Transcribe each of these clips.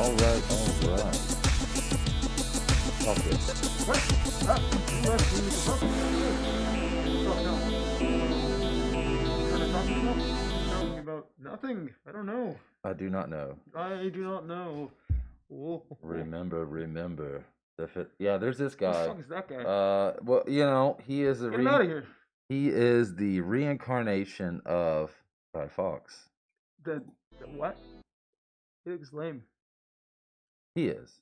All right, all right. Focus. What? You asked me to talk. Talk now. What are talking about? Talking about nothing. I don't know. I do not know. I do not know. Whoa. Remember. Yeah, there's this What the guy. fuck is that guy? Well, he is Get him out of here. he is the reincarnation of Guy Fawkes. The what? He looks lame. He is.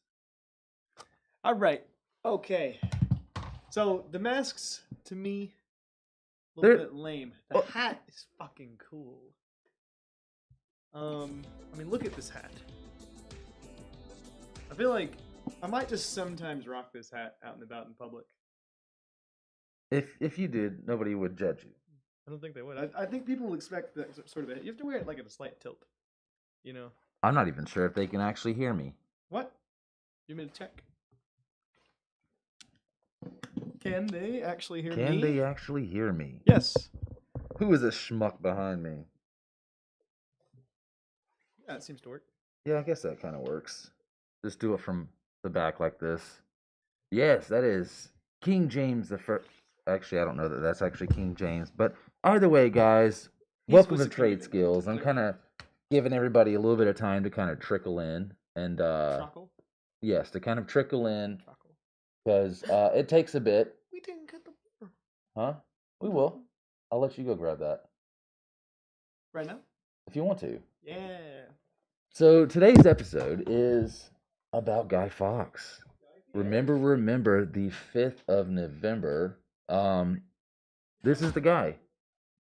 All right. Okay. So the masks to me a little bit lame. The hat is fucking cool. I mean, look at this hat. I feel like I might just sometimes rock this hat out and about in public. If you did, nobody would judge you. I don't think they would. I think people will expect that sort of. You have to wear it like at a slight tilt. You know. I'm not even sure if they can actually hear me. What? You mean to check? Can they actually hear me? Can they actually hear me? Yes. Who is this schmuck behind me? Yeah, it seems to work. Yeah, I guess that kind of works. Just do it from the back like this. Yes, that is King James the First. Actually, I don't know that that's actually King James, but either way, guys, welcome to Trade Skills. I'm kind of giving everybody a little bit of time to kind of trickle in and yes, to kind of trickle in because it takes a bit. We didn't cut the paper. Huh? We will. I'll let you go grab that Right now? if you want to. Yeah. So today's episode is about Guy Fawkes. Remember the 5th of November. This is the guy.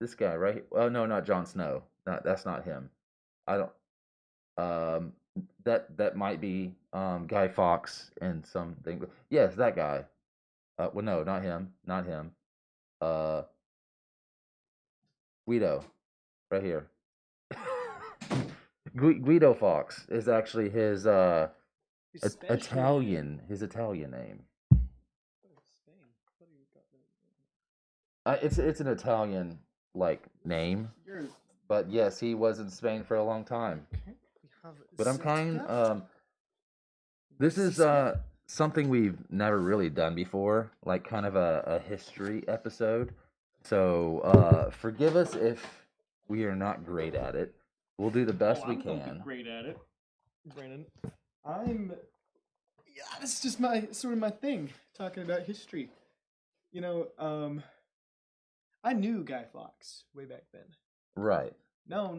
This guy, right? Oh no, not Jon Snow. That's not him. I don't that might be Guy Fawkes and something. Yes, that guy. Well no, not him. Not him. Guido. Right here. Guido Fawkes is actually his Italian name. It's an Italian like name, but yes, he was in Spain for a long time. But I'm this is something we've never really done before, like kind of a history episode. So forgive us if we are not great at it. We'll do the best we can. Great at it, Brandon. This is just my thing. Talking about history. You know, I knew Guy Fawkes way back then. Right. No.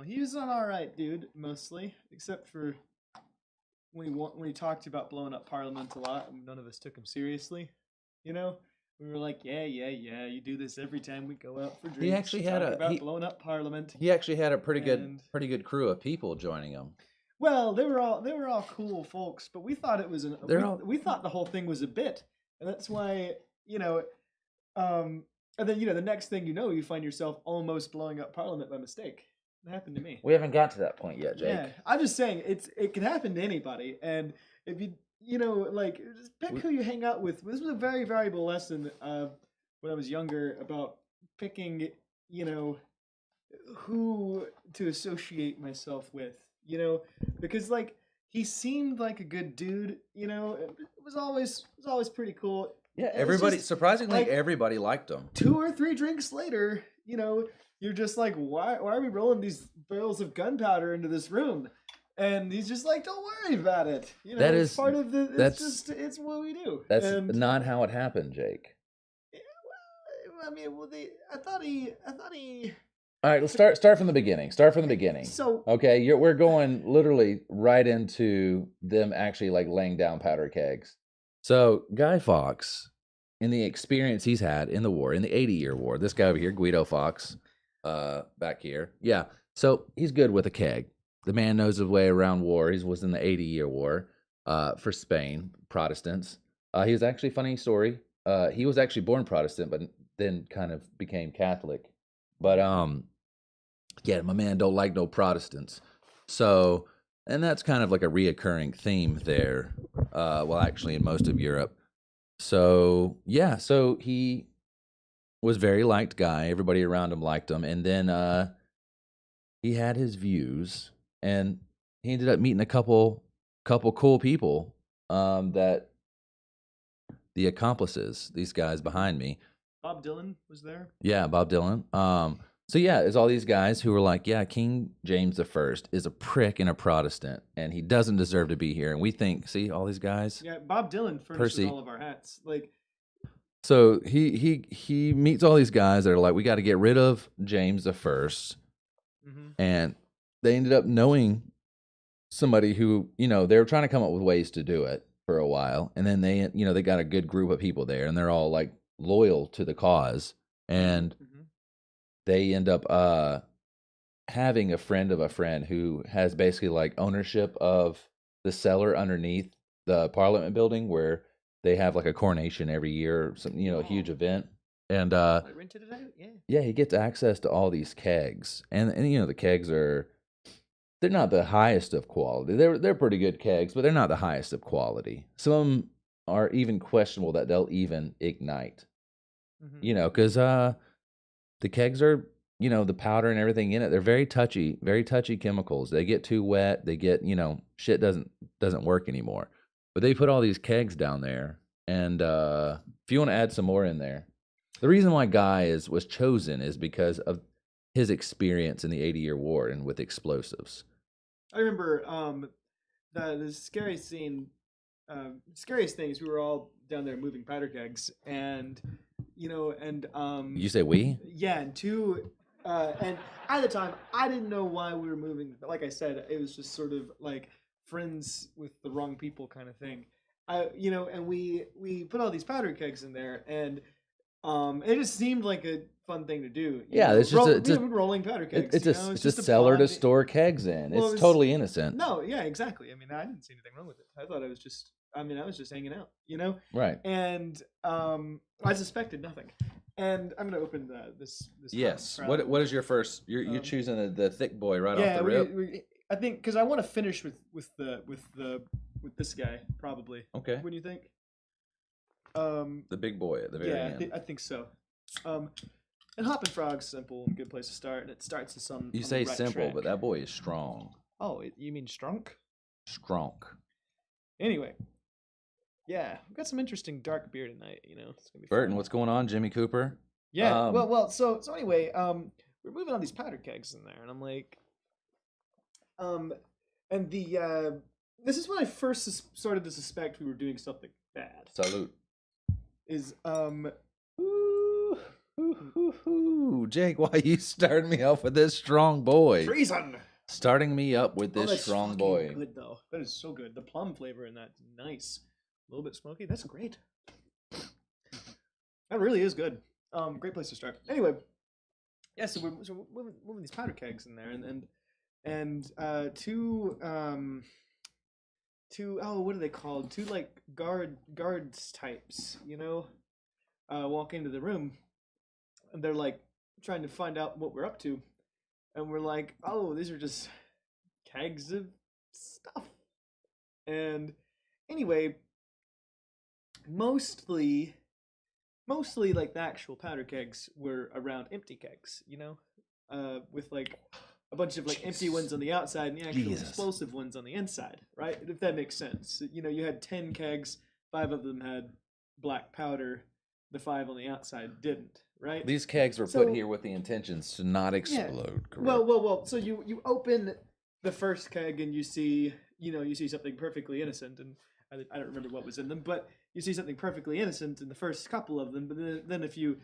He was an alright dude, mostly, except for when he talked about blowing up Parliament a lot. And none of us took him seriously. You know, we were like, yeah. You do this every time we go out for drinks. He actually had blowing up Parliament. He actually had a pretty good crew of people joining him. Well, they were all cool folks, but we thought it was we thought the whole thing was a bit, and that's why and then the next thing you know, you find yourself almost blowing up Parliament by mistake. It happened to me. We haven't got to that point yet, Jake. Yeah, I'm just saying it can happen to anybody, and if you just pick who you hang out with. This was a very valuable lesson when I was younger about picking who to associate myself with. Because he seemed like a good dude. It was always pretty cool. Yeah, everybody surprisingly everybody liked him. 2 or 3 drinks later, you're just like, why are we rolling these barrels of gunpowder into this room? And he's just like, don't worry about it. That is part of the. It's what we do. That's not how it happened, Jake. Yeah, well, I mean, I thought he. All right, let's start from the beginning. So okay, we're going literally right into them actually laying down powder kegs. So Guy Fawkes, in the experience he's had in the war, in the 80-year war, this guy over here, Guido Fawkes, back here, yeah. So he's good with a keg. The man knows his way around war. He was in the 80-year war for Spain, Protestants. He was actually, funny story. He was actually born Protestant, but then kind of became Catholic. But yeah, my man don't like no Protestants. So, and that's kind of like a reoccurring theme there. Well, actually, in most of Europe. So yeah, so he was very liked guy. Everybody around him liked him, and then he had his views, and he ended up meeting a couple couple cool people that the accomplices, these guys behind me. Bob Dylan was there. Yeah, Bob Dylan. So yeah, it's all these guys who were like, yeah, King James the First is a prick and a Protestant, and he doesn't deserve to be here. And we think, see, all these guys. Yeah, Bob Dylan furnishes Percy. all of our hats. Like, So he meets all these guys that are like, we got to get rid of James the First, and they ended up knowing somebody who, you know, they were trying to come up with ways to do it for a while, and then they, you know, they got a good group of people there, and they're all like loyal to the cause, and they end up having a friend of a friend who has basically like ownership of the cellar underneath the Parliament building where they have like a coronation every year, some, you know, a huge event. And I rented it out. Yeah. yeah, he gets access to all these kegs. And you know, the kegs are, they're not the highest of quality. They're pretty good kegs, but they're not the highest of quality. Some of them are even questionable that they'll even ignite. You know, because the kegs are, you know, the powder and everything in it, they're very touchy chemicals. They get too wet, they get, you know, shit doesn't work anymore. But they put all these kegs down there, and if you want to add some more in there, the reason why Guy was chosen is because of his experience in the 80-year war and with explosives. I remember the scariest scene, scariest thing is we were all down there moving powder kegs, and you know, and You say we? yeah, and at the time I didn't know why we were moving. But like I said, it was just sort of like friends with the wrong people kind of thing. You know, and we put all these powder kegs in there, and it just seemed like a fun thing to do. Yeah, it's just rolling powder kegs. It's a cellar to store kegs in. Well, it's totally innocent. No, yeah, exactly. I mean, I didn't see anything wrong with it. I thought I was just, I was just hanging out, you know? Right. And I suspected nothing. And I'm gonna open this. Yes. What is your first? You're choosing the thick boy right off the rip. I think because I want to finish with this guy probably. Okay. What do you think? The big boy at the very end. Yeah, I think so. And Hoppin' Frog's simple and good place to start, and it starts us on. You on say the right simple, track. but that boy is strong. Oh, you mean strunk? Strong. Anyway, yeah, we've got some interesting dark beer tonight. You know, it's gonna be Burton, fun. what's going on, Jimmy Cooper? Yeah. Well. So anyway, we're moving all these powder kegs in there, and I'm like, and the this is when I first started to suspect we were doing something bad. Salute. Is Jake, why you starting me off with this strong boy? treason. Starting me up with this that's strong fucking boy. Good though. That is so good. The plum flavor in that's nice. A little bit smoky. That's great. That really is good. Great place to start. Anyway, yeah. So we're moving these powder kegs in there, and two what are they called? Two like guards types, you know, walk into the room, and they're like trying to find out what we're up to, and we're like, oh, these are just kegs of stuff. And anyway, mostly like the actual powder kegs were around empty kegs, you know, with like a bunch of like empty ones on the outside and the actual explosive ones on the inside, right? If that makes sense. You know, you had 10 kegs, 5 of them had black powder, the 5 on the outside didn't, right? These kegs were put here with the intentions to not explode. Yeah. Well. So you open the first keg and you see something perfectly innocent, and I don't remember what was in them, but you see something perfectly innocent in the first couple of them. But then if you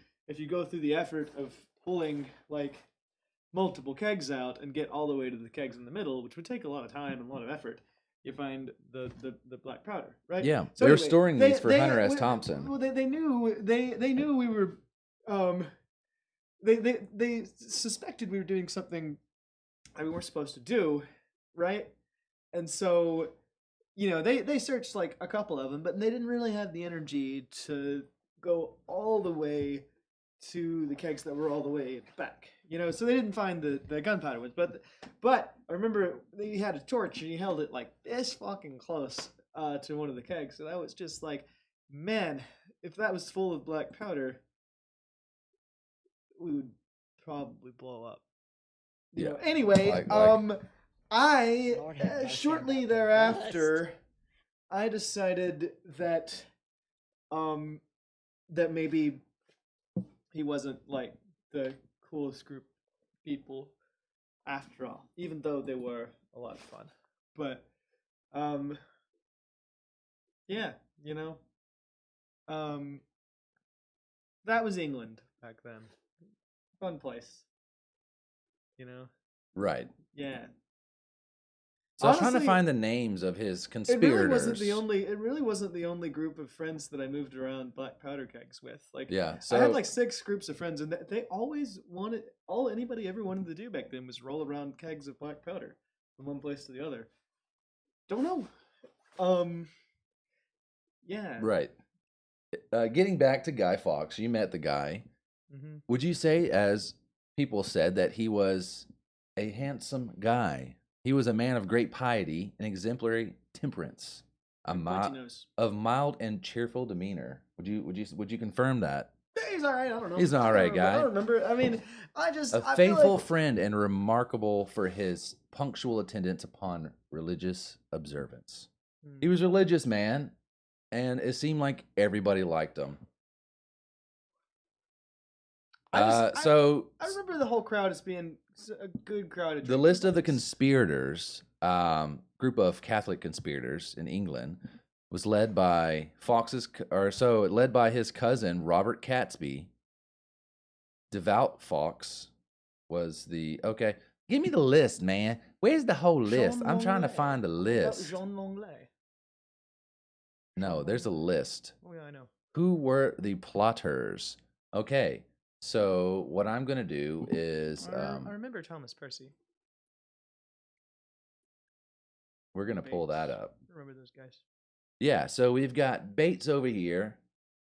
go through the effort of pulling like multiple kegs out and get all the way to the kegs in the middle, which would take a lot of time and a lot of effort, you find the black powder, right? Yeah, so they're anyway, storing these for Hunter S. Thompson. Well, they knew we were, they suspected we were doing something that we weren't supposed to do, right? And so, you know, they searched like a couple of them, but they didn't really have the energy to go all the way to the kegs that were all the way back, you know, so they didn't find the gunpowder ones. But I remember he had a torch and he held it like this fucking close to one of the kegs. So that was just like, man, if that was full of black powder, we would probably blow up. You know. Anyway, I Lord have mercy on shortly that thereafter, I decided that that maybe he wasn't like the coolest group of people after all, even though they were a lot of fun. But yeah, you know, that was England back then. Fun place, you know. Right. Yeah. So I was trying to Honestly, find the names of his It conspirators. really wasn't the only group of friends that I moved around black powder kegs with. Like, Yeah. I had So like 6 groups of friends, and they always wanted all anybody ever wanted to do back then was roll around kegs of black powder from one place to the other. Don't know. Yeah. right. Getting back to Guy Fawkes, you met the guy. Mm-hmm. Would you say, as people said, that he was a handsome guy? He was a man of great piety and exemplary temperance, Pointy nose. of mild and cheerful demeanor. Would you confirm that? Yeah, he's all right. I don't know. He's an all right guy. I don't remember. I mean, A I feel faithful like friend and remarkable for his punctual attendance upon religious observance. He was a religious man, and it seemed like everybody liked him. I remember the whole crowd as being a good crowd. Of the list of the drinking conspirators, group of Catholic conspirators in England, was led by led by his cousin Robert Catesby. Devout Fawkes was okay. Give me the list, man. Where's the whole list? I'm trying to find the list. Jean Longley. No, there's a list. Oh yeah, I know. Who were the plotters? Okay, so what I'm gonna do is I remember Thomas Percy. we're gonna pull that up. I remember those guys. Yeah, so we've got Bates over here.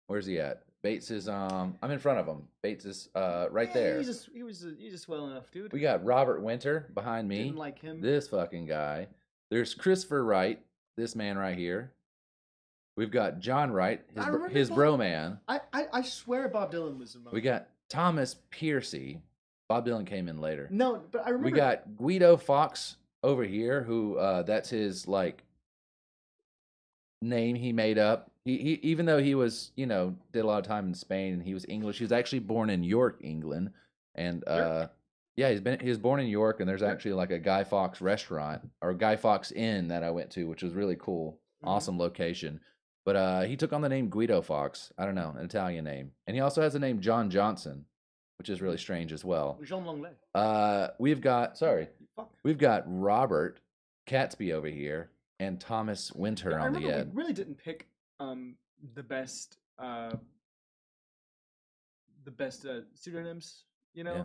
Where's he at? Bates is I'm in front of him. Bates is right there. He's just well enough, dude. We got Robert Winter behind me. Didn't like him. This fucking guy. There's Christopher Wright, this man right here. We've got John Wright, his bro man. I swear Bob Dylan was in. We got Thomas Piercy. Bob Dylan came in later. No, but I remember. We got Guido Fawkes over here, who that's his like name he made up. He even though he was, did a lot of time in Spain and he was English. He was actually born in York, England, and yeah, he was born in York, and there's actually like a Guy Fawkes restaurant or Guy Fawkes Inn that I went to, which was really cool, awesome location. But he took on the name Guido Fawkes. I don't know, an Italian name, and he also has the name John Johnson, which is really strange as well. Jean Longley. We've got Robert Catesby over here and Thomas Winter on the end. We really didn't pick the best pseudonyms, Yeah.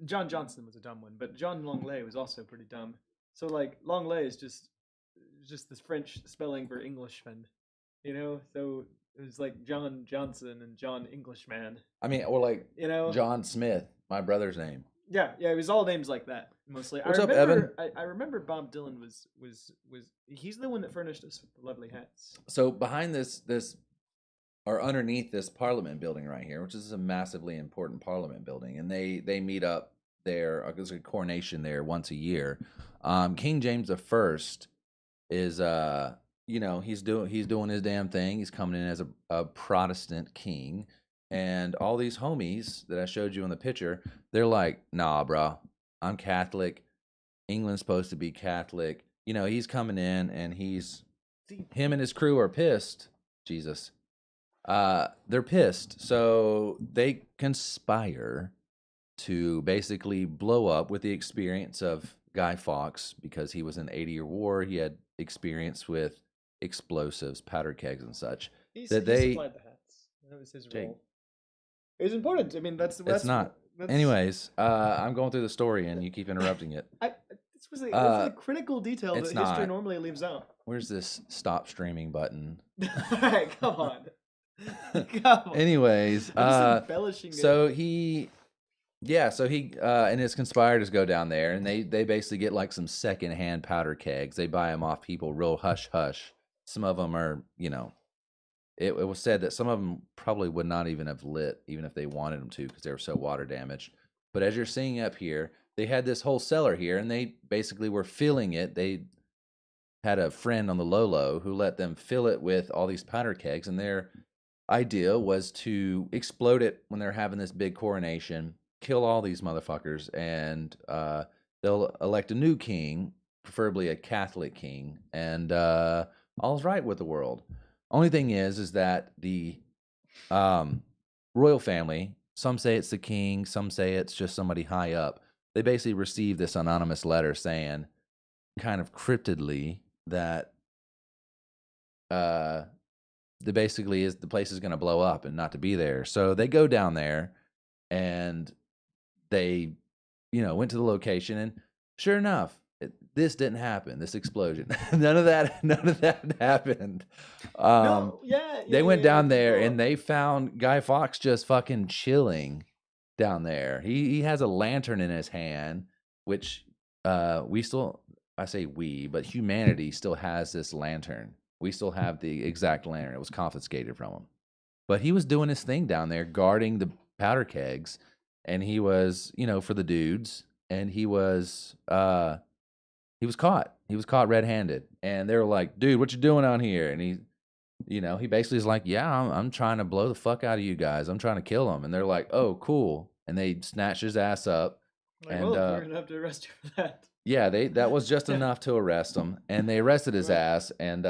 John Johnson was a dumb one, but John Longley was also pretty dumb. So like Longley is just this French spelling for Englishman, So it was like John Johnson and John Englishman. I mean, or like John Smith, my brother's name. Yeah, it was all names like that mostly. What's up, Evan? I remember Bob Dylan was he's the one that furnished us with the lovely hats. So behind this or underneath this Parliament building right here, which is a massively important Parliament building, and they meet up there. There's a coronation there once a year. King James I is he's doing his damn thing. He's coming in as a Protestant king. And all these homies that I showed you in the picture, they're like, nah, bro, I'm Catholic. England's supposed to be Catholic. He's coming in, and him and his crew are pissed. Jesus. They're pissed. So they conspire to basically blow up with the experience of Guy Fawkes, because he was in the 80-year war. He had experience with explosives, powder kegs, and such. He supplied the hats. That was his role. It was important. I mean, that's not. Anyways, I'm going through the story and you keep interrupting it. This was a critical detail that history normally leaves out. Where's this stop streaming button? All right, come on. Come on. Anyways, embellishing so he and his conspirators go down there, and they basically get like some secondhand powder kegs. They buy them off people real hush hush. Some of them are, It was said that some of them probably would not even have lit, even if they wanted them to, because they were so water damaged. But as you're seeing up here, they had this whole cellar here, and they basically were filling it. They had a friend on the low who let them fill it with all these powder kegs, and their idea was to explode it when they're having this big coronation, kill all these motherfuckers, and they'll elect a new king, preferably a Catholic king, and all's right with the world. Only thing is that the royal family, some say it's the king, some say it's just somebody high up. They basically received this anonymous letter saying, kind of cryptidly, that the basically is the place is going to blow up and not to be there. So they go down there and they, went to the location, and sure enough, this didn't happen. This explosion, none of that happened. No, yeah, They yeah, went yeah, down it did there blow and up. they found Guy Fawkes just fucking chilling down there. He has a lantern in his hand, which we still, I say we, but humanity still has this lantern. We still have the exact lantern. It was confiscated from him. But he was doing his thing down there, guarding the powder kegs, and he was, for the dudes, and he was caught. He was caught red-handed, and they were like, "Dude, what you doing out here?" And he basically is like, "Yeah, I'm trying to blow the fuck out of you guys. I'm trying to kill him." And they're like, "Oh, cool." And they snatched his ass up, Like, and well, we're gonna have to arrest you for that. yeah, that was just enough to arrest him, and they arrested his Well, ass. And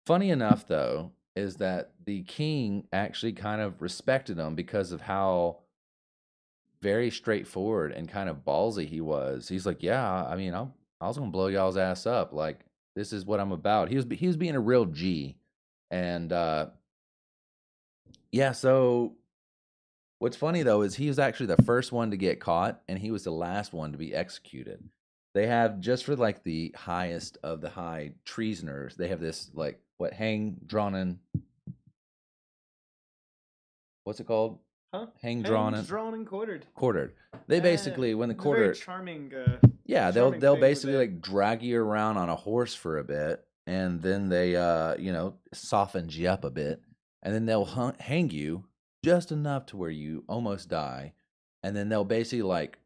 funny enough, though, is that the king actually kind of respected him because of how very straightforward and kind of ballsy he was. He's like, "Yeah, I mean, I was gonna blow y'all's ass up. Like, this is what I'm about." He was being a real G, and yeah. So what's funny though is he was actually the first one to get caught, and he was the last one to be executed. They have, just for like the highest of the high treasoners, they have this like what hang drawn in. What's it called? huh? Hang drawn Hanged, and drawn, and quartered. quartered. They basically, when the It's a very quarter, charming. yeah, they'll Charming thing with basically it. like drag you around on a horse for a bit, and then they softens you up a bit, and then they'll hang you just enough to where you almost die, and then they'll basically like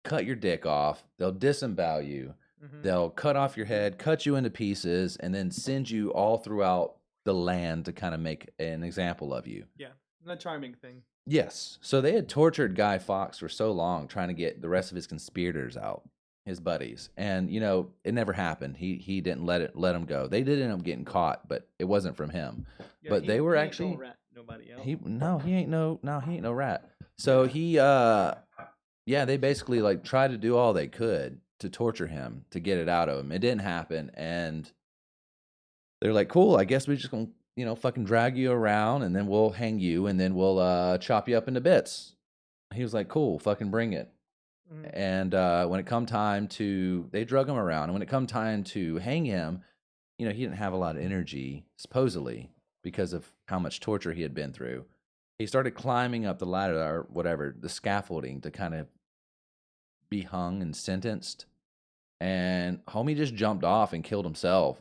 cut your dick off. They'll disembowel you. Mm-hmm. They'll cut off your head, cut you into pieces, and then send you all throughout the land to kind of make an example of you. Yeah, the charming thing. Yes. So they had tortured Guy Fawkes for so long trying to get the rest of his conspirators out, his buddies. And it never happened. He didn't let him go. They did end up getting caught, but it wasn't from him. Yeah, But they were he ain't actually gonna rat nobody else. he ain't no rat. So he yeah, they basically like tried to do all they could to torture him, to get it out of him. It didn't happen, and they're like, "Cool, I guess we're just gonna, fucking drag you around, and then we'll hang you, and then we'll chop you up into bits." He was like, "Cool, fucking bring it." Mhm. And when it come time to, they drug him around, and when it come time to hang him, he didn't have a lot of energy, supposedly, because of how much torture he had been through. He started climbing up the ladder, or whatever, the scaffolding, to kind of be hung and sentenced. And homie just jumped off and killed himself.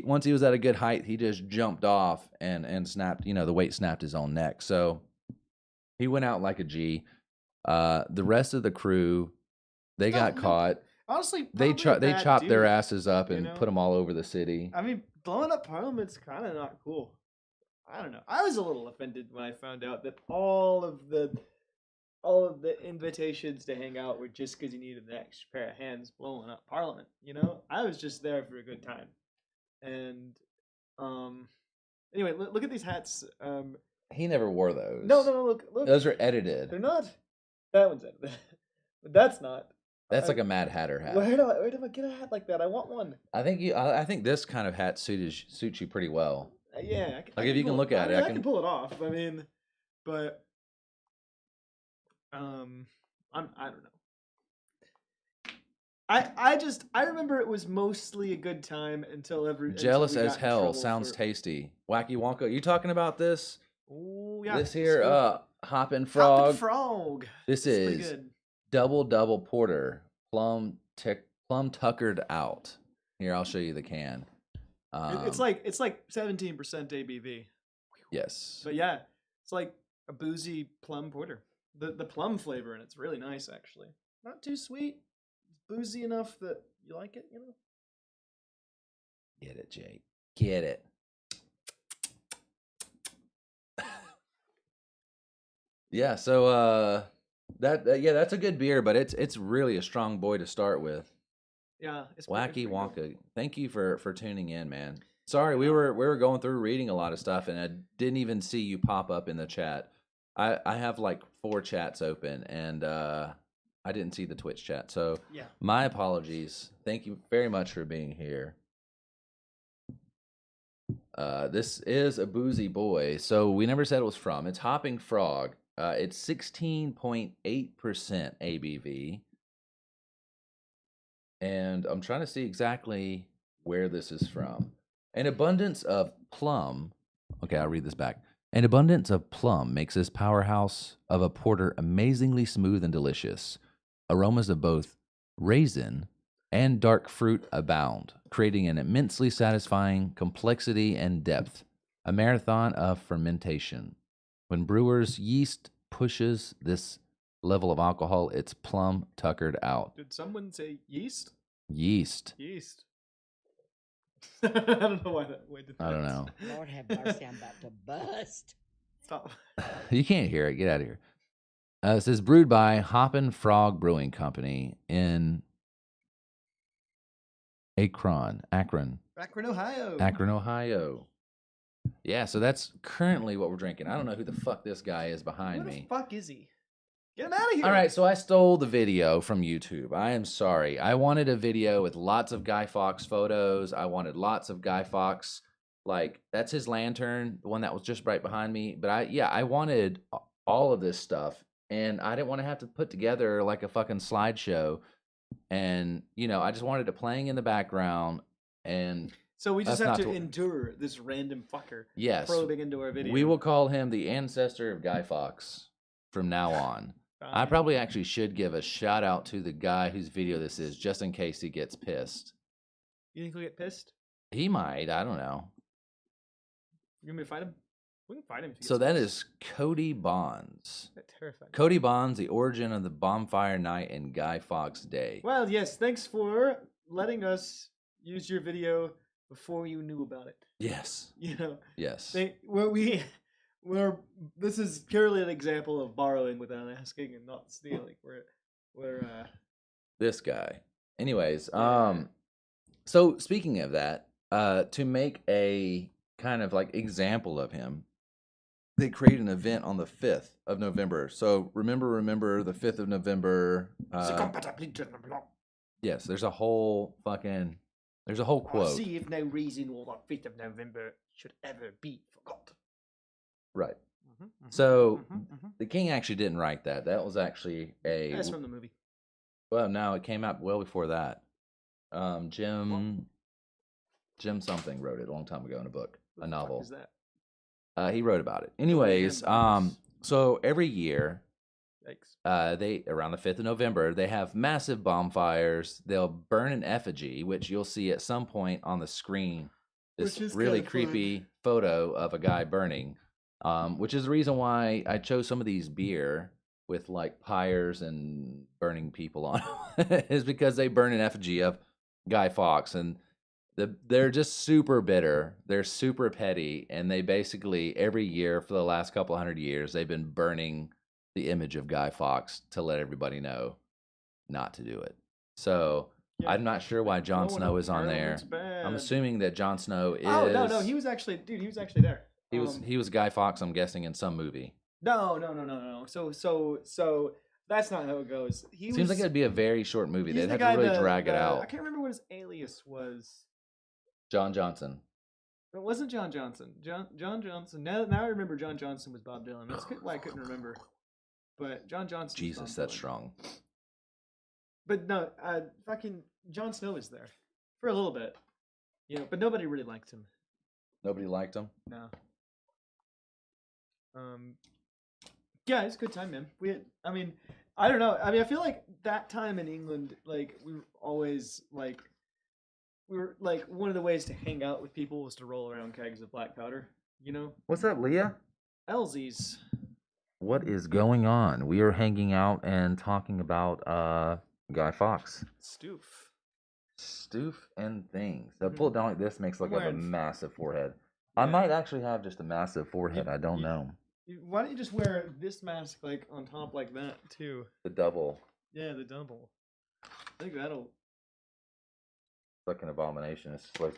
Once he was at a good height, he just jumped off and snapped, the weight snapped his own neck. So he went out like a G. The rest of the crew, they got caught. Honestly, They probably a they bad chopped their dude, asses up you and know? put them all over the city. I mean, blowing up Parliament's kind of not cool. I don't know. I was a little offended when I found out that all of the invitations to hang out were just because you needed an extra pair of hands blowing up Parliament. I was just there for a good time. And anyway, look at these hats. He never wore those. No, look. Those are They're edited. not. That one's edited. But that's not. That's like a Mad Hatter hat. Where do I get a hat like that? I want one. I think this kind of hat suits you pretty well. Yeah, Like, if you can look at it, I can pull it off. I mean, but I don't know. I remember it was mostly a good time until Jealous we as got in hell. trouble Sounds for- tasty. Wacky Wonka. You talking about this? Oh yeah, This here, Hoppin' Hoppin' Frog. Frog. This pretty is good. double porter, plum tuckered out. Here, I'll show you the can. It's like 17% ABV. Yes. But yeah, it's like a boozy plum porter. The plum flavor, and it's really nice actually. not too sweet. It's boozy enough that you like it, you know? Get it, Jake. Get it. Yeah, so that's a good beer, but it's really a strong boy to start with. Yeah, it's Wacky pretty good. Wonka. Thank you for tuning in, man. Sorry, we Yeah. were going through reading a lot of stuff, and I didn't even see you pop up in the chat. I have like 4 chats open, and I didn't see the Twitch chat. So Yeah. my apologies. Thank you very much for being here. This is a boozy boy, so we never said it was from. It's Hopping Frog. It's 16.8% ABV. And I'm trying to see exactly where this is from. An abundance of plum. Okay, I'll read this back. An abundance of plum makes this powerhouse of a porter amazingly smooth and delicious. Aromas of both raisin and dark fruit abound, creating an immensely satisfying complexity and depth. A marathon of fermentation. When brewers' yeast pushes this level of alcohol, it's plum tuckered out. Did someone say yeast? Yeast. Yeast. I don't know why that way did that. I don't know. Lord have mercy, I'm about to bust. Stop. You can't hear it. Get out of here. It says brewed by Hoppin' Frog Brewing Company in Akron, Akron, Ohio. Ohio. Yeah, so that's currently what we're drinking. I don't know who the fuck this guy is behind Who the me. fuck is he? Get him out of here. All right, so I stole the video from YouTube. I am sorry. I wanted a video with lots of Guy Fawkes photos. I wanted lots of Guy Fawkes. Like, that's his lantern, the one that was just right behind me. But I wanted all of this stuff. And I didn't want to have to put together like a fucking slideshow. And, I just wanted it playing in the background. And So we just that's have not to to- endure this random fucker yes, probing into our video. we will call him the ancestor of Guy Fawkes from now on. I probably actually should give a shout out to the guy whose video this is, just in case he gets pissed. You think he'll get pissed? He might. I don't know. You want me to fight him? We can fight him. If he So gets that pissed. is Cody Bonds. That terrified me. Cody Bonds, the origin of the bonfire night and Guy Fawkes Day. Well, yes. Thanks for letting us use your video before you knew about it. Yes. Yes. This is purely an example of borrowing without asking and not stealing. We're This guy. Anyways, Yeah. so speaking of that, to make a kind of like example of him, they created an event on the 5th of November. So remember the 5th of November. Yes, there's a whole quote. See if no reason why the 5th of November should ever be forgot. Right. So the king actually didn't write that. That was actually That's from the movie. well, no, it came out well before that. Jim something wrote it a long time ago in a book, What a the fuck novel. is that? He wrote about it. Anyways, Bonds. so every year, Yikes. they around the 5th of November, they have massive bonfires. They'll burn an effigy, which you'll see at some point on the screen. This Which is really kinda fun. creepy photo of a guy burning, which is the reason why I chose some of these beer with like pyres and burning people on them, is because they burn an effigy of Guy Fawkes, and they're just super bitter. They're super petty, and they basically every year for the last couple 100 years they've been burning the image of Guy Fawkes to let everybody know not to do it. So Yeah. I'm not sure why Jon Blowing Snow up is on there. Parliament's bad. I'm assuming that Jon Snow is. Oh no, he was actually there. He was Guy Fawkes. I'm guessing in some movie. No. So that's not how it goes. Seems like it'd be a very short movie. he's They'd the have guy to really that- drag it that- out. I can't remember what his alias was. John Johnson. It wasn't John Johnson. John Johnson. Now I remember John Johnson was Bob Dylan. That's why I couldn't remember. But John Johnson. was Jesus, Bob that's Dylan. strong. But no, fucking Jon Snow was there for a little bit, but nobody really liked him. Nobody liked him. No. Yeah, it's a good time, man. I don't know. I feel like that time in England, like we were always like, one of the ways to hang out with people was to roll around kegs of black powder. What's up, Leah? Elsies. What is going on? We are hanging out and talking about Guy Fawkes. Stoof and things. So pull it down like this makes it look like I have a massive forehead. I might actually have just a massive forehead. I don't know. Why don't you just wear this mask like on top like that too? The double. Yeah, the double. I think that'll. Like an abomination. It's just like,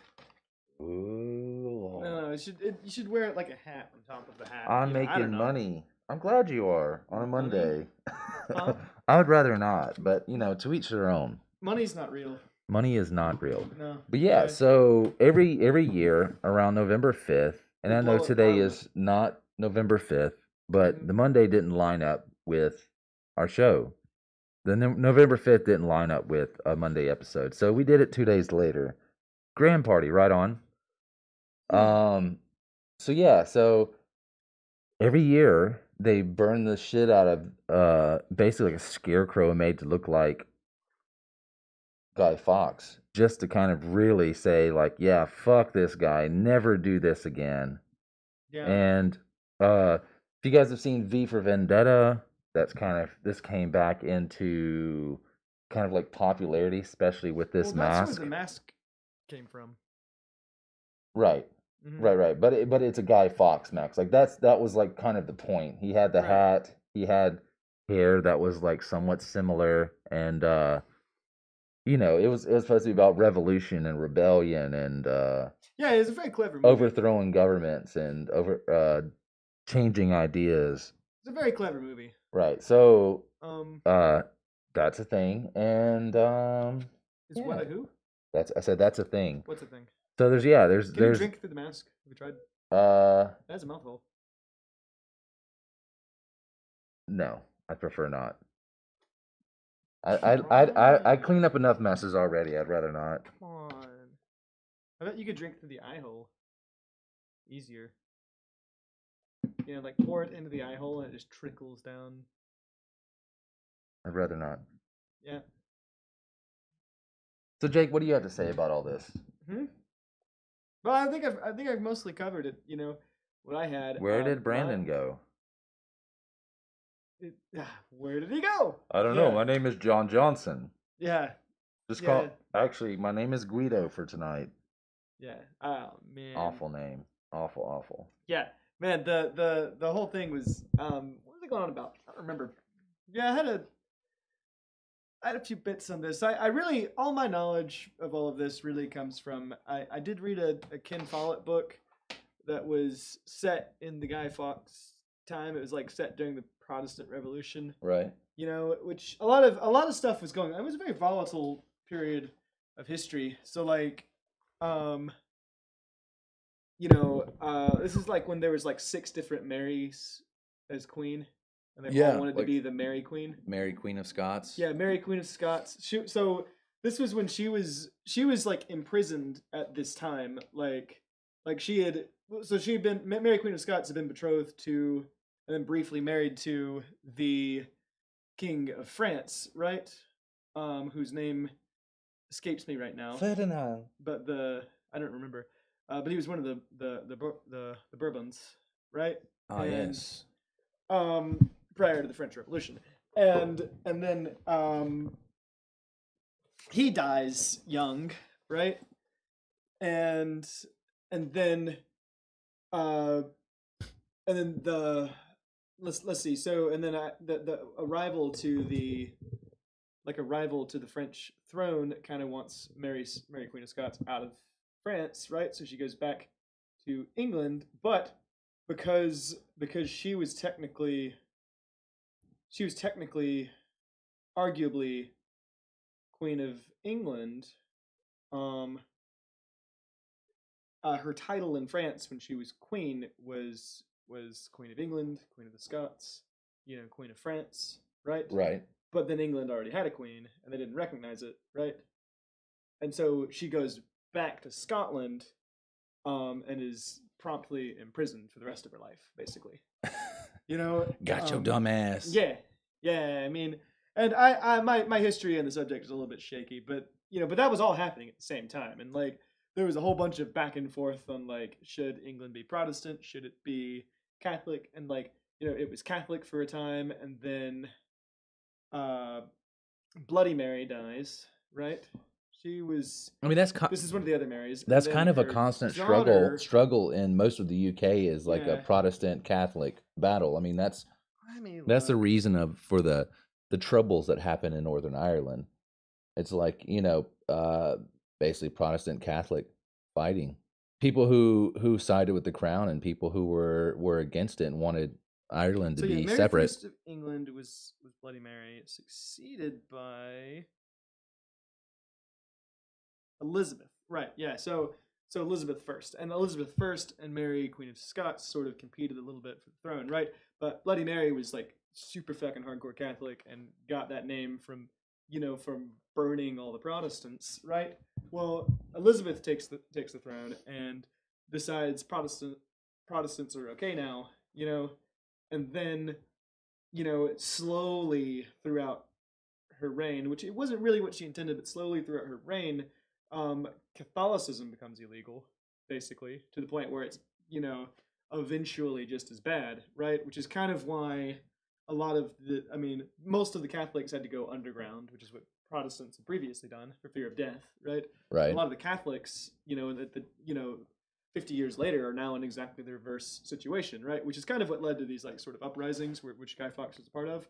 ooh. No, you should wear it like a hat on top of the hat. I'm You know, I making don't know. money. I'm glad you are on a Money? Monday. Huh? I would rather not, but to each their own. Money's not real. Money is not real. No. But yeah, Okay. so every year around November 5th, and We I know blow up today Parliament. is not November 5th, but Mhm. the Monday didn't line up with our show. The November 5th didn't line up with a Monday episode. So we did it 2 days later. Grand party, right on. So yeah, so every year they burn the shit out of basically like a scarecrow made to look like Guy Fawkes, just to kind of really say like, yeah, fuck this guy, never do this again. Yeah. And if you guys have seen V for Vendetta, this came back into kind of like popularity, especially with this Well, that's mask. where the mask came from. Right. Mhm. Right. But it's a Guy Fawkes mask. Like that was like kind of the point. He had the Right. hat, he had hair that was like somewhat similar, and it was supposed to be about revolution and rebellion and Yeah, it's a very clever movie. overthrowing governments and changing ideas. It's a very clever movie. Right. So Um, that's a thing, and is what a who? I said that's a thing. What's a thing? So there's Can you drink through the mask? Have you tried? That's a mouthful. No, I prefer not. I clean up enough messes already. I'd rather not. Come on. I bet you could drink through the eye hole. Easier. Like pour it into the eye hole and it just trickles down. I'd rather not. Yeah. So Jake, what do you have to say about all this? Well, I think I've mostly covered it. What I had. Where did Brandon go? Where did he go? I don't know. My name is John Johnson. Yeah. Just call. Actually, my name is Guido for tonight. Yeah. Oh man. Awful name. Awful. Yeah, man. The whole thing was what was it going on about? I don't remember. Yeah, I had a few bits on this. I really all my knowledge of all of this really comes from I did read a Ken Follett book that was set in the Guy Fawkes time. It was like set during the Protestant Revolution. Right. Which a lot of stuff was going on. It was a very volatile period of history. So like this is like when there was like 6 different Marys as queen, and they all wanted to be the Mary Queen. Mary Queen of Scots. Yeah, Mary Queen of Scots. So this was when she was like imprisoned at this time. Like she had been Mary Queen of Scots had been betrothed to and then briefly married to the King of France, right? Whose name escapes me right now. Ferdinand. But I don't remember. But he was one of the Bourbons, right? Yes. Prior to the French Revolution, and then he dies young, right? And then let's see. So and then the arrival to the French throne kind of wants Mary Queen of Scots out of France, right? So she goes back to England, but because she was technically arguably Queen of England, her title in France when she was queen was Queen of England, Queen of the Scots, Queen of France, right? Right. But then England already had a queen, and they didn't recognize it, right? And so she goes back to Scotland, and is promptly imprisoned for the rest of her life, basically. Got your dumb ass. Yeah. I mean, and my history on the subject is a little bit shaky, but but that was all happening at the same time, and like there was a whole bunch of back and forth on like should England be Protestant, should it be Catholic, and like it was Catholic for a time, and then uh, Bloody Mary dies, right? She was. I mean, This is one of the other Marys, and that's then kind of a her constant daughter. struggle in most of the UK is like a Yeah. Protestant Catholic battle. I mean, that's the look. reason for the troubles that happen in Northern Ireland. It's like, basically Protestant Catholic fighting. People who sided with the crown and people who were against it and wanted Ireland to So yeah, be Mary separate. First of England was Bloody Mary, succeeded by Elizabeth. Right. Yeah. So Elizabeth first, and Elizabeth first and Mary, Queen of Scots, sort of competed a little bit for the throne, right? But Bloody Mary was like super fucking hardcore Catholic and got that name from from burning all the Protestants, right? Well, Elizabeth takes the throne and decides Protestants are okay now, and then slowly throughout her reign, which it wasn't really what she intended, but slowly throughout her reign, Catholicism becomes illegal, basically, to the point where it's eventually just as bad, right? Which is kind of why a lot of most of the Catholics had to go underground, which is what Protestants had previously done for fear of death, right? Right. A lot of the Catholics, 50 years later, are now in exactly the reverse situation, right? Which is kind of what led to these like sort of uprisings, which Guy Fawkes was a part of.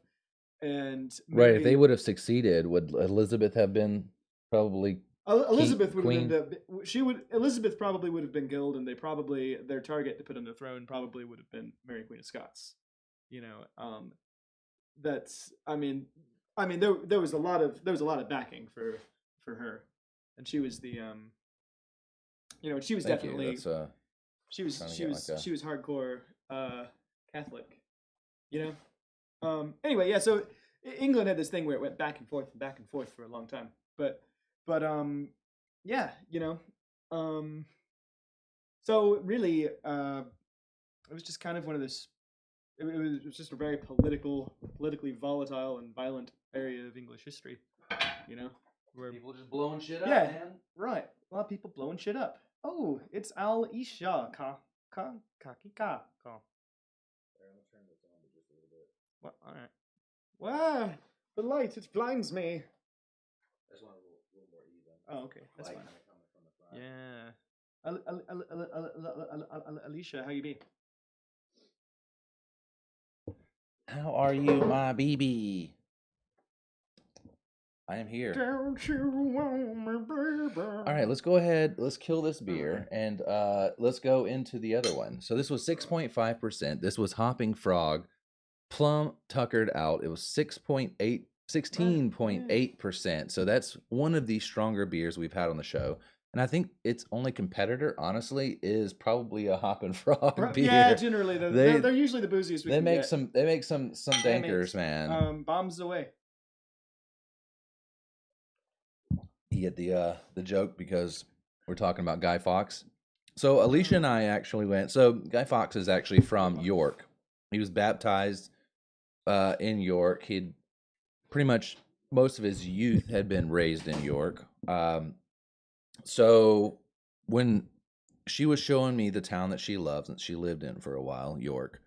And Right, if they would have succeeded, would Elizabeth have been probably Elizabeth would queen? have been Elizabeth probably would have been killed, and their target to put on the throne probably would have been Mary Queen of Scots. That's there was a lot of backing for her, and she was the she was Thank you. definitely That's she was hardcore Catholic, Anyway, yeah. So England had this thing where it went back and forth for a long time, but yeah, so really, it was just kind of one of this. It was just a very politically volatile and violent area of English history, where people just blowing shit up, yeah, man. Right, a lot of people blowing shit up. Oh, it's Al Isha ka. What? All right. Wow, the light, it blinds me. I just want a little more even. Oh, okay, that's fine. Yeah. Alicia, how you be? How are you, my BB? I am here. Don't you want me, baby? All right, let's go ahead. Let's kill this beer and let's go into the other one. So this was 6.5%. This was Hopping Frog, plum tuckered out. It was 16.8%. So that's one of the stronger beers we've had on the show. And I think its only competitor, honestly, is probably a Hoppin' Frog beer. Yeah, generally they're usually the booziest we they can make get. some they make some dankers, man. Bombs away. You get the joke because we're talking about Guy Fawkes. So Alicia and I actually went. So Guy Fawkes is actually from York. He was baptized in York. He'd pretty much most of his youth had been raised in York. So when she was showing me the town that she loves and she lived in for a while, York,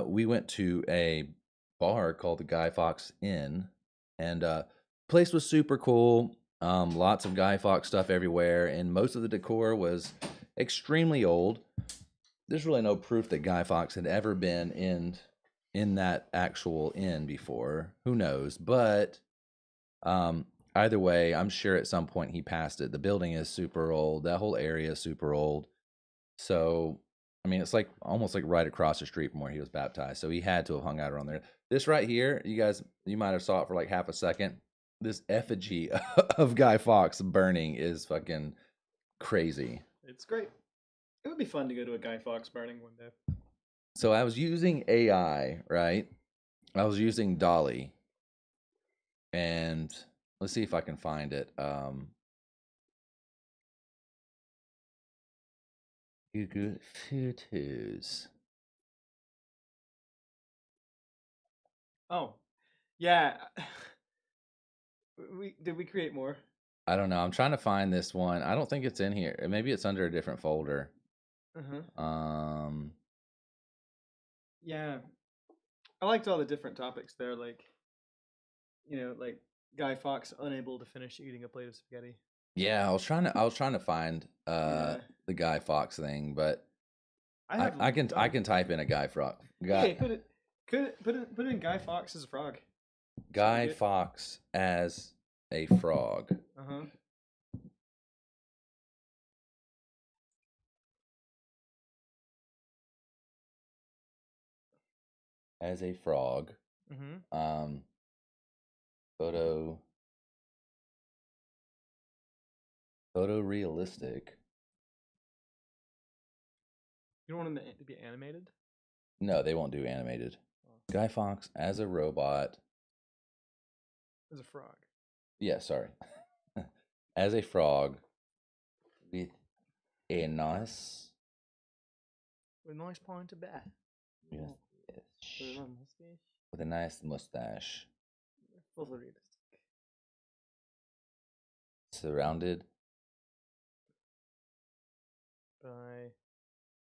we went to a bar called the Guy Fawkes Inn, and place was super cool. Lots of Guy Fawkes stuff everywhere, and most of the decor was extremely old. There's really no proof that Guy Fawkes had ever been in that actual inn before. Who knows? But either way, I'm sure at some point he passed it. The building is super old. That whole area is super old. So, I mean, it's like almost like right across the street from where he was baptized. So he had to have hung out around there. This right here, you might have saw it for like half a second. This effigy of Guy Fawkes burning is fucking crazy. It's great. It would be fun to go to a Guy Fawkes burning one day. So I was using AI, right? I was using Dolly. And let's see if I can find it. Google Photos. Oh, yeah. Did we create more? I don't know. I'm trying to find this one. I don't think it's in here. Maybe it's under a different folder. Yeah. I liked all the different topics there, like like Guy Fawkes unable to finish eating a plate of spaghetti. Yeah, I was trying to find Yeah. the Guy Fawkes thing, but I have I can type in a Guy Frog. Hey, put in Guy Fawkes as a frog. Guy Fawkes as a frog. Uh-huh. As a frog. Mm-hmm. Photorealistic. You don't want him to be animated? No, they won't do animated. Oh. Guy Fawkes as a robot. As a frog. Yeah, sorry. As a frog with a nice point to bat. with a nice mustache. Photorealistic. Surrounded by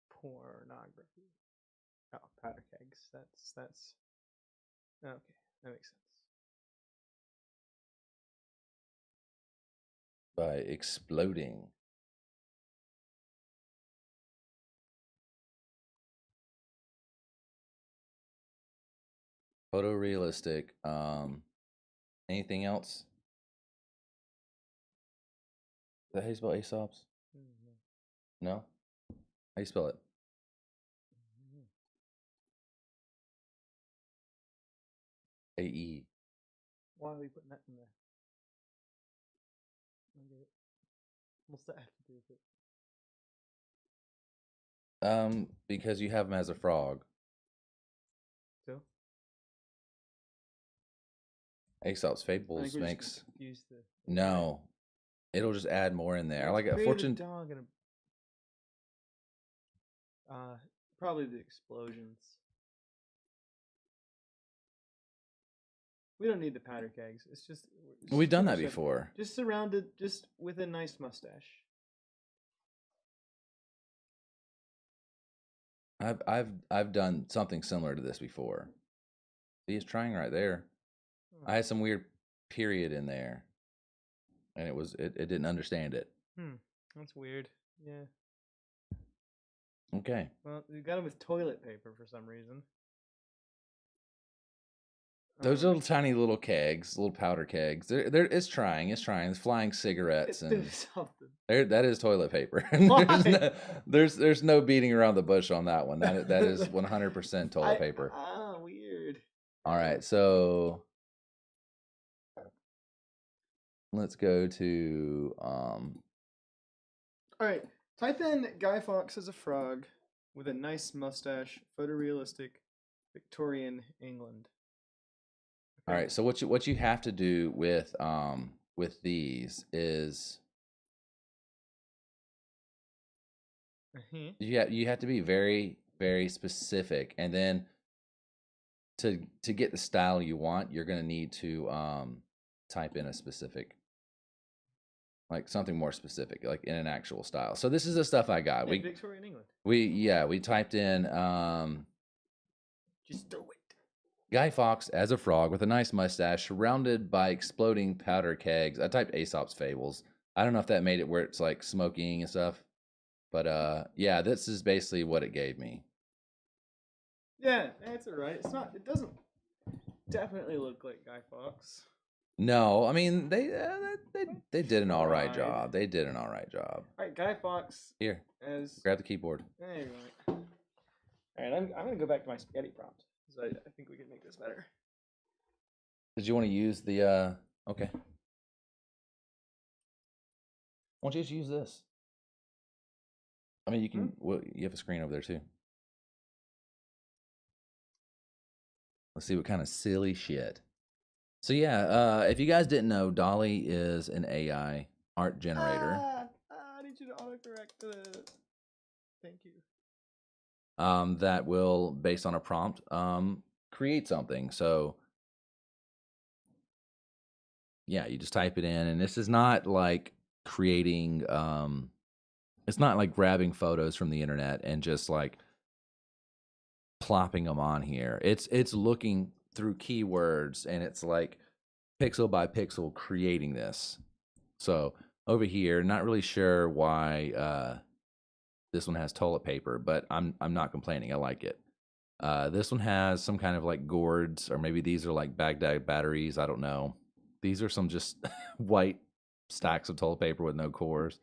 pornography. Oh, powder kegs. That's okay. That makes sense. by exploding. Photorealistic. Anything else? Is that how you spell Aesop's? Mm-hmm. No? How you spell it? Mm-hmm. A-E. Why are we putting that in there? What's that have to do with it? Because you have him as a frog. So? Aesop's Fables makes... the... No. It'll just add more in there. Like a fortune... dog and a... probably the explosions. We don't need the powder kegs. It's just we've done that before. Just surrounded, just with a nice mustache. I've done something similar to this before. He's trying right there. Oh. I had some weird period in there, and it didn't understand it. That's weird. Yeah. Okay. Well, you got him with toilet paper for some reason. Those little tiny little kegs, little powder kegs. It's trying. It's flying cigarettes and that is toilet paper. there's no beating around the bush on that one. That is 100% toilet paper. Weird. All right, so let's go to All right, type in Guy Fawkes as a frog with a nice mustache, photorealistic, Victorian England. All right, so what you have to do with these is you have to be very, very specific, and then to get the style you want, you're gonna need to type in a specific, like something more specific, like in an actual style. So this is the stuff I got. Yeah, Victorian England. We typed in just do it. Guy Fawkes as a frog with a nice mustache, surrounded by exploding powder kegs. I typed Aesop's Fables. I don't know if that made it where it's like smoking and stuff, but yeah, this is basically what it gave me. Yeah, that's all right. It doesn't definitely look like Guy Fawkes. No, I mean they did an all right job. They did an all right job. All right, Guy Fawkes. Here, grab the keyboard. There you go. All right, I'm gonna go back to my spaghetti prompt. I think we can make this better. Did you want to use the okay. Why don't you just use this? I mean, you can. Well, you have a screen over there too. Let's see what kind of silly shit. So yeah, if you guys didn't know, Dolly is an AI art generator. I need you to autocorrect it. Thank you. That will, based on a prompt, create something. So yeah, you just type it in, and this is not like creating, it's not like grabbing photos from the internet and just like plopping them on here. It's looking through keywords, and it's like pixel by pixel creating this. So over here, not really sure why this one has toilet paper, but I'm not complaining. I like it. This one has some kind of like gourds, or maybe these are like Baghdad batteries. I don't know. These are some just white stacks of toilet paper with no cores.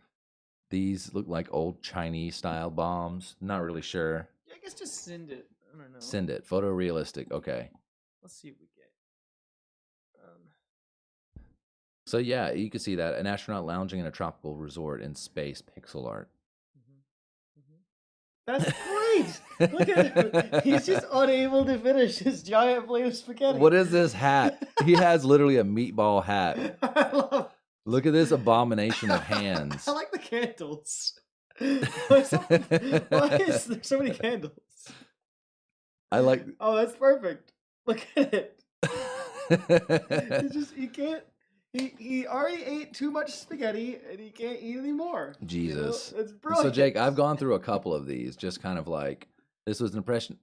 These look like old Chinese style bombs. Not really sure. Yeah, I guess just send it. I don't know. Send it. Photorealistic. Okay. Let's see what we get. So yeah, you can see that an astronaut lounging in a tropical resort in space, pixel art. That's great. Look at him. He's just unable to finish his giant plate of spaghetti. What is this hat? He has literally a meatball hat. I love. Look at this abomination of hands. I like the candles. Why is there so many candles? I like. Oh, that's perfect. Look at it. He can't. He already ate too much spaghetti, and he can't eat anymore. Jesus, it's brilliant. So Jake, I've gone through a couple of these, just kind of like this was an impression.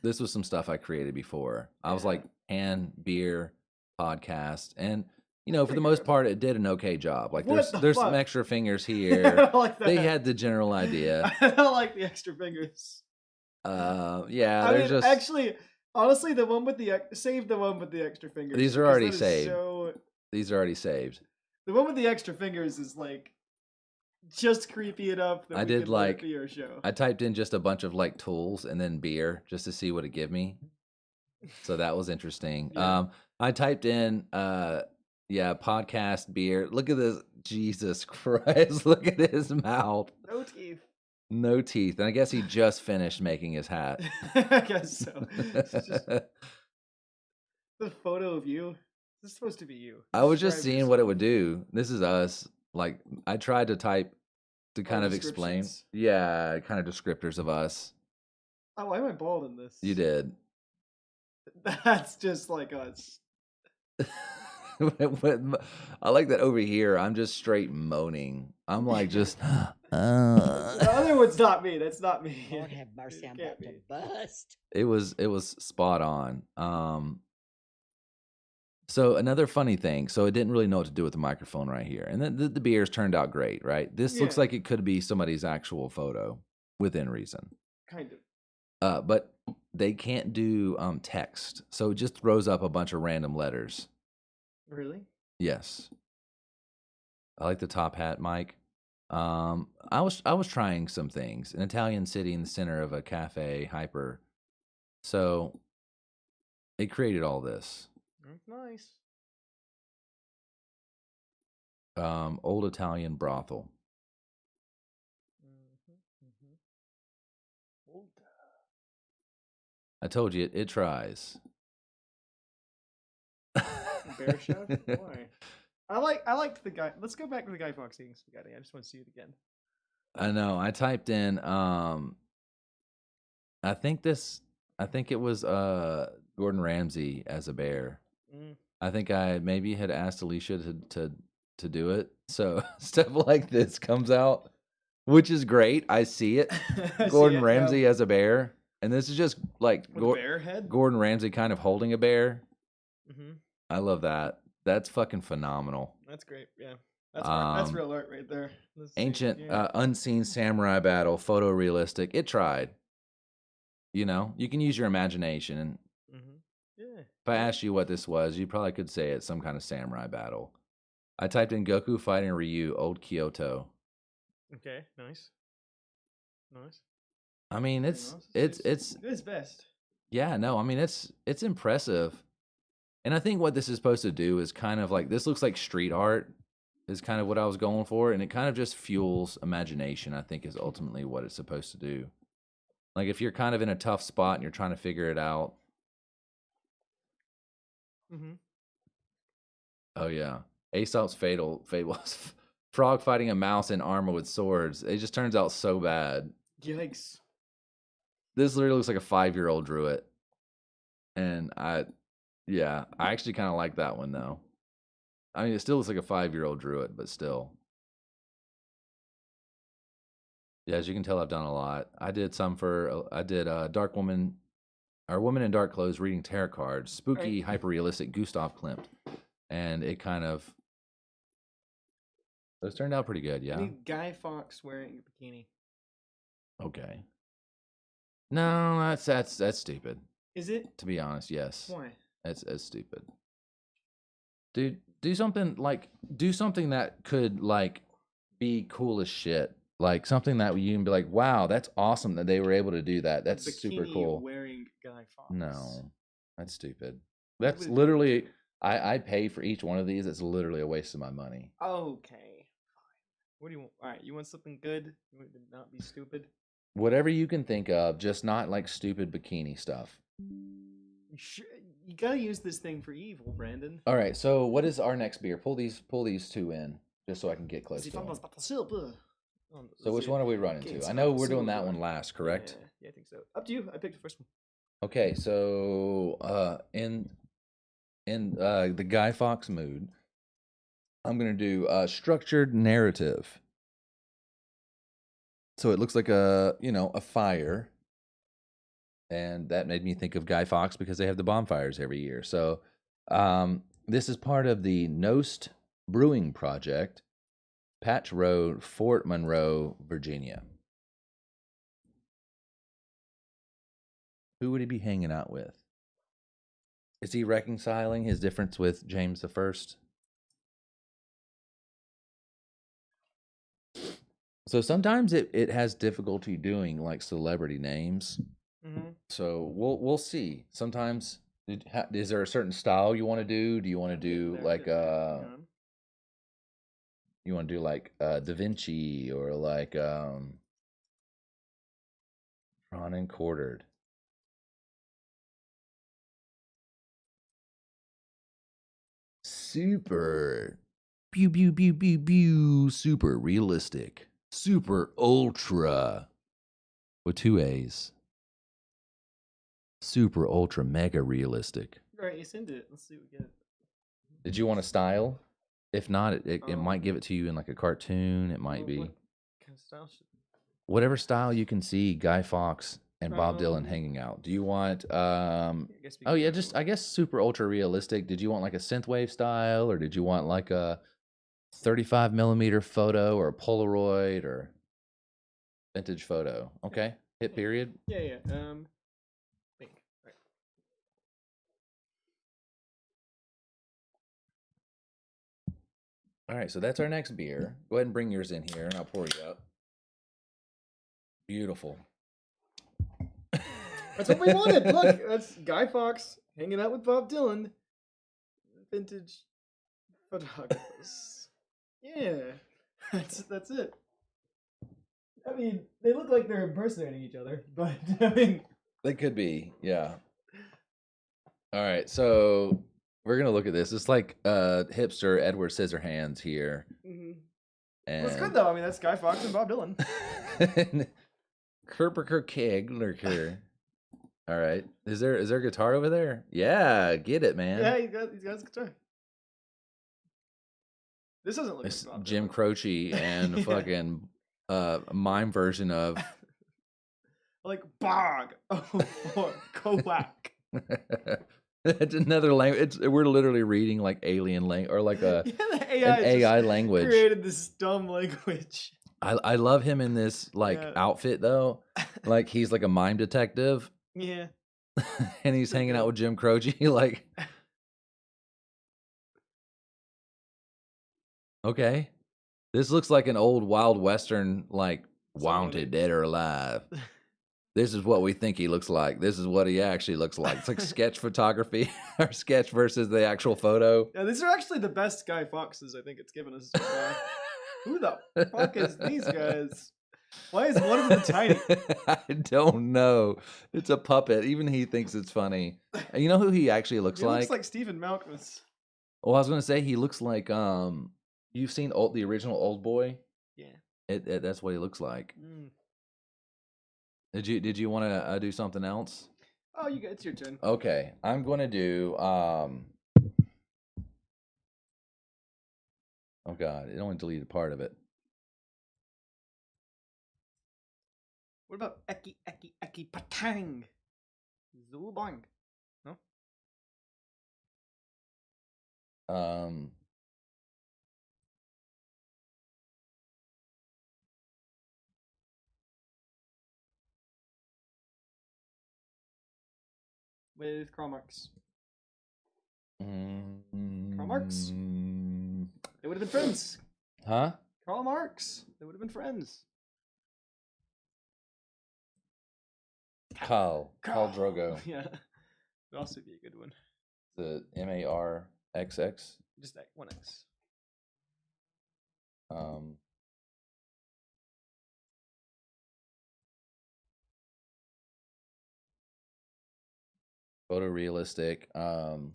This was some stuff I created before. I was like beer podcast, and for the most part, it did an okay job. Like there's some extra fingers here. I don't like that. They had the general idea. I don't like the extra fingers. Yeah, I they're mean, just actually. Honestly, the one with the save the one with the extra fingers. These are already that is saved. So... These are already saved. The one with the extra fingers is like just creepy enough that I we did can let it like be our show. I typed in just a bunch of like tools and then beer just to see what it give me. So that was interesting. Yeah. I typed in podcast beer. Look at this. Jesus Christ. Look at his mouth. No teeth. No teeth. And I guess he just finished making his hat. I guess so. It's just the photo of you. This is supposed to be you. I was just Describe seeing yourself. what it would do. This is us. Like I tried to type to kind of explain. Descriptions. Yeah, kind of descriptors of us. Oh, why am I bald in this? You did. That's just like us. I like that over here. I'm just straight moaning. I'm like just. The other one's not me. That's not me. Lord have mercy, I'm about to bust. It was spot on. So another funny thing. So it didn't really know what to do with the microphone right here, and then the beers turned out great, right? This looks Yeah. like it could be somebody's actual photo, within reason. Kind of. But they can't do text, so it just throws up a bunch of random letters. Really? Yes. I like the top hat, Mike. I was trying some things. An Italian city in the center of a cafe hyper. So it created all this. That's nice. Old Italian brothel. I told you it tries. Bear chef? Why? I liked the guy. Let's go back to the guy Fawkes eating spaghetti. I just want to see it again. I know. I typed in I think it was Gordon Ramsay as a bear. I think I maybe had asked Alicia to do it. So stuff like this comes out, which is great. I see it. Gordon Ramsay as a bear. And this is just like bear head? Gordon Ramsay kind of holding a bear. Mm-hmm. I love that. That's fucking phenomenal. That's great. Yeah. That's real art right there. Ancient unseen samurai battle, photorealistic. It tried. You can use your imagination. And yeah. if I asked you what this was, you probably could say it's some kind of samurai battle. I typed in Goku fighting Ryu, old Kyoto. Okay, nice. Nice. I mean, it's his best. Yeah, no, I mean it's impressive. And I think what this is supposed to do is kind of like, this looks like street art is kind of what I was going for, and it kind of just fuels imagination, I think, is ultimately what it's supposed to do. Like if you're kind of in a tough spot and you're trying to figure it out. Oh yeah. Aesop's Fable frog fighting a mouse in armor with swords. It just turns out so bad. Yikes. This literally looks like a 5-year-old drew it. And I actually kind of like that one though. I mean, it still looks like a 5-year-old drew it, but still. Yeah, as you can tell, I've done a lot. I did Dark Woman, or Woman in Dark Clothes reading tarot cards, spooky, Right. hyper-realistic Gustav Klimt. And it kind of, those turned out pretty good, I yeah? need Guy Fawkes wearing a bikini. Okay. No, that's stupid. Is it? To be honest, yes. Why? That's stupid. Dude, do something that could like be cool as shit. Like something that you can be like, wow, that's awesome that they were able to do that. That's super Bikini cool. wearing Guy Fawkes. No, that's stupid. What That's would it be? literally, I pay for each one of these. It's literally a waste of my money. Okay. Fine. What do you want? All right, you want something good? You want it to not be stupid? Whatever you can think of, just not like stupid bikini stuff. You gotta use this thing for evil, Brandon. All right, so what is our next beer? Pull these two in, just so I can get close to them. So which one are we running to? I know we're doing that one last, correct? Yeah, I think so. Up to you. I picked the first one. Okay, so in the Guy Fawkes mood, I'm gonna do structured narrative. So it looks like a fire, and that made me think of Guy Fawkes because they have the bonfires every year. So this is part of the Nost Brewing Project, Patch Road, Fort Monroe, Virginia. Who would he be hanging out with? Is he reconciling his difference with James the First? So sometimes it has difficulty doing like celebrity names. Mm-hmm. So we'll see. Sometimes is there a certain style you want to do? Do you want to do like you want to do like Da Vinci or like Drawn and Quartered? Super pew pew pew pew pew super realistic. Super ultra with 2 A's. Super ultra mega realistic. All right, you send it. Let's see what we get. Did you want a style? If not, it might give it to you in like a cartoon. It might be. What kind of style should Whatever style you can see Guy Fawkes and Bob Dylan hanging out. Do you want I guess super ultra realistic. Did you want like a synthwave style, or did you want like a 35 millimeter photo or a Polaroid or vintage photo? Okay. Hit period. Yeah. Think. Right. All right, so that's our next beer. Go ahead and bring yours in here and I'll pour you up. Beautiful. That's what we wanted. Look, that's Guy Fawkes hanging out with Bob Dylan. Vintage photographers. Yeah, that's it. I mean, they look like they're impersonating each other, but I mean, they could be, yeah. All right, so we're gonna look at this. It's like hipster Edward Scissorhands here. Mm-hmm. And well, it's good though. I mean, that's Guy Fawkes and Bob Dylan. Kerperker Keglerker. All right. Is there a guitar over there? Yeah, get it, man. Yeah, he's got his guitar. This doesn't look it's like Bob Jim Dylan. Croce and Yeah. fucking mime version of like Bog. Oh, for Kowak. It's another language. We're literally reading like alien language or like the an AI language. Created this dumb language. I love him in this like outfit though. Like he's like a mime detective. Yeah. And he's hanging out with Jim Croce. Like, okay, this looks like an old Wild Western, like Wanted, Dead or Alive. This is what we think he looks like. This is what he actually looks like. It's like sketch photography or sketch versus the actual photo. Yeah, these are actually the best Guy Fawkes I think it's given us so far. Who the fuck is these guys? Why is one of them tiny? I don't know. It's a puppet. Even he thinks it's funny. You know who he actually looks like? He looks like Stephen Malkmus. Well, I was gonna say he looks like you've seen the original Old Boy? Yeah. That's what he looks like. Mm. Did you want to do something else? Oh, it's your turn. Okay, I'm gonna do oh god, it only deleted part of it. What about Eki Patang? Zulbang. No? Um, With Karl Marx. mm, Karl Marx? They would have been friends. Huh? Karl Marx. They would have been friends. Khal Drogo. Yeah. Would also be a good one. The MARXX. Just that one X. Photorealistic.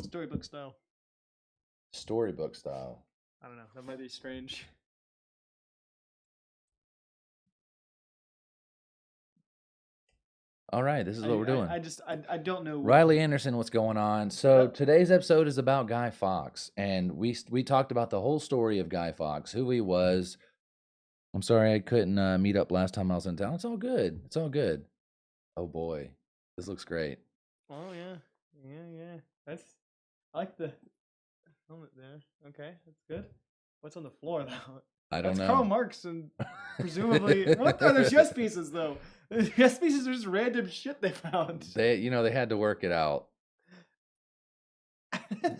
Storybook style. Storybook style. I don't know. That might be strange. All right, this is what we're doing. I don't know. Riley Anderson, what's going on? So Yep. today's episode is about Guy Fawkes, and we talked about the whole story of Guy Fawkes, who he was. I'm sorry I couldn't meet up last time I was in town. It's all good. It's all good. Oh boy, this looks great. Oh yeah, yeah. I like the helmet there. Okay, that's good. What's on the floor though? I don't That's know. Karl Marx and presumably what are there chess pieces though? The chess pieces are just random shit they found. They had to work it out.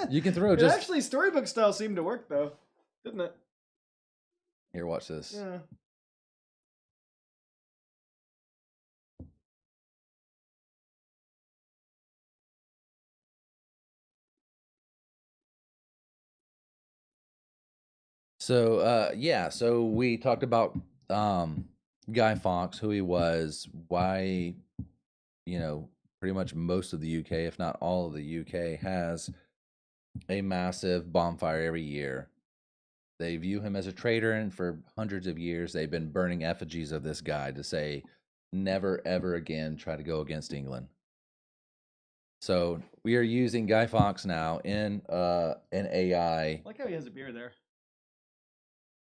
You can throw It just actually storybook style seemed to work though, didn't it? here. Watch this. Yeah. So yeah, so we talked about Guy Fawkes, who he was, why pretty much most of the UK, if not all of the UK, has a massive bonfire every year. They view him as a traitor, and for hundreds of years they've been burning effigies of this guy to say never ever again try to go against England. So we are using Guy Fawkes now in an AI. I like how he has a beer there.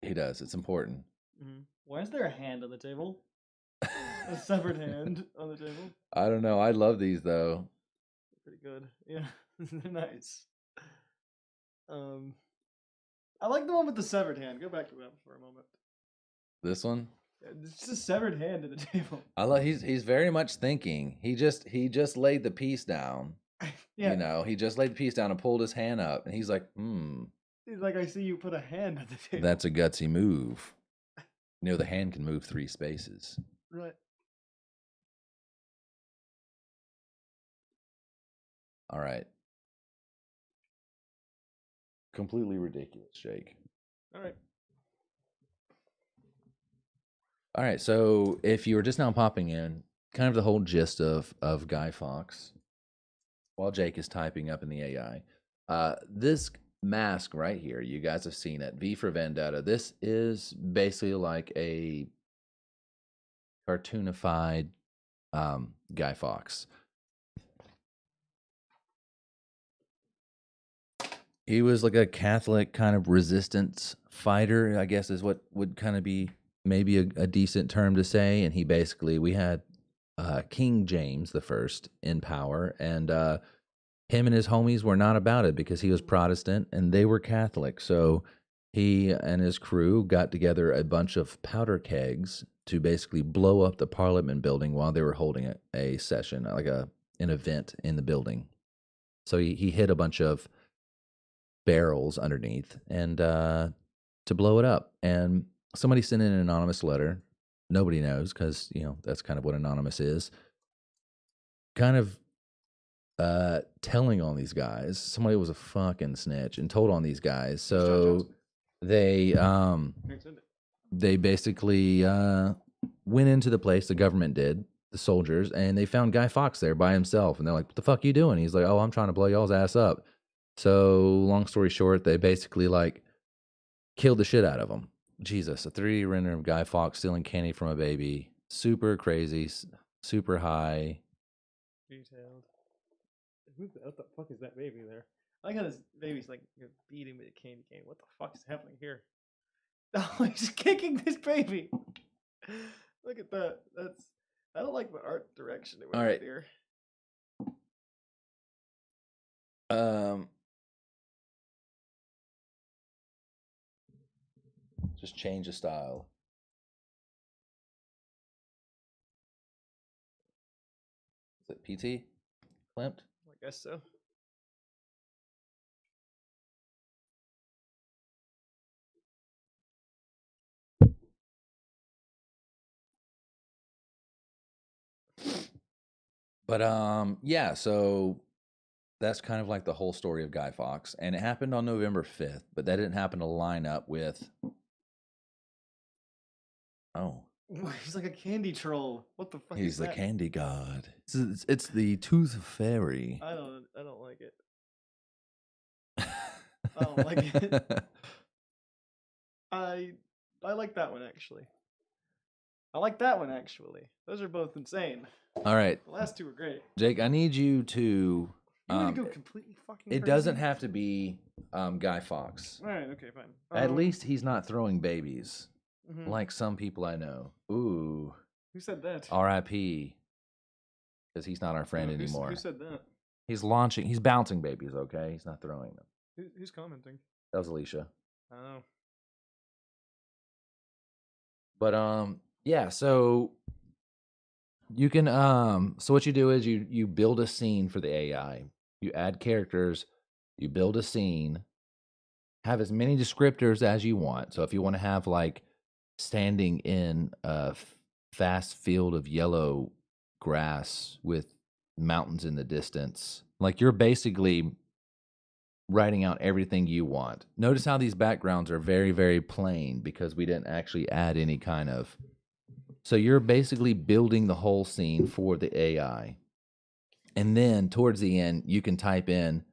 He does. It's important. Mm-hmm. Why is there a hand on the table? A severed hand on the table. I don't know. I love these though. Pretty good. Yeah, they're nice. I like the one with the severed hand. Go back to that for a moment. This one. It's just a severed hand at the table. I love. He's very much thinking. He just laid the piece down. Yeah. He just laid the piece down and pulled his hand up, and he's like, He's like, I see you put a hand on the table. That's a gutsy move. The hand can move 3 spaces. Right. All right. Completely ridiculous, Jake. All right. All right. So if you were just now popping in, kind of the whole gist of Guy Fawkes, while Jake is typing up in the AI, this mask right here, you guys have seen it. V for Vendetta. This is basically like a cartoonified Guy Fawkes. He was like a Catholic kind of resistance fighter, I guess is what would kind of be maybe a decent term to say. And we had King James the First in power, and him and his homies were not about it because he was Protestant and they were Catholic. So he and his crew got together a bunch of powder kegs to basically blow up the Parliament building while they were holding a session, like an event in the building. So he hit a bunch of barrels underneath and to blow it up. And somebody sent in an anonymous letter. Nobody knows because, that's kind of what anonymous is. Kind of telling on these guys. Somebody was a fucking snitch and told on these guys. So they basically went into the place, the government did, the soldiers, and they found Guy Fawkes there by himself. And they're like, what the fuck are you doing? He's like, oh, I'm trying to blow y'all's ass up. So long story short, they basically killed the shit out of him. Jesus, a 3D render of Guy Fawkes stealing candy from a baby. Super crazy, super high. Detailed. What the fuck is that baby there? I like how this baby's beating with a candy cane. What the fuck is happening here? Oh, he's kicking this baby. Look at that. I don't like what art direction it went All right. with here. Just change the style. Is it PT? Klimt? I guess so. But yeah, so that's kind of like the whole story of Guy Fawkes, and it happened on November 5th, but that didn't happen to line up with. Oh, He's like a candy troll. What the fuck he's is the that? candy god. It's the Tooth Fairy. I don't like it. I don't like it. I like that one actually. I like that one actually. Those are both insane. All right, The last two were great. Jake, I need you to. You want to go completely fucking It crazy? doesn't have to be Guy Fawkes. All right, okay, fine. At least he's not throwing babies mhm. like some people I know. Ooh, Who said that? R.I.P. Because he's not our friend No, anymore. Who said that? He's bouncing babies. Okay, he's not throwing them. Who's commenting? That was Alicia. Oh. But yeah, so you can so what you do is you build a scene for the AI. You add characters, you build a scene, have as many descriptors as you want. So if you want to have like standing in a vast field of yellow grass with mountains in the distance, like you're basically writing out everything you want. Notice how these backgrounds are very, very plain because we didn't actually add any kind of. So you're basically building the whole scene for the AI. And then towards the end, you can type in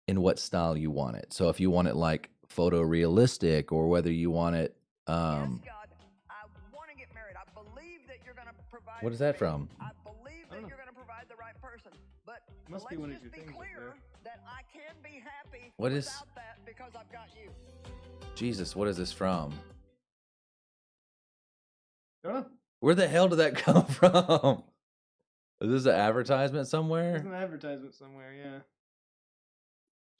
what style you want it. So if you want it like photorealistic or whether you want it Yes, God, I want to get married. I believe that you're going to provide. What is that from? I believe that you're going to provide the right person. But Must let's be one of just your be things up clear there. that I can be happy What is- without that because I've got you. Jesus, what is this from? Huh? Where the hell did that come from? Is this an advertisement somewhere? There's an advertisement somewhere, yeah.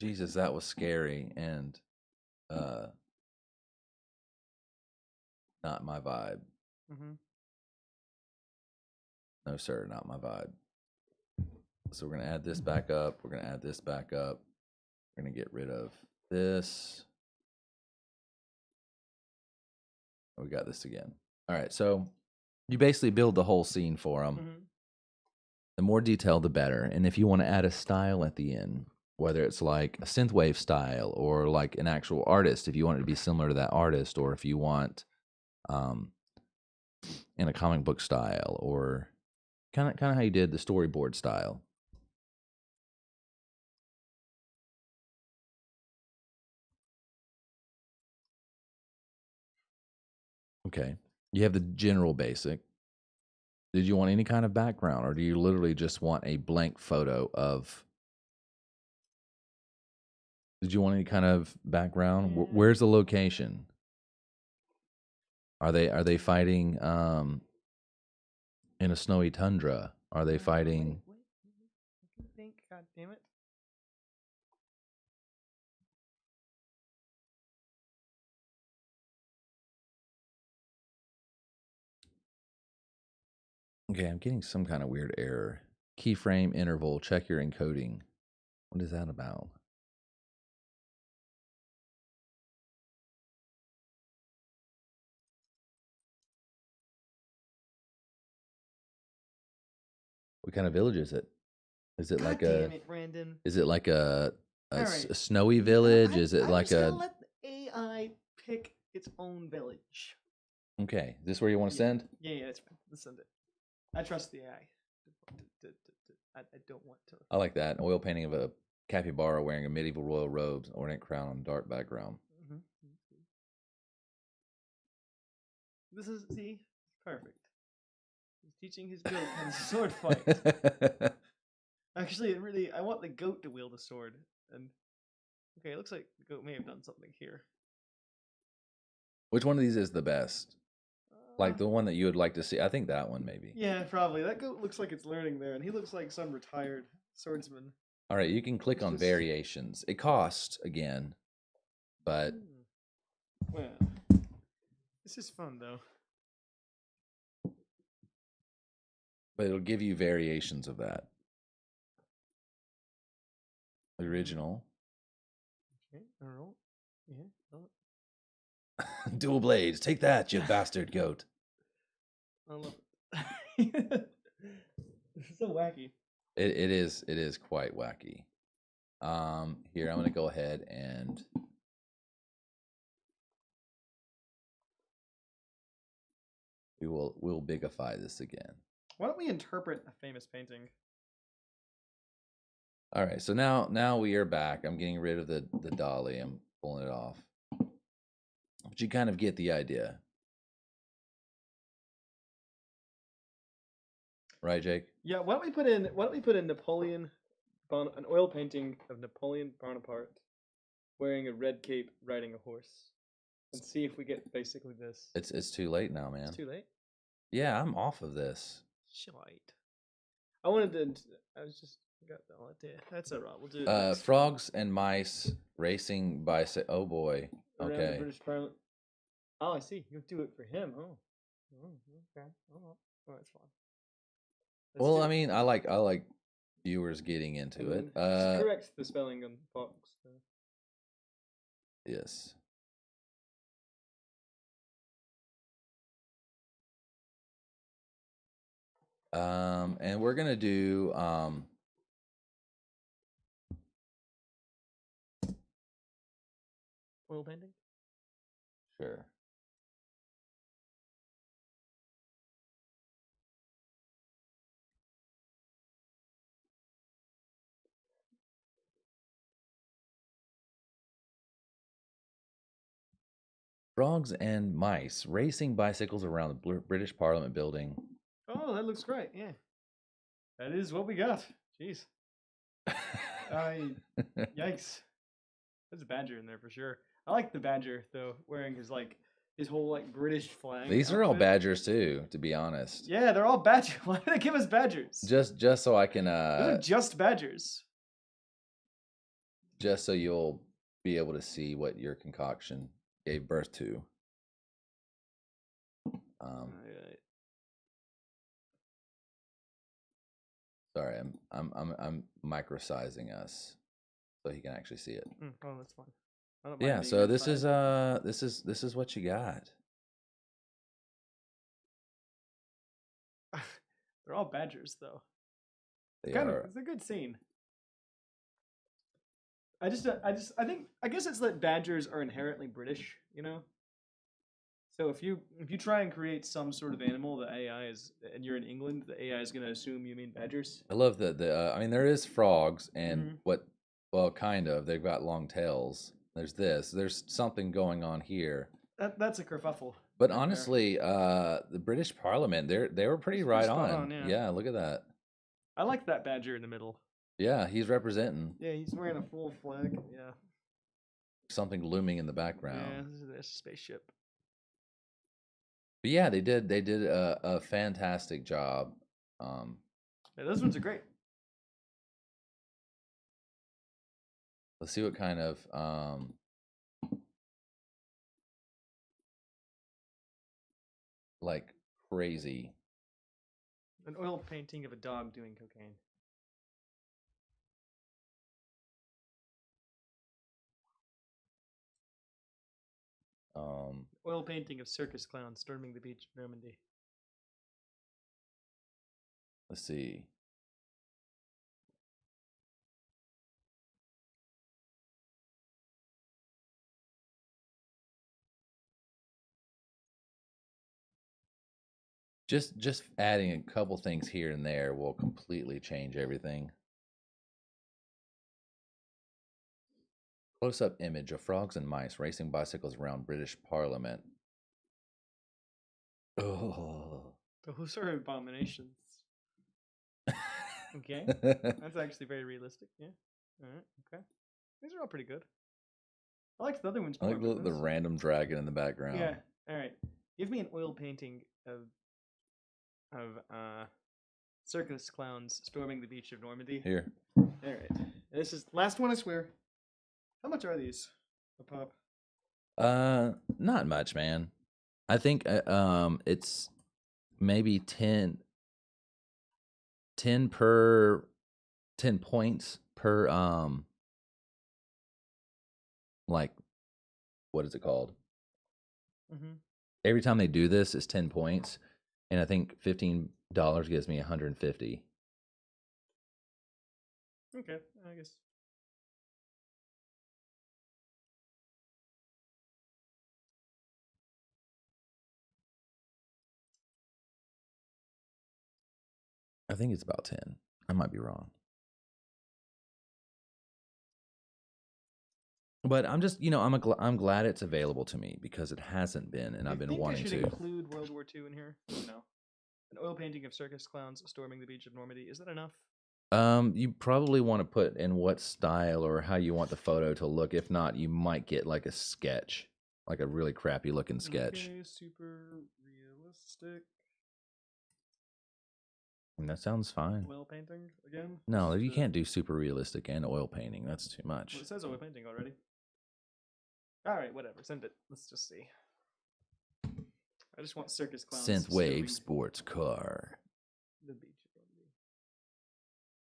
Jesus, that was scary and not my vibe. Mm-hmm. No, sir, not my vibe. So we're gonna add this back up. We're gonna add this back up. We're gonna get rid of this. Oh, we got this again. All right, so you basically build the whole scene for them. Mm-hmm. The more detail, the better. And if you want to add a style at the end, whether it's like a synthwave style or like an actual artist, if you want it to be similar to that artist, or if you want in a comic book style, or kind of how you did the storyboard style. Okay, you have the general basic. Did you want any kind of background, or do you literally just want a blank photo of? Did you want any kind of background? Where's the location? Are they fighting in a snowy tundra? Are they fighting? Wait. I think, God damn it. Okay, I'm getting some kind of weird error. Keyframe interval, check your encoding. What is that about? What kind of village is it? Is it God like damn it, Brandon. Is it like a Alright. a snowy village? I- Is it I'm like just gonna a? let the AI pick its own village. Okay, is this where you want to send? Yeah, that's fine. Let's send it. I trust the AI. I don't want to. I like that. An oil painting of a capybara wearing a medieval royal robes, ornate crown on dark background. Mm-hmm. This is, see, perfect. He's teaching his goat how to sword fight. Actually, I want the goat to wield a sword. And okay, it looks like the goat may have done something here. Which one of these is the best? Like the one that you would like to see. I think that one maybe. Yeah, probably. That looks like it's learning there, and he looks like some retired swordsman. All right, you can click It's on just- variations. It costs again, but Well, this is fun though. it'll give you variations of that. Original. Okay, all right. Yeah. Dual blades. Take that, you bastard goat. I love it. This is so wacky. It is quite wacky. Here I'm gonna go ahead and we'll bigify this again. Why don't we interpret a famous painting? All right, so now we are back. I'm getting rid of the dolly. I'm pulling it off. But you kind of get the idea. Right, Jake? Yeah, why don't we put in Napoleon an oil painting of Napoleon Bonaparte wearing a red cape riding a horse. And see if we get basically this. It's too late now, man. It's too late? Yeah, I'm off of this. Shite. I was just got the idea. That's all right. We'll do it. next Frogs and mice racing bicycle. Oh boy. around the Okay. British Parliament. Oh, I see. You'll do it for him. Oh. Okay. Oh, that's fine. Let's Well, do I it. mean, I like viewers getting into And it. then just correct the spelling on Fawkes. Yes. And we're gonna do Oil painting? sure. Frogs and mice racing bicycles around the British Parliament building. Oh, that looks great. Yeah. That is what we got. Jeez. Yikes. There's a badger in there for sure. I like the badger though, wearing his whole like British flag. These are all outfit. badgers too, to be honest. Yeah, they're all badgers. Why do they give us badgers? Just so I can Those are just badgers. just so you'll be able to see what your concoction gave birth to. Alright. Sorry, I'm microsizing us so he can actually see it. Oh, that's fine. I don't mind Yeah, being so this outside. is what you got. They're all badgers though. They Kind are of. It's a good scene. I guess it's that badgers are inherently British, you know. So if you try and create some sort of animal, the AI is, and you're in England, the AI is gonna assume you mean badgers. I love the I mean there is frogs and Mhm. well kind of they've got long tails. There's something going on here. That's a kerfuffle. But right there. honestly, the British Parliament, they were pretty It's right spot on. on, yeah. Yeah, look at that. I like that badger in the middle. Yeah, he's representing Yeah, he's wearing a full flag. Yeah. something looming in the Yeah, background. this is a spaceship. But yeah, they did a fantastic job. Yeah, those ones are great. Let's see what kind of like crazy. An oil painting of a dog doing cocaine. Oil painting of circus clowns storming the beach in Normandy. Let's see. Just adding a couple things here and there will completely change everything. Close-up image of frogs and mice racing bicycles around British Parliament. Oh. Those are abominations. Okay. That's actually very realistic. Yeah. Alright, okay. These are all pretty good. I like the other ones I more. like but the those- random dragon in the background. Yeah. Alright. Give me an oil painting of circus clowns storming the beach of Normandy. Here. All right. This is last one, I swear. How much are these? A pop. Not much, man. I think it's maybe 10 per 10 points per like what is it called? Mm-hmm. Every time they do this is 10 points, and I think $15 gives me 150. Okay, I guess. I think it's about 10. I might be wrong. But I'm just, I'm glad it's available to me because it hasn't been, and I've been wanting I to. should include World War II in here. No. An oil painting of circus clowns storming the beach of Normandy. Is that enough? You probably want to put in what style or how you want the photo to look. If not, you might get like a sketch, like a really crappy looking sketch. Okay, super realistic. And that sounds fine. Oil painting again? No, you can't do super realistic and oil painting. That's too much. Well, it says oil painting already. All right, whatever. Send it. Let's just see. I just want circus clowns. Synthwave sports car. The beach of Normandy.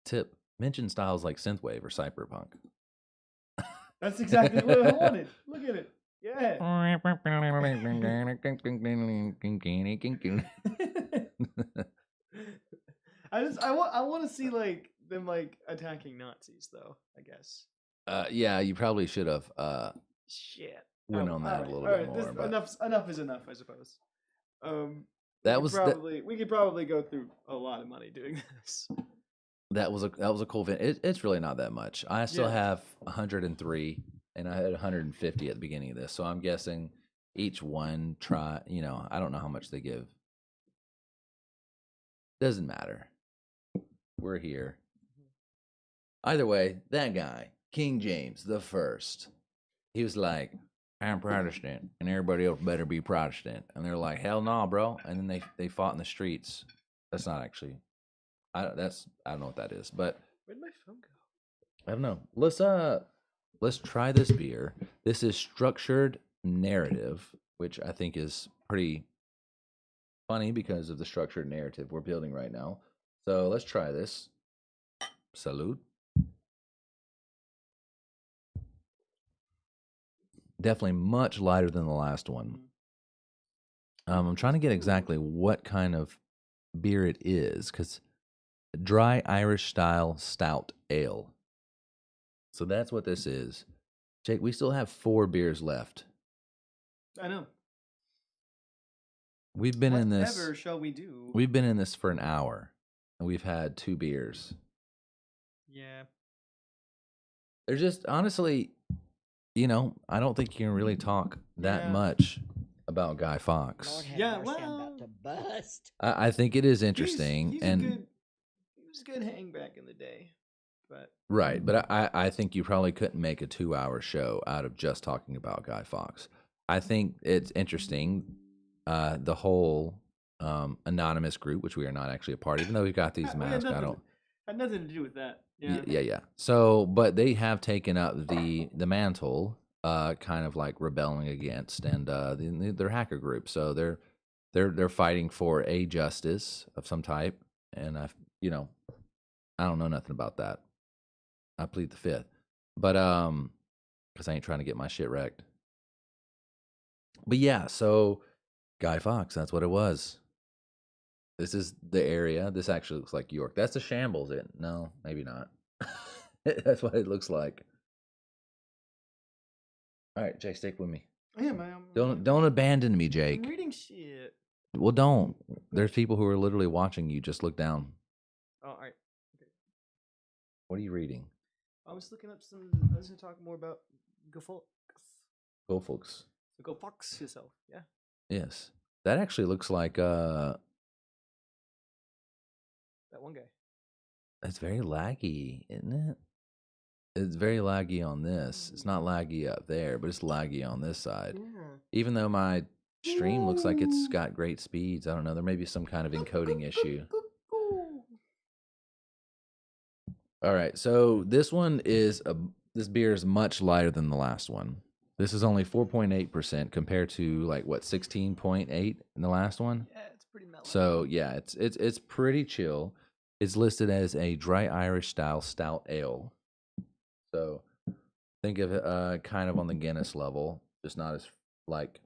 Tip: mention styles like synthwave or cyberpunk. That's exactly what I wanted. Look at it. Yeah. I want to see like them like attacking Nazis though, I guess. Yeah, you probably should have Shit. went on that a little bit more. But Enough is enough, I suppose. We could probably go through a lot of money doing this. That was a cool event. It's really not that much. I still have 103, and I had 150 at the beginning of this. So I'm guessing each one I don't know how much they give. Doesn't matter. We're here. Either way, that guy, King James the First, he was like, I'm Protestant, and everybody else better be Protestant. And they're like, hell no, bro. And then they fought in the streets. That's not actually. I don't know what that is, but where'd my phone go? I don't know. Let's try this beer. This is Structured Narrative, which I think is pretty funny because of the structured narrative we're building right now. So let's try this. Salud. Definitely much lighter than the last one. I'm trying to get exactly what kind of beer it is because dry Irish style stout ale. So that's what this is. Jake, we still have 4 beers left. I know. We've been in this. Whatever shall we do? We've been in this for an hour, and we've had 2 beers. Yeah. There's just honestly, I don't think you can really talk that much about Guy Fawkes. Yeah, well, I think it is interesting, he was a good hang back in the day, but right. But I think you probably couldn't make a 2-hour show out of just talking about Guy Fawkes. I think it's interesting, the whole anonymous group, which we are not actually a part, even though we've got these masks. Had nothing to do with that. Yeah. So, but they have taken up the mantle, kind of like rebelling against, and they're hacker group. So they're fighting for a justice of some type, and I don't know nothing about that. I plead the fifth, but because I ain't trying to get my shit wrecked. But yeah, so Guy Fawkes, that's what it was. This is the area. This actually looks like York. That's the shambles. No, maybe not. That's what it looks like. All right, Jake, stick with me. Yeah, man. Don't abandon me, Jake. I'm reading shit. Well, don't. There's people who are literally watching you. Just look down. Oh, all right. Okay. What are you reading? I was looking up I was going to talk more about Go Fawkes. Go Fawkes. So go Fawkes yourself. Yeah. Yes, that actually looks like that one guy. It's very laggy, isn't it? It's very laggy on this. It's not laggy up there, but it's laggy on this side. Yeah. Even though my stream looks like it's got great speeds. I don't know. There may be some kind of encoding issue. All right, so this beer is much lighter than the last one. This is only 4.8% compared to like what 16.8 in the last one. Yeah, it's pretty mellow. So yeah, it's pretty chill. It's listed as a dry Irish style stout ale. So think of it kind of on the Guinness level, just not as like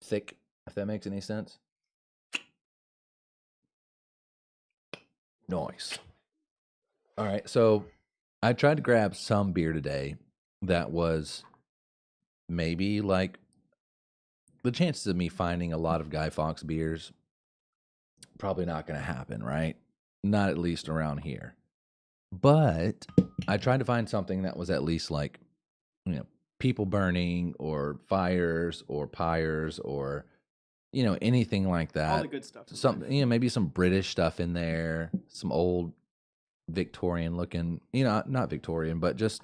thick, if that makes any sense. Nice. All right, so I tried to grab some beer today that was maybe like the chances of me finding a lot of Guy Fawkes beers probably not going to happen, right? Not at least around here. But I tried to find something that was at least like, you know, people burning or fires or pyres or, you know, anything like that. All the good stuff. Something, you know, maybe some British stuff in there, some old Victorian looking, you know, not Victorian, but just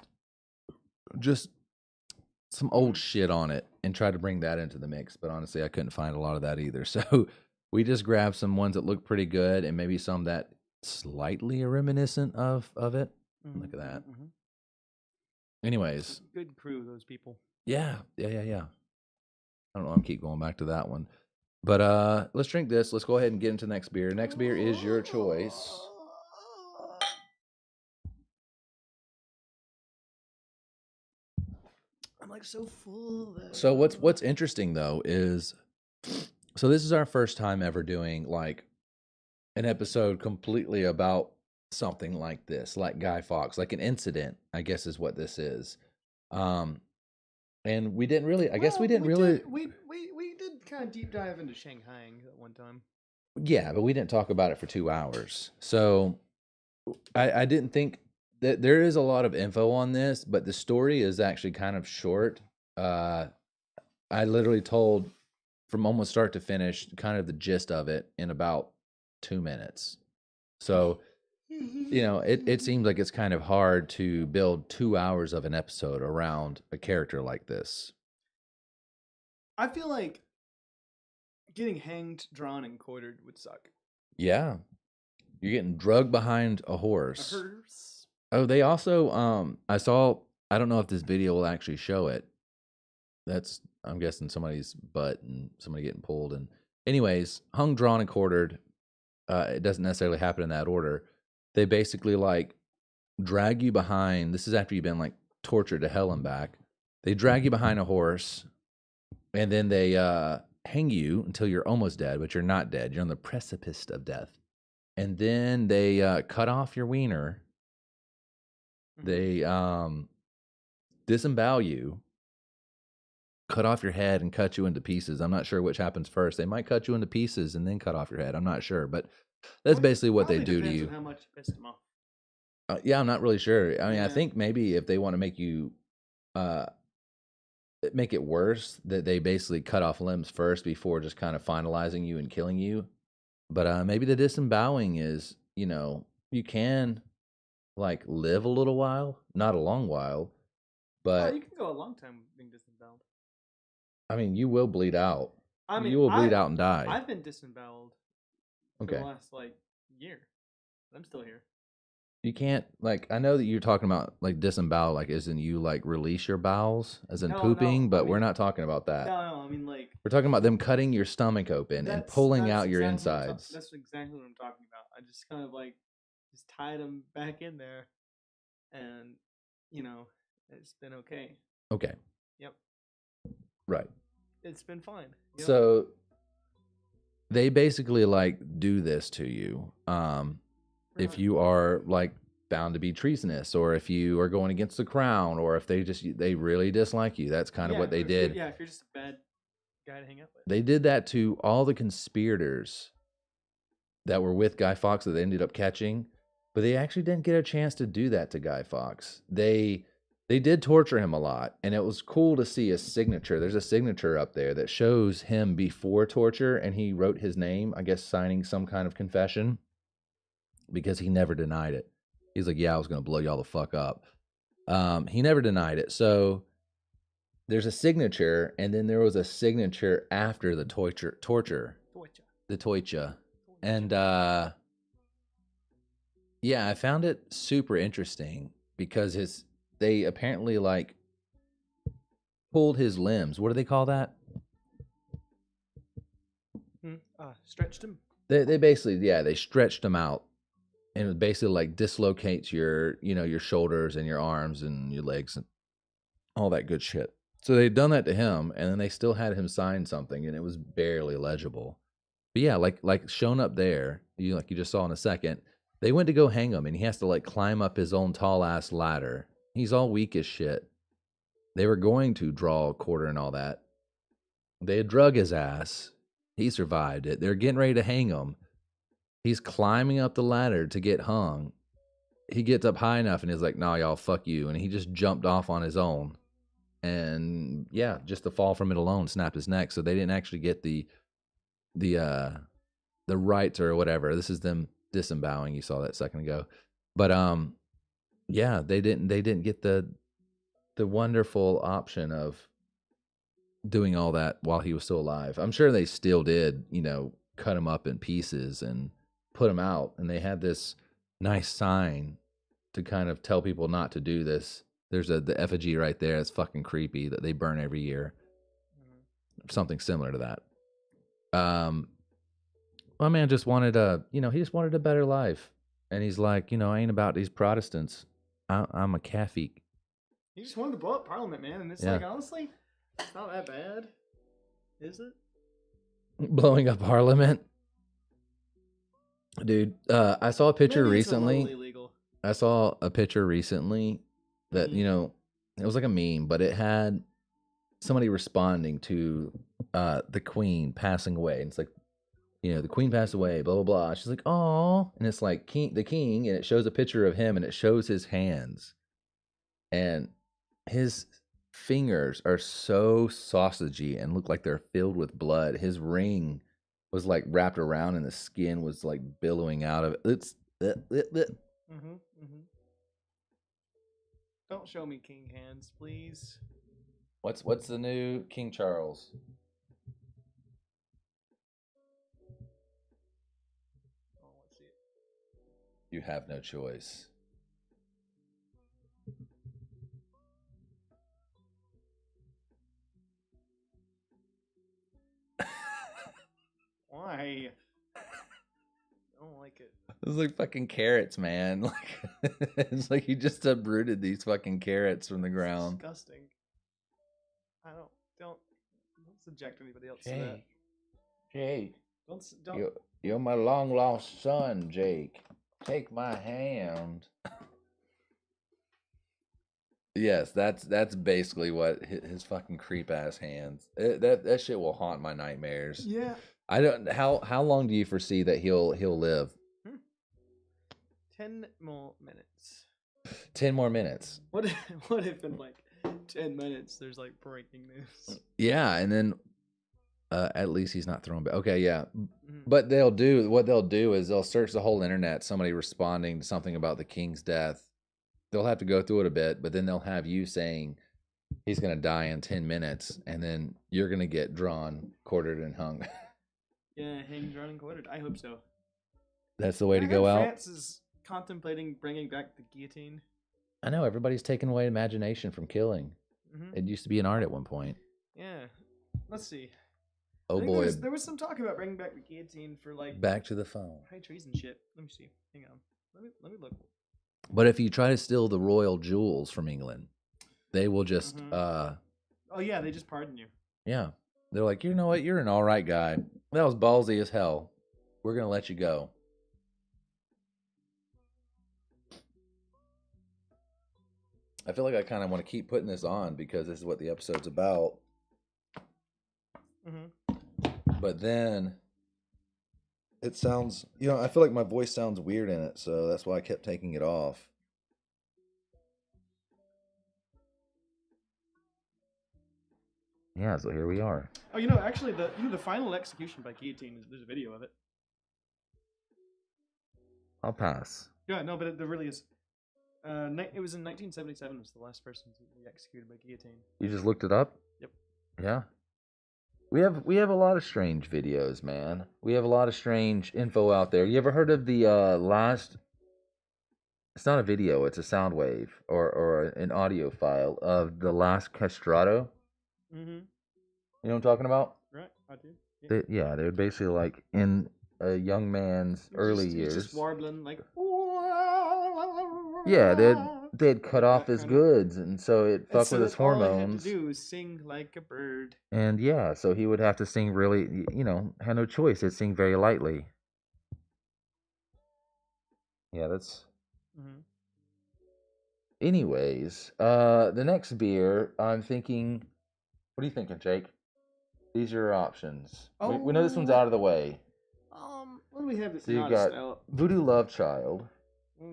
some old shit on it, and try to bring that into the mix. But honestly, I couldn't find a lot of that either. So we just grabbed some ones that look pretty good and maybe some that slightly are reminiscent of it. Mm-hmm. Look at that. Mm-hmm. Anyways. Good crew, those people. Yeah. I don't know. I'm keep going back to that one. But let's drink this. Let's go ahead and get into the next beer. Next beer is your choice. I'm like so full. So what's interesting though is, so this is our first time ever doing like an episode completely about something like this, like Guy Fawkes, like an incident, I guess is what this is. And we didn't really, we did kind of deep dive into Shanghai at one time. Yeah, but we didn't talk about it for 2 hours. So I didn't think that there is a lot of info on this, but the story is actually kind of short. I literally told from almost start to finish kind of the gist of it in about 2 minutes. So, you know, it seems like it's kind of hard to build 2 hours of an episode around a character like this. I feel like getting hanged, drawn, and quartered would suck. Yeah. You're getting drugged behind a horse. A hearse. Oh, they also, I don't know if this video will actually show it. That's, I'm guessing somebody's butt and somebody getting pulled. And anyways, hung, drawn, and quartered. It doesn't necessarily happen in that order. They basically like drag you behind. This is after you've been like tortured to hell and back. They drag you behind a horse, and then they hang you until you're almost dead, but you're not dead. You're on the precipice of death. And then they cut off your wiener. They disembowel you, cut off your head, and cut you into pieces. I'm not sure which happens first. They might cut you into pieces and then cut off your head. I'm not sure, but that's basically what they do to you. On how much you pissed them off. Yeah, I'm not really sure. I mean, Yeah. I think maybe if they want to make you make it worse, that they basically cut off limbs first before just kind of finalizing you and killing you. But maybe the disemboweling is, you know, you can like live a little while, not a long while, but you can go a long time being disemboweled. I mean, you will bleed out. I mean, you will bleed out and die. I've been disemboweled for the last like year. I'm still here. You can't, like, I know that you're talking about like disembowel, like isn't you like release your bowels as in pooping, but we're not talking about that. No, I mean like we're talking about them cutting your stomach open and pulling out your exactly insides. That's exactly what I'm talking about. I just kind of like just tied them back in there, and you know, it's been okay. Okay. Yep. Right. It's been fine. Yep. So they basically like do this to you. If you are like found to be treasonous, or if you are going against the crown, or if they really dislike you, that's kind of what they did. If you're just a bad guy to hang out with. They did that to all the conspirators that were with Guy Fawkes that they ended up catching, but they actually didn't get a chance to do that to Guy Fawkes. They did torture him a lot, and it was cool to see his signature. There's a signature up there that shows him before torture, and he wrote his name, I guess signing some kind of confession, because he never denied it. He's like, yeah, I was going to blow y'all the fuck up. He never denied it. So there's a signature, and then there was a signature after the torture, Torture. the torture. And yeah, I found it super interesting because they apparently like pulled his limbs. What do they call that? Stretched him. They basically, yeah, they stretched him out, and it basically like dislocates your, your shoulders and your arms and your legs and all that good shit. So they'd done that to him, and then they still had him sign something, and it was barely legible. But yeah, like shown up there, you just saw in a second, they went to go hang him, and he has to like climb up his own tall ass ladder. He's all weak as shit. They were going to draw a quarter and all that. They had drug his ass. He survived it. They're getting ready to hang him. He's climbing up the ladder to get hung. He gets up high enough and he's like, "Nah, y'all, fuck you." And he just jumped off on his own. And yeah, just the fall from it alone snapped his neck. So they didn't actually get the rights or whatever. This is them disemboweling. You saw that a second ago. But yeah, they didn't get the wonderful option of doing all that while he was still alive. I'm sure they still did, cut him up in pieces and put him out. And they had this nice sign to kind of tell people not to do this. There's the effigy right there. It's fucking creepy that they burn every year. Something similar to that. My man just wanted he just wanted a better life. And he's like, I ain't about these Protestants. I'm a Catholic. He just wanted to blow up Parliament, man. And it's like, honestly, it's not that bad. Is it? Blowing up Parliament? Dude, I saw a picture recently. I saw a picture recently that, it was like a meme, but it had somebody responding to the Queen passing away. And it's like, the Queen passed away, blah, blah, blah. She's like, "Oh," and it's like the king, and it shows a picture of him, and it shows his hands. And his fingers are so sausagey and look like they're filled with blood. His ring was like wrapped around, and the skin was like billowing out of it. Don't show me king hands, please. What's the new King Charles? Oh, let's see it. You have no choice. Why? I don't like it. It's like fucking carrots, man. Like it's like he just uprooted these fucking carrots from the ground. Disgusting. I don't subject anybody else to that. Jake. Don't. You're my long lost son, Jake. Take my hand. Yes, that's basically what his fucking creep ass hands. That shit will haunt my nightmares. Yeah. I don't. How long do you foresee that he'll live? 10 more minutes. 10 more minutes. What if in like 10 minutes there's like breaking news? Yeah, and then at least he's not thrown back. Okay, yeah. But what they'll do is they'll search the whole internet, somebody responding to something about the king's death. They'll have to go through it a bit, but then they'll have you saying he's going to die in 10 minutes, and then you're going to get drawn, quartered, and hung. Yeah, hanged, drawn, and quartered. I hope so. That's the way to go out. France is contemplating bringing back the guillotine. I know, everybody's taking away imagination from killing. It used to be an art at one point. Yeah. Let's see. Oh boy. There was some talk about bringing back the guillotine for like back to the phone. High treason shit. Let me see. Hang on. Let me look. But if you try to steal the royal jewels from England, they will just oh yeah, they just pardon you. Yeah. They're like, "You know what? You're an all right guy. That was ballsy as hell. We're going to let you go." I feel like I kind of want to keep putting this on because this is what the episode's about. But then it sounds, I feel like my voice sounds weird in it, so that's why I kept taking it off. Yeah, so here we are. Oh, actually, the final execution by guillotine, there's a video of it. I'll pass. Yeah, no, but there really is. It was in 1977. Was the last person to be executed by guillotine. You just looked it up? Yep. Yeah. We have a lot of strange videos, man. We have a lot of strange info out there. You ever heard of the last? It's not a video; it's a sound wave or an audio file of the last castrato. Mm-hmm. You know what I'm talking about? Right, I do. Yeah, they would basically like in a young man's early He's years. just warbling like. Yeah, they'd cut off his kind of- goods, and so it fucked with his All I had to hormones. do was sing like a bird. And yeah, so he would have to sing really, had no choice. He'd sing very lightly. Yeah, that's. Mm-hmm. Anyways, the next beer, I'm thinking. What are you thinking, Jake? These are your options. We know this one's out of the way. What do we have that's So you not got a stout? Voodoo Love Child.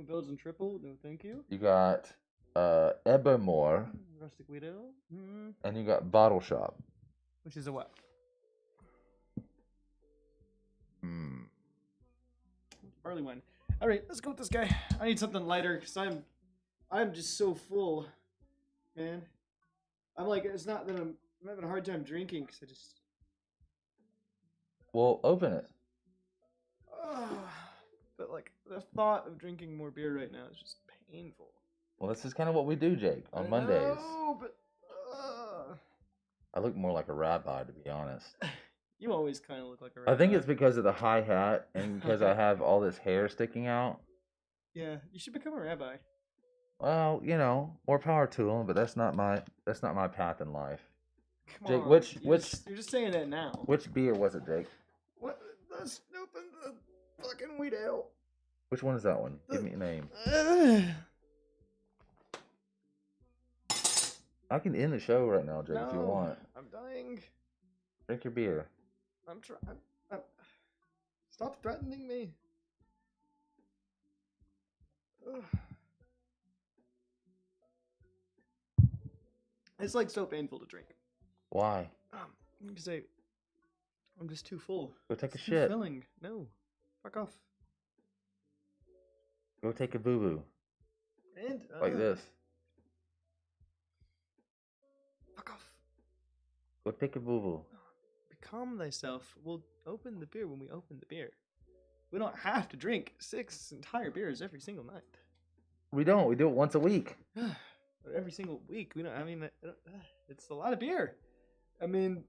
Belgian triple? No, thank you. You got Ebermore, Rustic Widow. Mm-hmm. and you got Bottle Shop. Which is a what? Barley wine. All right, let's go with this guy. I need something lighter because I'm just so full, man. I'm like, it's not that I'm having a hard time drinking because I just. Well, open it. But like the thought of drinking more beer right now is just painful. Well, this is kind of what we do, Jake, on Mondays. No, but I look more like a rabbi, to be honest. you always kind of look like a rabbi. I think it's because of the high hat and because I have all this hair sticking out. Yeah, you should become a rabbi. Well, more power to him, but that's not my path in life. Come Jake, on. You're just saying that now. Which beer was it, Jake? What? Let's open the fucking wheat ale. Which one is that one? Give me a name. I can end the show right now, Jake, if you want. I'm dying. Drink your beer. I'm trying. Stop threatening me. Ugh. It's like so painful to drink. Why? Because I'm just too full. Go take a It's shit. Too filling. No, fuck off. Go take a boo boo. And Like this. Fuck off. Go take a boo boo. Calm thyself. We'll open the beer when we open the beer. We don't have to drink 6 entire beers every single night. We don't. We do it once a week. Or every single week. We don't. I mean, it's a lot of beer. I mean,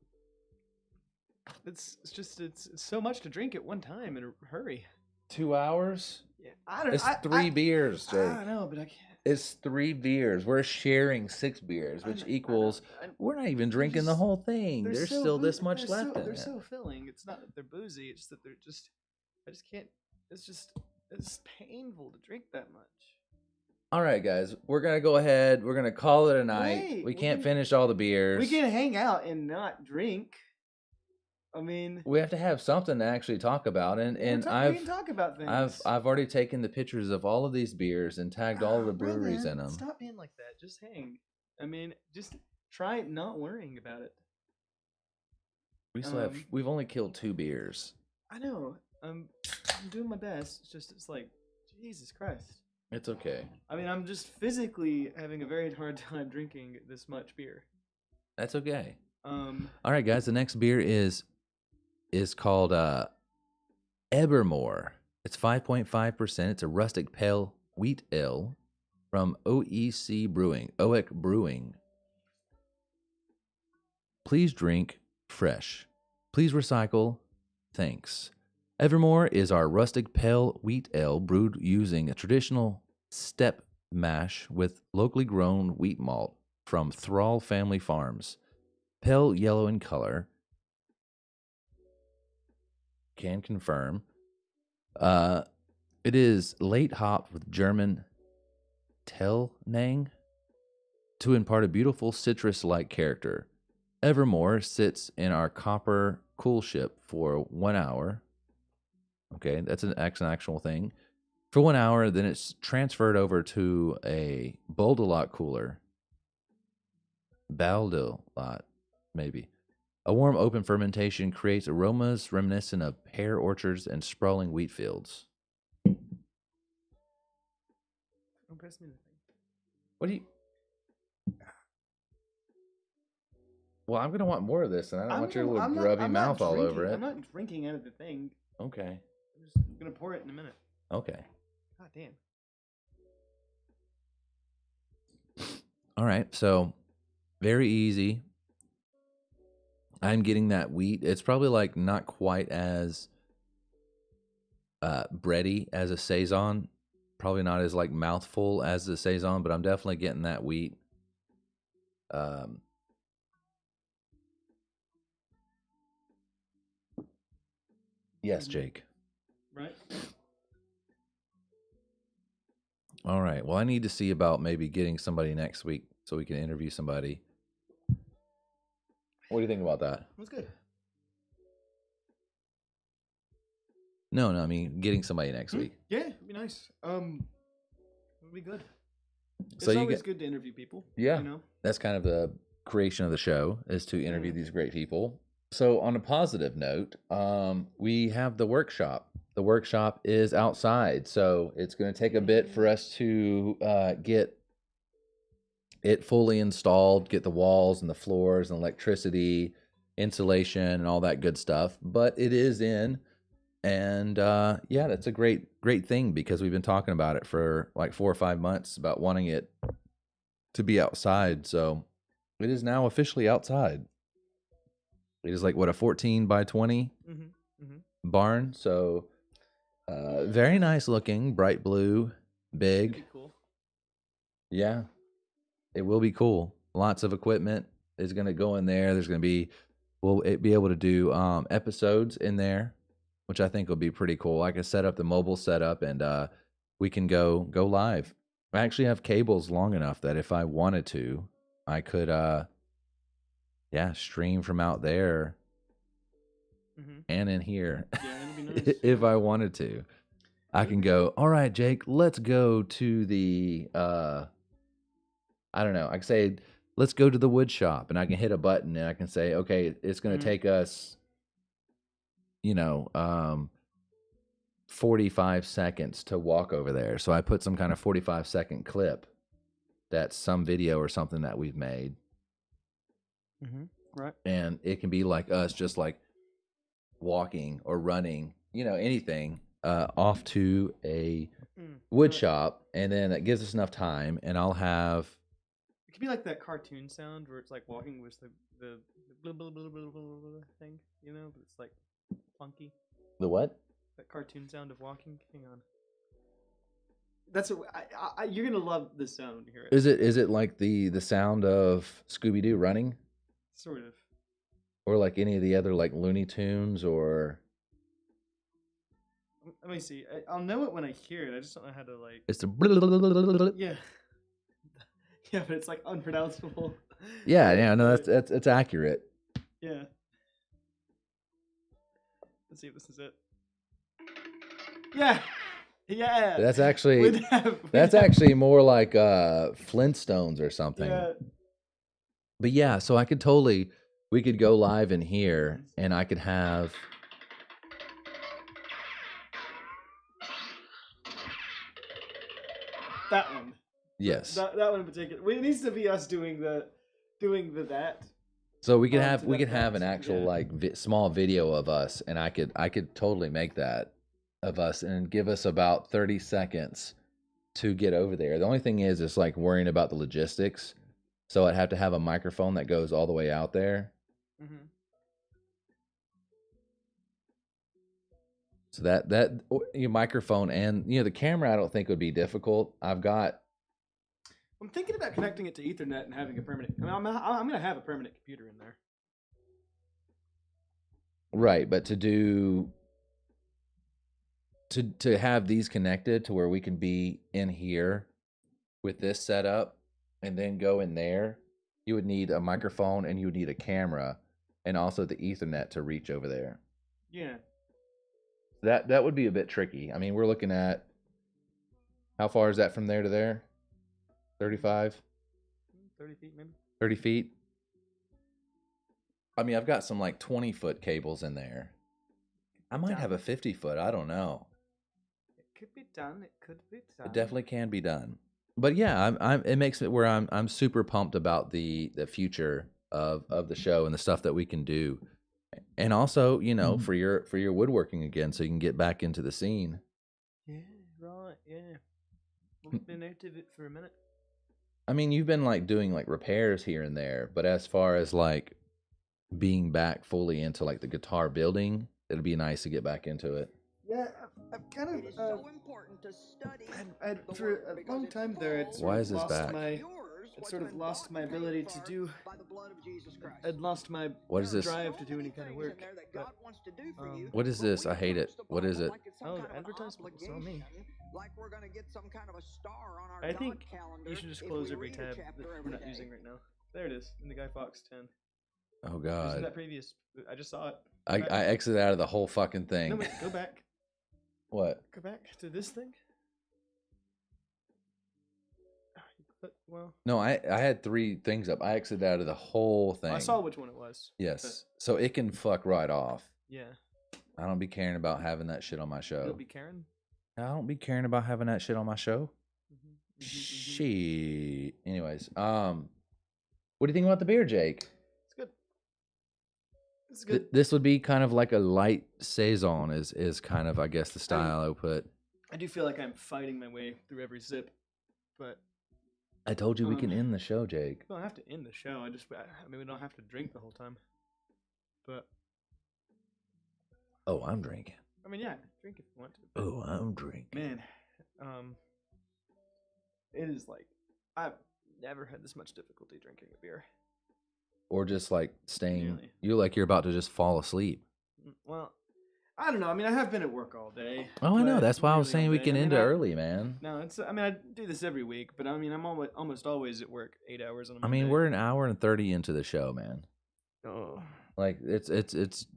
it's so much to drink at one time in a hurry. 2 hours? Yeah, I don't. It's 3 beers, Jake. I don't know, but I can't. It's 3 beers. We're sharing 6 beers, which equals we're not even drinking the whole thing. There's still this much left in it. They're so filling. It's not that they're boozy. It's that they're just. I just can't. It's painful to drink that much. All right, guys, we're gonna go ahead. We're gonna call it a night. Wait, we can't finish all the beers. We can hang out and not drink. I mean, we have to have something to actually talk about, and we can talk about things. I've already taken the pictures of all of these beers and tagged all of the breweries in them. Stop being like that. Just hang. I mean, just try not worrying about it. We've only killed 2 beers. I know. I'm doing my best. It's like, Jesus Christ. It's okay. I mean, I'm just physically having a very hard time drinking this much beer. That's okay. All right, guys. The next beer is called Ebermore. It's 5.5%. It's a rustic pale wheat ale from OEC Brewing. Please drink fresh. Please recycle. Thanks. Evermore is our rustic pale wheat ale brewed using a traditional step mash with locally grown wheat malt from Thrall Family Farms. Pale yellow in color. Can confirm. It is late hopped with German Tellnang to impart a beautiful citrus-like character. Evermore sits in our copper coolship for 1 hour. Okay, that's an actual thing. For 1 hour, then it's transferred over to a Boldalot cooler. Baldilot, maybe. A warm open fermentation creates aromas reminiscent of pear orchards and sprawling wheat fields. Don't pass me the thing. What do you? Well, I'm gonna want more of this, and I don't want your little grubby mouth all over it. I'm not drinking out of the thing. Okay. I'm just gonna pour it in a minute. Okay. God damn. All right. So, very easy. I'm getting that wheat. It's probably like not quite as bready as a saison. Probably not as like mouthful as the saison, but I'm definitely getting that wheat. Yes, Jake. Right. All right. Well, I need to see about maybe getting somebody next week so we can interview somebody. What do you think about that? That's good. No, I mean getting somebody next week. Yeah, it'd be nice. It'd be good. So It's always good to interview people. Yeah, you know? That's kind of the creation of the show, is to interview these great people. So on a positive note, we have the workshop. The workshop is outside, so it's going to take a bit for us to get it fully installed, get the walls and the floors and electricity, insulation, and all that good stuff. But it is in, and yeah, that's a great thing, because we've been talking about it for like 4 or 5 months about wanting it to be outside. So it is now officially outside. It is like what, a 14 by 20 barn. So very nice looking, bright blue, big. That'd be cool. Yeah, it will be cool. Lots of equipment is going to go in there. There's going to be, we'll be able to do episodes in there, which I think will be pretty cool. I can set up the mobile setup, and we can go live. I actually have cables long enough that if I wanted to, I could stream from out there and in here. Yeah, that'd be nice. If I wanted to. I can go, all right, Jake, let's go to the I don't know. I can say, let's go to the wood shop, and I can hit a button, and I can say, okay, it's going to take us, 45 seconds to walk over there. So I put some kind of 45-second clip that's some video or something that we've made. Right. And it can be like us just like walking or running, anything, off to a wood shop, and then it gives us enough time, and I'll have... It could be like that cartoon sound where it's like walking with the blah, blah, blah, blah, blah, blah thing, but it's like funky. The what? That cartoon sound of walking. Hang on. That's you're gonna love this sound when you hear it. Is it like the sound of Scooby-Doo running? Sort of. Or like any of the other like Looney Tunes, or... Let me see. I'll know it when I hear it. I just don't know how to like... It's the... Yeah. Yeah, but it's like unpronounceable. Yeah, no, that's accurate. Yeah. Let's see if this is it. Yeah. That's actually actually more like Flintstones or something. Yeah. But yeah, so we could go live in here, and I could have... That one. Yes. That one in particular. It needs to be us doing that. So we could have an actual small video of us, and I could totally make that of us, and give us about 30 seconds to get over there. The only thing is, it's like worrying about the logistics. So I'd have to have a microphone that goes all the way out there. So that your microphone and the camera, I don't think would be difficult. I'm thinking about connecting it to Ethernet and having a permanent... I'm going to have a permanent computer in there. Right, but to have these connected to where we can be in here with this setup and then go in there, you would need a microphone, and you would need a camera, and also the Ethernet to reach over there. Yeah. That would be a bit tricky. I mean, we're looking at... How far is that from there to there? 35? 30 feet, maybe. 30 feet? I mean, I've got some like 20-foot cables in there. I might have a 50-foot. I don't know. It could be done. It definitely can be done. but yeah, it makes it where I'm super pumped about the future of the show and the stuff that we can do, and also for your woodworking again, so you can get back into the scene. Yeah, right. Yeah, we've been active for a minute. I mean, you've been like doing like repairs here and there, but as far as like being back fully into like the guitar building, it'd be nice to get back into it. Yeah, I've kind It is of so important to study I'd the for word a because long it's time there, I'd full sort Why of is this lost back? my, yours, I'd what's sort of been lost bought my and paid ability to for do. by the blood of Jesus Christ. I'd lost my What is drive this? to do any kind of So many work. things in there that But, God wants to do for you, What is but this? we I hate it. approach the What is Bible it? like it's some oh, kind the of an advertisement. It's on me. obligation, like we're going to get some kind of a star on our I God think calendar you should just if close we every read a tab that chapter we're every not day. using right now. There it is in the Guy Fawkes 10. Oh It was in God, that previous. I just saw it. I Back. exited out of the whole fucking No, thing. wait, go back. What? Go back to this thing. Well, No, I had 3 things up. I exited out of the whole thing. I saw which one it was. Yes, so it can fuck right off. Yeah. I don't be caring about having that shit on my show. You'll be Karen. I don't be caring about having that shit on my show. Mm-hmm. Shit. Anyways, what do you think about the beer, Jake? It's good. It's good. This would be kind of like a light saison, is kind of, I guess, the style I would put. I do feel like I'm fighting my way through every sip, but I told you we can end the show, Jake. we don't have to end the show. I mean, we don't have to drink the whole time. But Oh, I'm drinking. I mean, yeah, drink if you want to. Oh, I'm drinking. Man, it is like I've never had this much difficulty drinking a beer. Or just like staying. Really? You're about to just fall asleep. Well, I don't know. I mean, I have been at work all day. Oh, I know. but That's why I was nearly saying all we day. can I mean, end it early, man. No, it's. I mean, I do this every week, but I mean, I'm almost always at work 8 hours on a I Monday. mean, we're an hour and 30 into the show, man. Oh. Like it's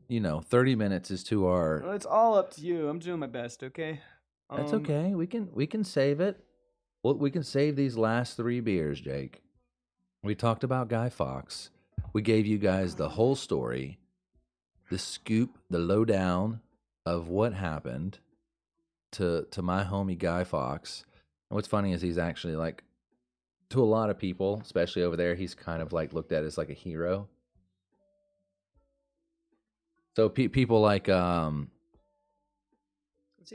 30 minutes is to our. Well, it's all up to you. I'm doing my best. Okay. That's okay. We can save it. Well, we can save these last 3 beers, Jake. We talked about Guy Fawkes. We gave you guys the whole story, the scoop, the lowdown of what happened to my homie Guy Fawkes. And what's funny is he's actually like, to a lot of people, especially over there, he's kind of like looked at as like a hero. So people like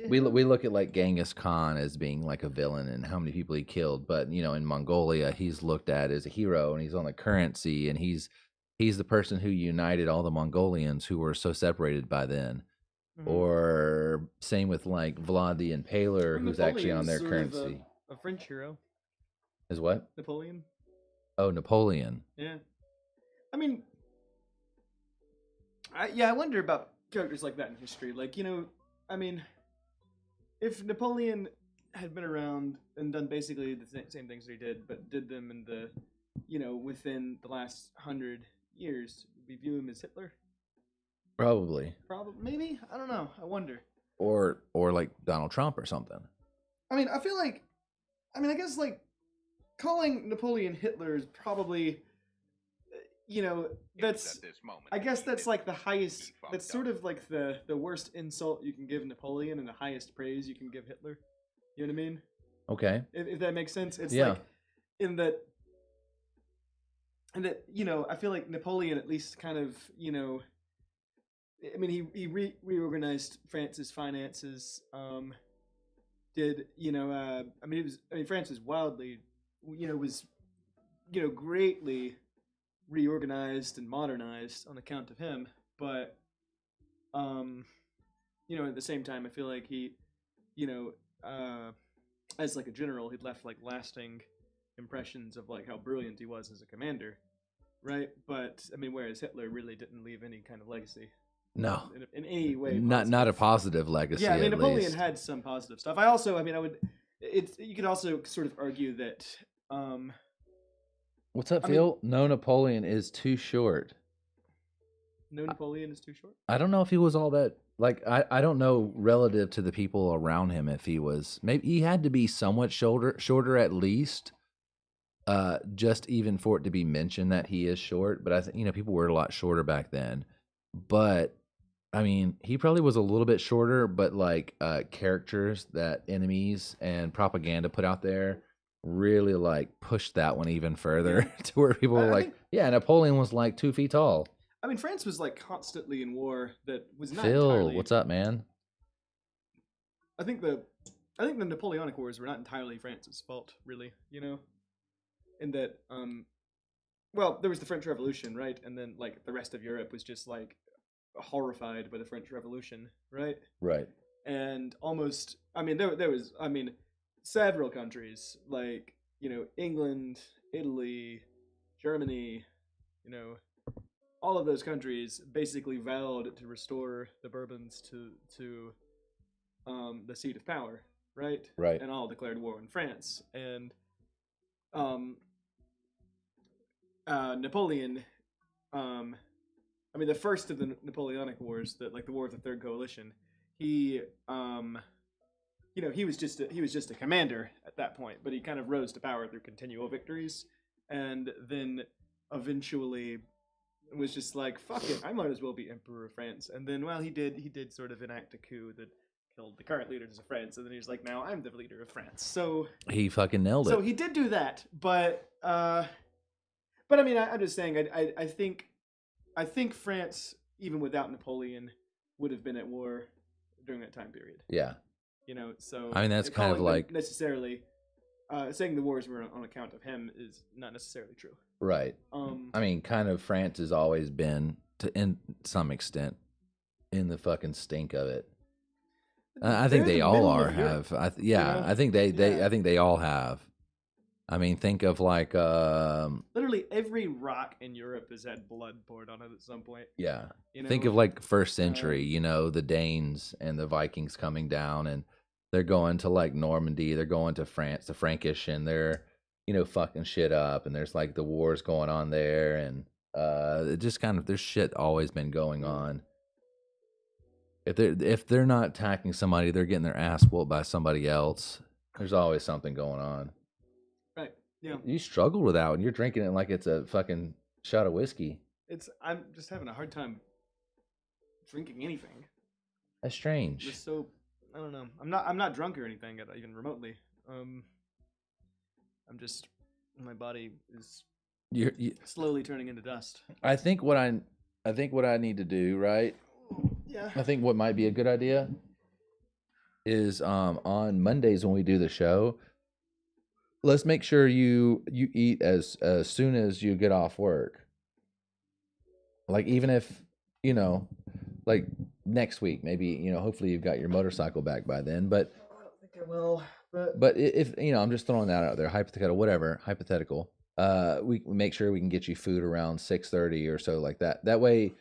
we look at like Genghis Khan as being like a villain and how many people he killed, but in Mongolia he's looked at as a hero and he's on the currency and he's the person who united all the Mongolians who were so separated by then. Mm-hmm. Or same with like Vlad the Impaler, who's actually on their currency. A French hero. Is what? Napoleon. Oh, Napoleon. Yeah. I mean, I wonder about characters like that in history. Like, I mean, if Napoleon had been around and done basically the same things that he did, but did them in the, within the last 100 years, would we view him as Hitler? Probably. Maybe? I don't know. I wonder. Or like Donald Trump or something. I mean, I feel like, I guess like calling Napoleon Hitler is probably, that's, I guess that's like the highest, that's sort of like the worst insult you can give Napoleon and the highest praise you can give Hitler. You know what I mean? Okay. If that makes sense. It's Yeah. like, in that, I feel like Napoleon at least kind of, I mean, he reorganized France's finances. France was wildly, was, greatly reorganized and modernized on account of him. But, at the same time, I feel like he, as like a general, he'd left like lasting impressions of like how brilliant he was as a commander, right? But I mean, whereas Hitler really didn't leave any kind of legacy. No, in any way. Not a positive legacy. Yeah, I mean, at Napoleon least. had some positive stuff. You could also sort of argue that. What's up, Phil? No, Napoleon is too short. No, Napoleon is too short. I don't know if he was all that. Like, I don't know relative to the people around him if he was. Maybe he had to be somewhat shorter at least. Just even for it to be mentioned that he is short. But I think people were a lot shorter back then. But I mean, he probably was a little bit shorter, but like characters that enemies and propaganda put out there really like pushed that one even further to where people were I like, think- yeah, Napoleon was like 2 feet tall. I mean, France was like constantly in war that was not Phil, entirely. what's up, man? I think the Napoleonic Wars were not entirely France's fault, really. You know, in that well, there was the French Revolution, right? And then like the rest of Europe was just like horrified by the French Revolution, right? Right. And almost, I mean, there was, I mean, several countries like, you know, England, Italy, Germany, you know, all of those countries basically vowed to restore the Bourbons to the seat of power, right? Right. And all declared war on France. And um, Napoleon, I mean, the first of the Napoleonic Wars, the War of the Third Coalition, he, you know, he was just a commander at that point, but he kind of rose to power through continual victories, and then eventually was just like, fuck it, I might as well be Emperor of France. And then, well, he did sort of enact a coup that killed the current leaders of France, and then he's like, now I'm the leader of France. So he fucking nailed it. So he did do that, but I mean, I'm just saying, I think France, even without Napoleon, would have been at war during that time period. Yeah. You know, so I mean, that's kind of calling them like necessarily saying the wars were on account of him is not necessarily true. right. I mean, kind of France has always been to in some extent in the fucking stink of it. I think They're they the all middle are. of Europe, Have you know? I think they Yeah. I think they all have. I mean, think of like Literally every rock in Europe has had blood poured on it at some point. yeah. You know? Think of like first century, Um, you know, the Danes and the Vikings coming down and they're going to like Normandy, they're going to France, the Frankish, and they're, you know, fucking shit up. And there's like the wars going on there. And it just kind of, there's shit always been going on. If they're not attacking somebody, they're getting their ass whooped by somebody else. There's always something going on. right. Yeah. You struggle with that when you're drinking it like it's a fucking shot of whiskey. I'm just having a hard time drinking anything. That's strange. Just so I don't know. I'm not drunk or anything even remotely. I'm just my body is You slowly turning into dust. I think what I need to do, right? Yeah. I think what might be a good idea is on Mondays when we do the show, let's make sure you eat as soon as you get off work. Like even if, you know, like next week, maybe, you know, hopefully you've got your motorcycle back by then, but I don't think I will. But if you know, I'm just throwing that out there, hypothetical. We make sure we can get you food around 6:30 or so, like that. That way,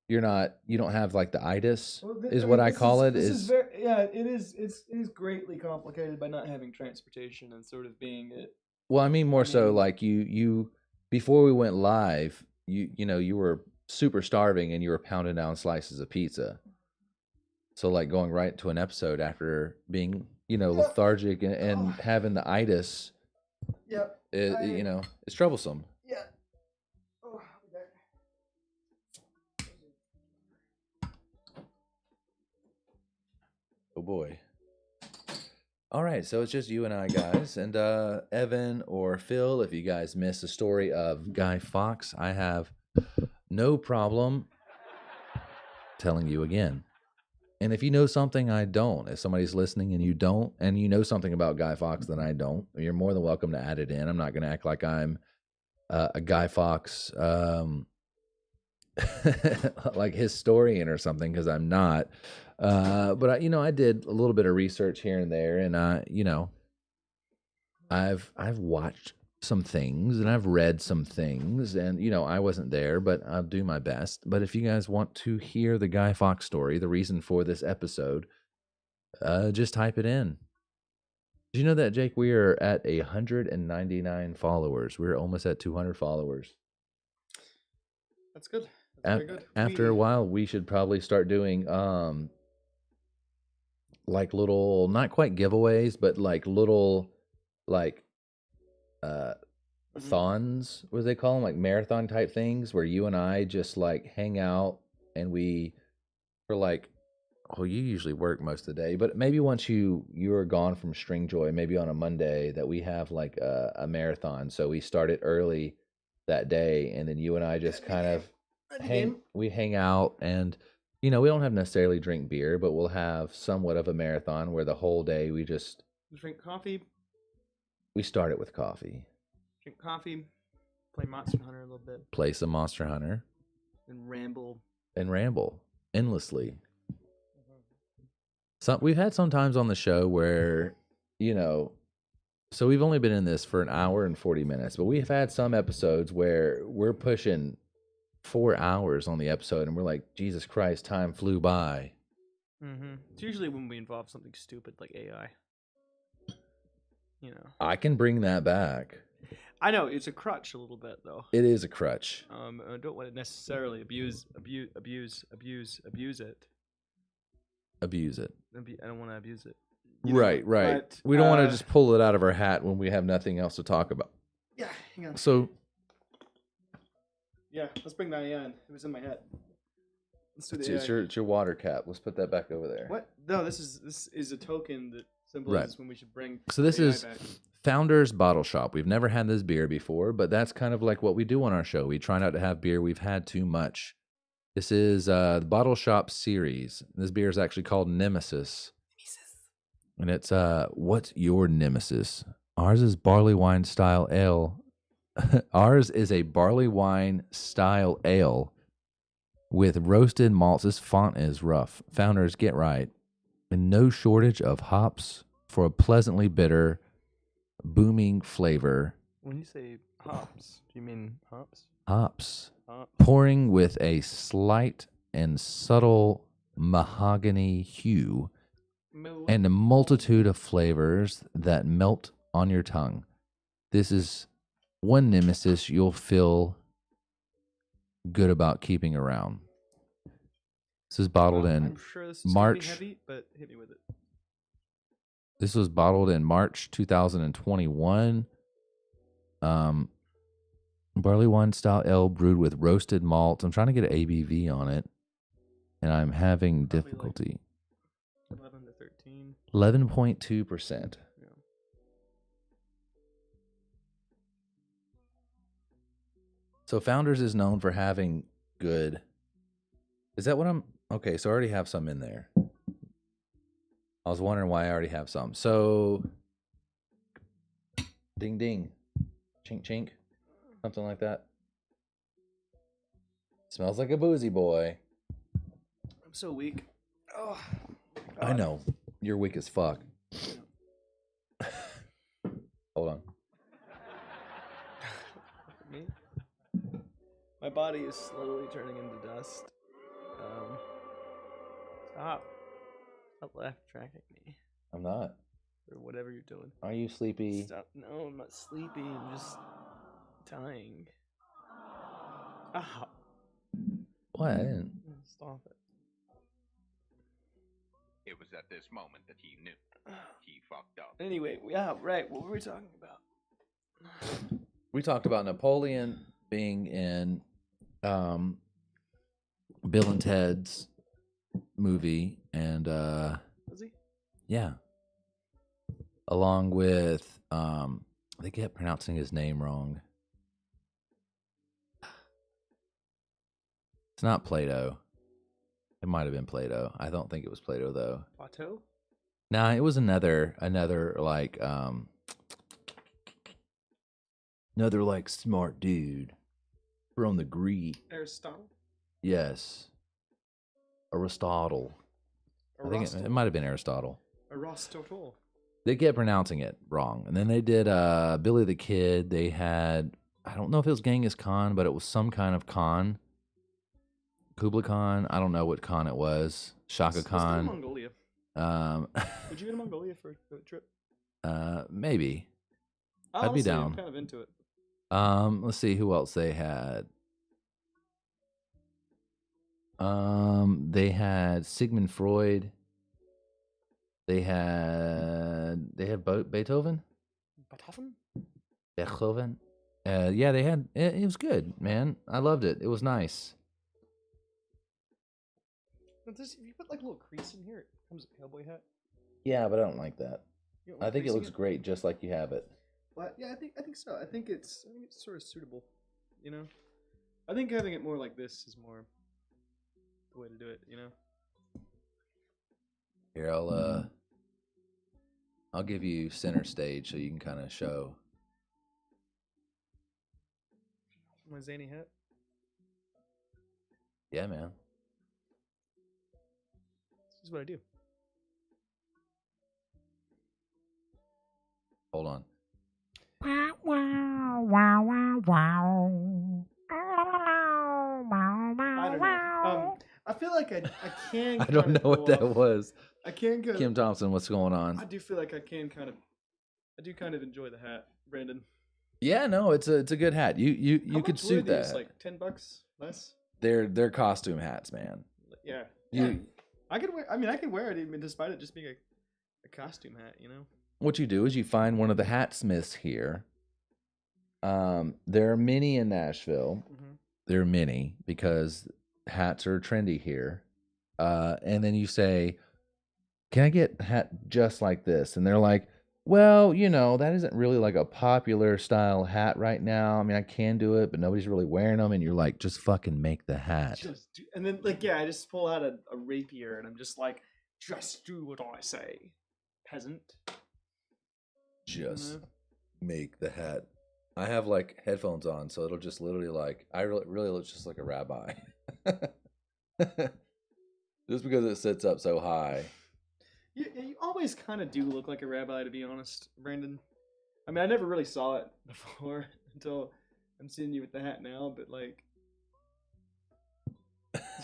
you don't have like the itis, is what I call it. This is very, yeah, it is. It is greatly complicated by not having transportation and sort of being it. Well, I mean more so mean- like you before we went live, you know, you were super starving and you were pounding down slices of pizza. So like going right to an episode after being, you know, lethargic and having the itis, Yep. you know, it's troublesome. Yeah. Oh, Oh boy. All right, so it's just you and I, guys, and Evan or Phil. If you guys missed the story of Guy Fawkes, I have no problem telling you again. And if you know something I don't, if somebody's listening and you don't, and you know something about Guy Fawkes that I don't, you're more than welcome to add it in. I'm not going to act like I'm a Guy Fawkes, like historian or something, because I'm not. But I did a little bit of research here and there, and I've watched some things and I've read some things, and I wasn't there, but I'll do my best. But if you guys want to hear the Guy Fawkes story, the reason for this episode, just type it in. Did you know that, Jake, we are at 199 followers? We're almost at 200 followers. That's good. That's very good. After a while, we should probably start doing like little, not quite giveaways, but like little thons, what do they call them, like marathon type things, where you and I just like hang out and we, for like well, you usually work most of the day, but maybe once you're gone from Stringjoy, maybe on a Monday, that we have like a marathon. So we start it early that day, and then you and I just kind of hang out, and we don't have necessarily drink beer, but we'll have somewhat of a marathon where the whole day we just Drink coffee. we start it with coffee, Drink coffee. Play Monster Hunter a little bit. play some Monster Hunter, And ramble. endlessly. So we've had some times on the show where, so we've only been in this for an hour and 40 minutes, but we've had some episodes where we're pushing 4 hours on the episode, and we're like, Jesus Christ, time flew by. It's usually when we involve something stupid like AI. I can bring that back. I know it's a crutch a little bit though. It is a crutch. I don't want to necessarily abuse it. Abuse it. I don't want to abuse it. Right. But, we don't want to just pull it out of our hat when we have nothing else to talk about. Yeah, hang on. So, yeah, let's bring that in. It was in my head. Let's do the it's your water cap. Let's put that back over there. What? No, this is a token that symbolizes when we should bring. So this AI is back. Founders Bottle Shop. We've never had this beer before, but that's kind of like what we do on our show. We try not to have beer we've had too much. This is the Bottle Shop series. This beer is actually called Nemesis. And it's, what's your Nemesis? Ours is barley wine style ale. Ours is a barley wine style ale with roasted malts. This font is rough. Founders, get right. And no shortage of hops for a pleasantly bitter, booming flavor. When you say hops, do you mean hops? Hops. Pouring with a slight and subtle mahogany hue and a multitude of flavors that melt on your tongue. This is one Nemesis you'll feel good about keeping around. This is bottled in I'm sure this is March. heavy, but hit me with it. This was bottled in March 2021. Barley wine style ale brewed with roasted malt. I'm trying to get an ABV on it, and I'm having Probably difficulty. 11 to 13. 11.2%. Yeah. So Founders is known for having good. Is that what I'm? Okay, so I already have some in there. I was wondering why I already have some. So, ding ding, chink chink, something like that. Smells like a boozy boy. I'm so weak. Oh, I know. You're weak as fuck. Hold on. Me? My body is slowly turning into dust. Stop laugh tracking me. I'm not. Or whatever you're doing. Are you sleepy? Stop. No, I'm not sleepy. I'm just dying. Ah. What? I didn't. Stop it. It was at this moment that he knew he fucked up. Anyway, yeah, right. What were we talking about? We talked about Napoleon being in Bill and Ted's movie, and Was he? yeah, along with they kept pronouncing his name wrong. It's not Plato. It might have been Plato. I don't think it was Plato though. Plateau? Nah, it was another like another like smart dude from the Greek. Aristotle? Yes. Aristotle. I think it might have been Aristotle. Aristotle. They kept pronouncing it wrong. And then they did Billy the Kid. They had, I don't know if it was Genghis Khan, but it was some kind of Khan. Kublai Khan. I don't know what Khan it was. Shaka Let's go to Khan. Mongolia. Would you go to Mongolia for a trip? Maybe. I'd be Honestly, down. I'm kind of into it. Let's see who else they had. They had Sigmund Freud. They had Beethoven. Beethoven. Yeah, they had. It was good, man. I loved it. It was nice. If you put like a little crease in here? It comes with a cowboy hat. Yeah, but I don't like that. You don't I like think it creasing looks great just like you have it. Well, yeah, I think so. I think it's sort of suitable. You know, I think having it more like this is more the way to do it. You know. Here, I'll give you center stage so you can kind of show. My zany hat. Yeah, man. This is what I do. Hold on. I don't know. I feel like I can. I don't kinda know what pull that off- was. I can. Kim Thompson, what's going I on? do feel like I can kind of. I do kind of enjoy the hat, Brandon. Yeah, no, it's a good hat. You How could much were suit these? that. Like $10 less. They're costume hats, man. Yeah. You I could wear. I mean, I could wear it even despite it just being a costume hat. You know. what you do is you find one of the hat smiths here. There are many in Nashville. Mm-hmm. There are many because hats are trendy here. And then you say, "Can I get a hat just like this?" And they're like, "Well, that isn't really like a popular style hat right now. I mean, I can do it, but nobody's really wearing them." And you're like, "Just fucking make the hat." And then, I just pull out a rapier and I'm just like, just do what I say, peasant. Just make the hat. I have like headphones on, so it'll just literally like I really look just like a rabbi. Just because it sits up so high. You always kind of do look like a rabbi, to be honest, Brandon. I mean, I never really saw it before until I'm seeing you with the hat now, but like,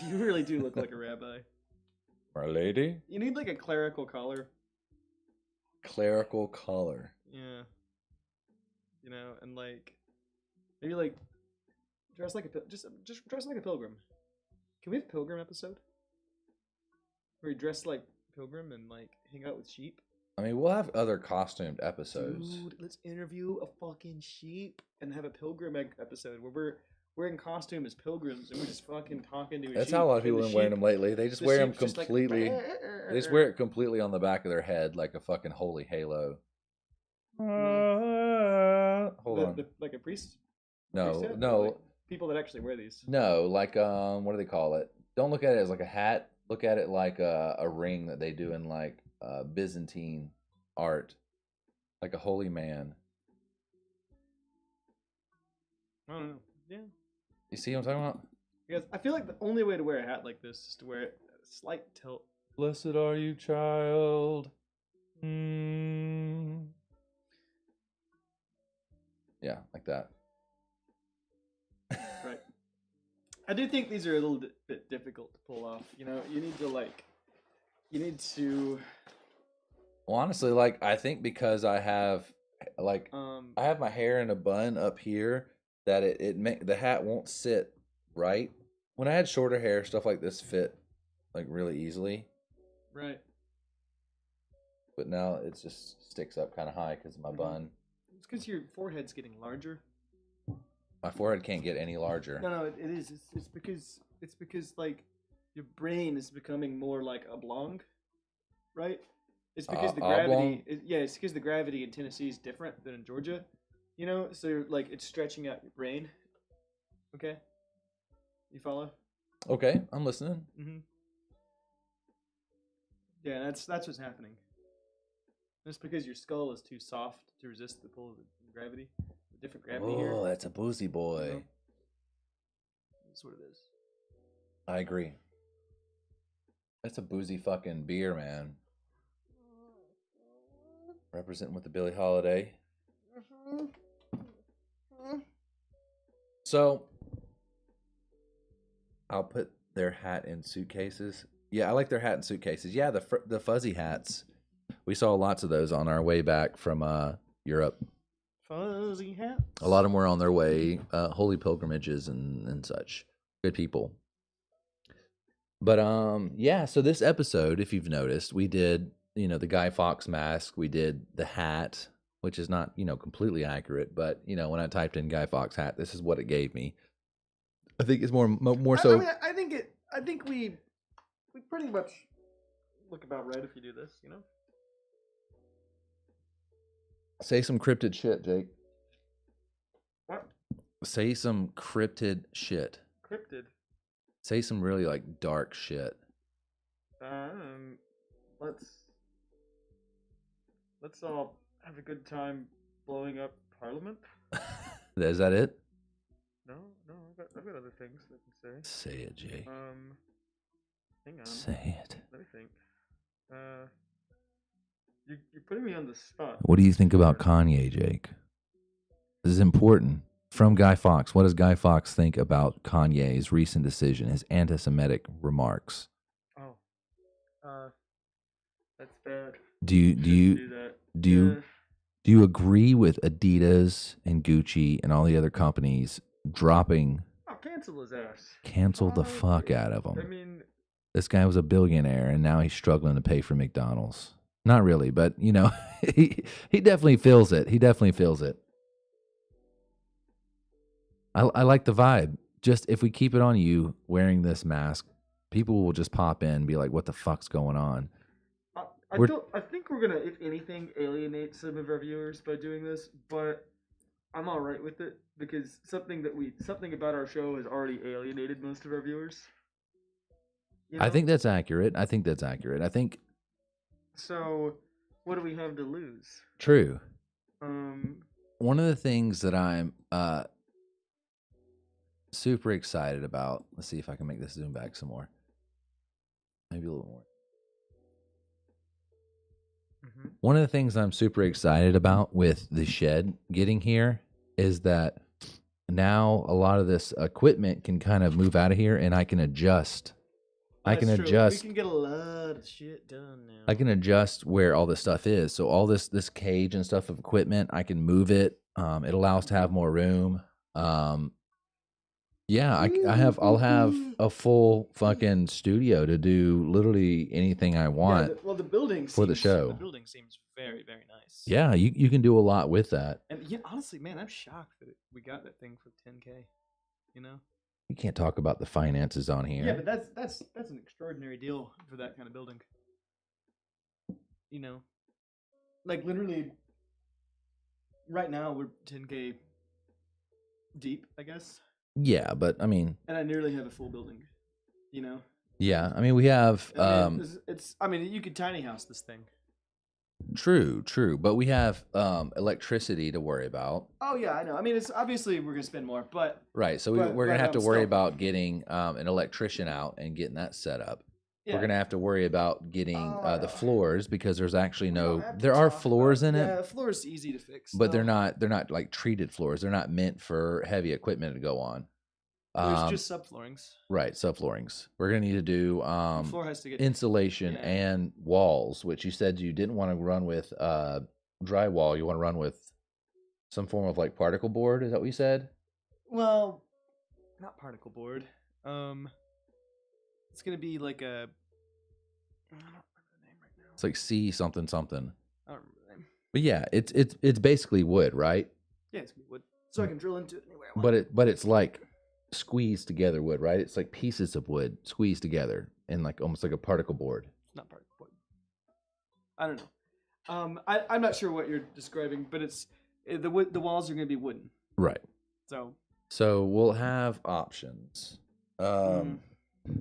you really do look like a rabbi. My lady? You need like a clerical collar. Clerical collar. Yeah. And like, maybe like dress like just dress like a pilgrim. Can we have a pilgrim episode? Where you dress like pilgrim and like hang out with sheep? I mean, we'll have other costumed episodes. Dude, let's interview a fucking sheep and have a pilgrim episode where we're wearing costume as pilgrims and we're just fucking talking to a sheep. That's how a lot of people have been wearing them lately. They just wear them sheep's just like, completely. They just wear it completely on the back of their head like a fucking holy halo. Hold on. Like a priest? No, Priest hat? Or, no, like, people that actually wear these. no. Like what do they call it? Don't look at it as like a hat. Look at it like a ring that they do in like Byzantine art, like a holy man. I don't know. Yeah. You see what I'm talking about? Because I feel like the only way to wear a hat like this is to wear it at a slight tilt. Blessed are you, child. Mm. Yeah, like that. Right. I do think these are a little bit difficult to pull off. You need to. Well, honestly, like I think because I have like I I have my hair in a bun up here that the hat won't sit right. When I had shorter hair, stuff like this fit like really easily. Right. But now it just sticks up kind of high because of my bun. It's because your forehead's getting larger. My forehead can't get any larger. No, it is. It's because like your brain is becoming more like oblong, right? It's because the oblong? gravity. It's because the gravity in Tennessee is different than in Georgia. So you're, like it's stretching out your brain. Okay. You follow? Okay, I'm listening. Mm-hmm. Yeah, that's what's happening. That's because your skull is too soft to resist the pull of the gravity. The different gravity here. Oh, that's a boozy boy. That's what it is. I agree. That's a boozy fucking beer, man. Representing with the Billie Holiday. So, I'll put their hat in suitcases. Yeah, I like their hat in suitcases. Yeah, the fuzzy hats. We saw lots of those on our way back from Europe. Fuzzy hats. A lot of them were on their way, holy pilgrimages and such. Good people. But yeah. So this episode, if you've noticed, we did the Guy Fawkes mask. We did the hat, which is not completely accurate, but when I typed in Guy Fawkes hat, this is what it gave me. I think it's more so. I think we pretty much look about right if you do this, you know? Say some cryptid shit, Jake. What? Say some cryptid shit. Cryptid. Say some really like dark shit. Let's all have a good time blowing up Parliament. Is that it? No, I've got other things I can say. Say it, Jake. Hang on. Say it. Let me think. You're putting me on the spot. What do you think about Kanye, Jake? This is important. From Guy Fawkes, what does Guy Fawkes think about Kanye's recent decision, his anti-Semitic remarks? Oh, that's bad. Do you agree with Adidas and Gucci and all the other companies dropping? Oh, cancel his ass. Cancel the fuck out of him. I mean, this guy was a billionaire, and now he's struggling to pay for McDonald's. Not really, but you know, he definitely feels it. He definitely feels it. I like the vibe. Just if we keep it on you wearing this mask, people will just pop in and be like, "What the fuck's going on?" I think we're gonna, if anything, alienate some of our viewers by doing this, but I'm all right with it because something about our show has already alienated most of our viewers. You know? I think that's accurate. So, what do we have to lose? True. One of the things that I'm super excited about. Let's see if I can make this zoom back some more. Maybe a little more. Mm-hmm. One of the things I'm super excited about with the shed getting here is that now a lot of this equipment can kind of move out of here, and I can adjust. That's true. We can get a lot of shit done now. I can adjust where all this stuff is. So all this cage and stuff of equipment, I can move it. It allows to have more room. Yeah, I'll have a full fucking studio to do literally anything I want. The building for the show. The building seems very, very nice. Yeah, you can do a lot with that. And yeah, honestly, man, I'm shocked that we got that thing for $10K. You know, you can't talk about the finances on here. Yeah, but that's an extraordinary deal for that kind of building. You know, like literally, right now we're $10K deep, I guess. Yeah, but I mean, and I nearly have a full building, you know. Yeah, I mean we have. I mean, you could tiny house this thing. True, but we have electricity to worry about. Oh yeah, I know. I mean, it's obviously we're gonna spend more, but right. So we're gonna have to worry about getting an electrician out and getting that set up. Yeah. We're gonna have to worry about getting the floors because there's actually there are floors in it. Yeah, floors easy to fix, but they're not like treated floors. They're not meant for heavy equipment to go on. There's just subfloorings. Right, subfloorings. We're gonna need to do the floor has to get insulation and walls, which you said you didn't want to run with drywall. You want to run with some form of like particle board. Is that what you said? Well, not particle board. It's gonna be like a. I don't remember the name right now. It's like C something. I don't remember the name. But yeah, it's basically wood, right? Yeah, it's gonna be wood, so I can drill into it anywhere I want. But it's like squeezed together wood, right? It's like pieces of wood squeezed together in like almost like a particle board. It's not particle board. I don't know. I'm not sure what you're describing, but it's the walls are gonna be wooden. Right. So we'll have options.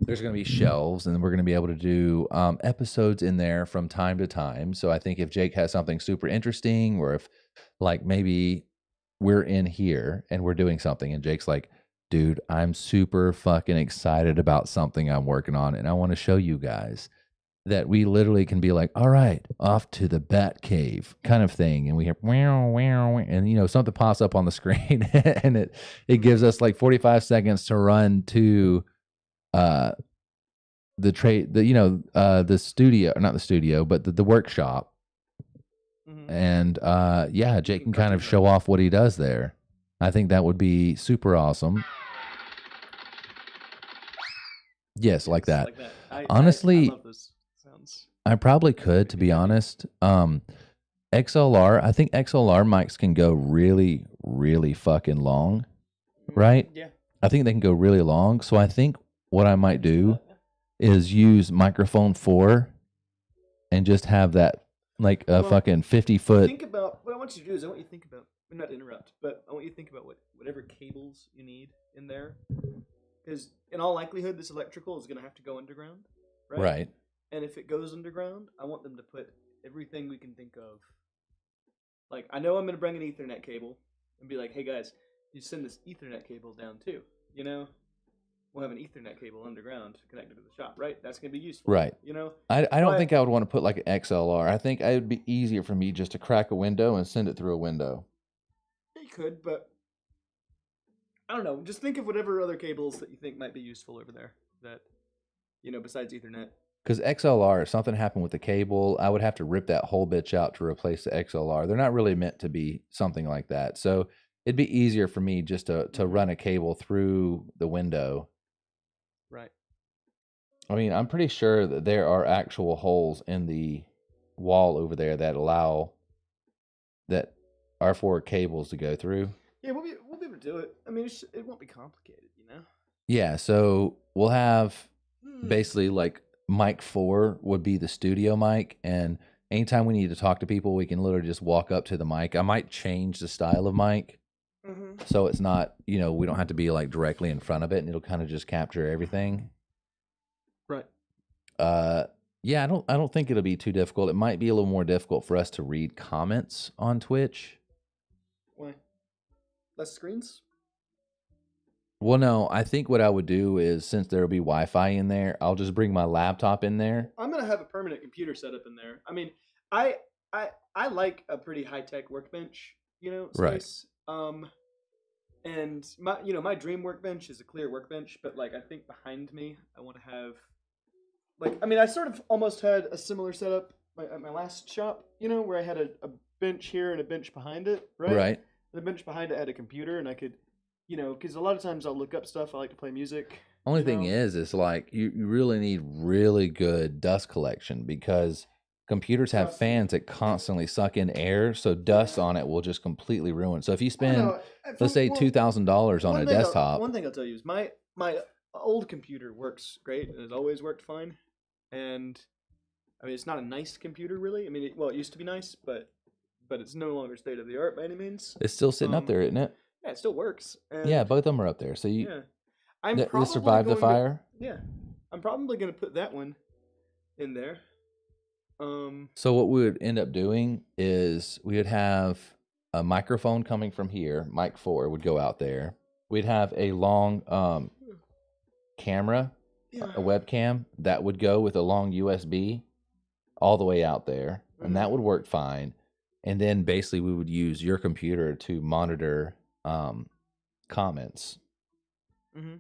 There's going to be shelves, and we're going to be able to do episodes in there from time to time. So I think if Jake has something super interesting, or if like maybe we're in here and we're doing something and Jake's like, dude, I'm super fucking excited about something I'm working on, and I want to show you guys, that we literally can be like, all right, off to the bat cave kind of thing. And we hear, wow, wow, and you know, something pops up on the screen and it gives us like 45 seconds to run to the studio, not the studio, but the workshop. Mm-hmm. And yeah, Jake can kind of show off what he does there. I think that would be super awesome. Yes, like that. Honestly, I love those sounds. I probably could, to be honest. XLR, I think XLR mics can go really, really fucking long, right? Yeah. I think they can go really long. So I think what I might do is use microphone 4 and just have that like a Well, fucking 50-foot. Think about what I want you to do is I want you to think about, not to interrupt, but I want you to think about whatever cables you need in there, because in all likelihood this electrical is going to have to go underground, right? Right. And if it goes underground, I want them to put everything we can think of. Like, I know I'm going to bring an Ethernet cable and be like, hey guys, you send this Ethernet cable down too. You know, we'll have an Ethernet cable underground connected to the shop, right? That's going to be useful. Right. You know? I don't But- think I would want to put like an XLR. I think it would be easier for me just to crack a window and send it through a window. You could, but I don't know. Just think of whatever other cables that you think might be useful over there that, you know, besides Ethernet. Because XLR, if something happened with the cable, I would have to rip that whole bitch out to replace the XLR. They're not really meant to be something like that. So it'd be easier for me just to run a cable through the window. Right. I mean, I'm pretty sure that there are actual holes in the wall over there that allow that are for cables to go through. Yeah, we'll be able to do it. I mean, it won't be complicated, you know? Yeah, so we'll have basically like mic 4 would be the studio mic, and anytime we need to talk to people, we can literally just walk up to the mic. I might change the style of mic so it's not, you know, we don't have to be like directly in front of it, and it'll kind of just capture everything. Right. Yeah, I don't think it'll be too difficult. It might be a little more difficult for us to read comments on Twitch. Why? Less screens? Well, no, I think what I would do is, since there'll be Wi-Fi in there, I'll just bring my laptop in there. I'm gonna have a permanent computer set up in there. I mean, I like a pretty high tech workbench, you know, space. Right. And my dream workbench is a clear workbench, but like I think behind me, I want to have, like, I mean, I sort of almost had a similar setup at my last shop, you know, where I had a bench here and a bench behind it, right? Right. The bench behind it had a computer, and I could, you know, because a lot of times I'll look up stuff. I like to play music. Only you thing know? is like you really need really good dust collection, because computers have Trust me. fans that constantly suck in air, so dust on it will just completely ruin. So if you I spend, don't know, let's say $2,000 on a desktop, One thing I'll tell you is my old computer works great and has always worked fine. And I mean, it's not a nice computer, really. I mean, it used to be nice, but it's no longer state of the art by any means. it's still sitting up there, isn't it? Yeah, it still works. And Yeah, both of them are up there. So you yeah, I'm they probably survived the going to- fire. yeah, I'm probably going to put that one in there. So what we would end up doing is we would have a microphone coming from here. Mic 4 would go out there. We'd have a long camera, Yeah. a webcam that would go with a long USB all the way out there, and that would work fine. And then basically we would use your computer to monitor comments. Mm-hmm.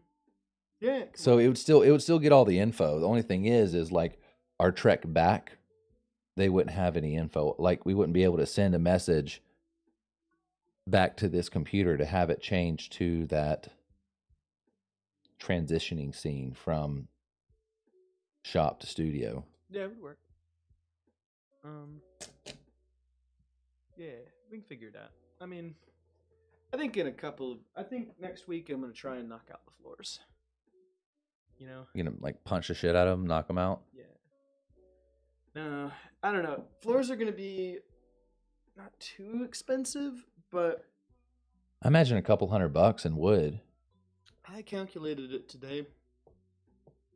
Yeah. So it would still get all the info. The only thing is like our trek back, they wouldn't have any info. Like we wouldn't be able to send a message back to this computer to have it change to that transitioning scene from shop to studio. Yeah, it would work. Yeah, we can figure it out. I mean, I think next week I'm gonna try and knock out the floors. You know? You gonna like punch the shit out of them, knock them out? Yeah. No, I don't know. Floors are gonna be not too expensive, but I imagine a couple $100 in wood. I calculated it today.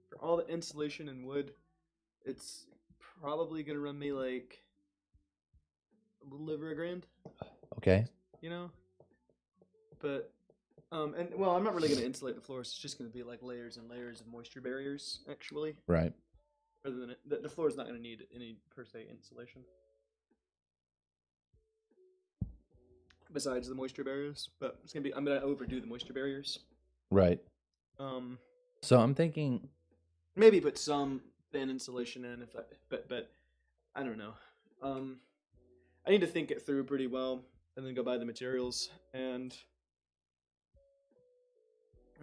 For all the insulation and wood, it's probably gonna run me like a little over $1,000. Okay. You know, but and well, I'm not really gonna insulate the floors. It's just gonna be like layers and layers of moisture barriers, actually. Right. Rather than the floor is not gonna need any per se insulation. Besides the moisture barriers, but I'm gonna overdo the moisture barriers. Right. So I'm thinking Maybe put some thin insulation in but I don't know. I need to think it through pretty well and then go buy the materials, and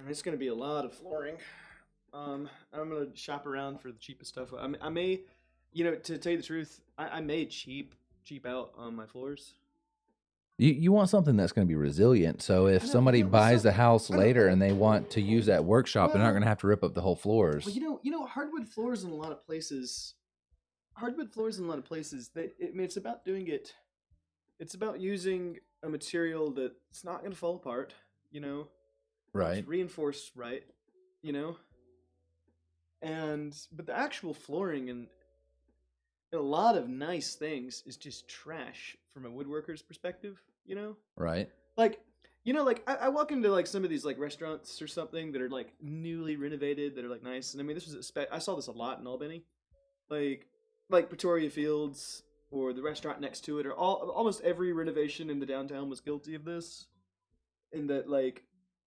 it's going to be a lot of flooring. I'm going to shop around for the cheapest stuff. I may, you know, to tell you the truth, I may cheap out on my floors. you want something that's going to be resilient. So if I know, somebody yeah, well, buys the house I don't later know. and they want to use that workshop, they're not Well- going to have to rip up the whole floors. Well, you know, hardwood floors in a lot of places hardwood floors in a lot of places, it's about doing it. It's about using a material that's not going to fall apart, you know. Right. It's reinforced right, you know. But the actual flooring and a lot of nice things is just trash from a woodworker's perspective, you know. Right. Like, you know, like I walk into like some of these like restaurants or something that are like newly renovated that are like nice, and I mean this was I saw this a lot in Albany, like Pretoria Fields or the restaurant next to it, or almost every renovation in the downtown was guilty of this. In that, like,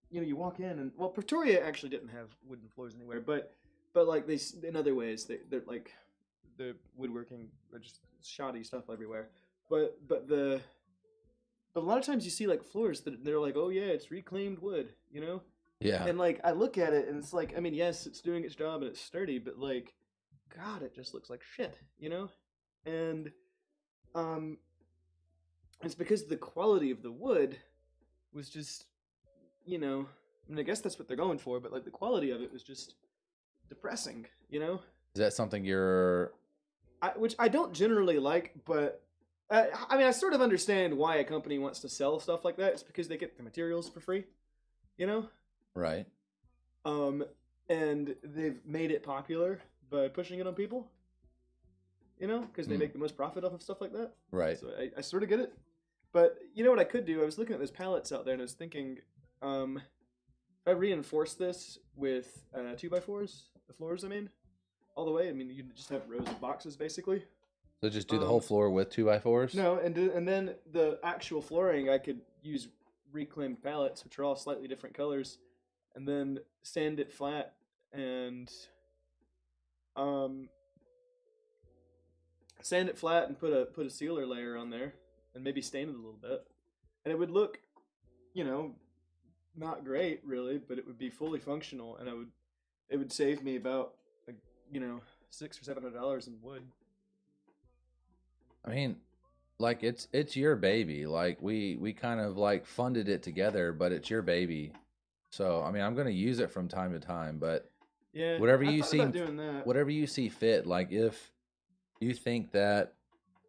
you know, you walk in and well, Pretoria actually didn't have wooden floors anywhere, but like they in other ways they're like the woodworking or just shoddy stuff everywhere. But a lot of times you see like floors that they're like, oh yeah, it's reclaimed wood, you know. Yeah. And like I look at it and it's like, I mean, yes, it's doing its job and it's sturdy, but like, God, it just looks like shit, you know. And it's because the quality of the wood was just, you know, I mean, I guess that's what they're going for, but like the quality of it was just depressing, you know. Is that something you're? Which I don't generally like, but I mean, I sort of understand why a company wants to sell stuff like that. It's because they get the materials for free, you know. Right. And they've made it popular by pushing it on people, you know, because they make the most profit off of stuff like that. Right. So I sort of get it. But you know what I could do? I was looking at those pallets out there, and I was thinking, if I reinforce this with 2x4s, the floors, I mean, all the way. I mean, you can just have rows of boxes, basically. So just do the whole floor with 2x4s? No, and then the actual flooring, I could use reclaimed pallets, which are all slightly different colors, and then sand it flat and put a sealer layer on there and maybe stain it a little bit, and it would look, you know, not great really, but it would be fully functional, and it would save me about you know $600 or $700 in wood. I mean, like it's your baby. Like we kind of like funded it together, but it's your baby. So I mean, I'm gonna use it from time to time, but yeah, whatever I you thought see, about doing that. whatever you see fit. Like if you think that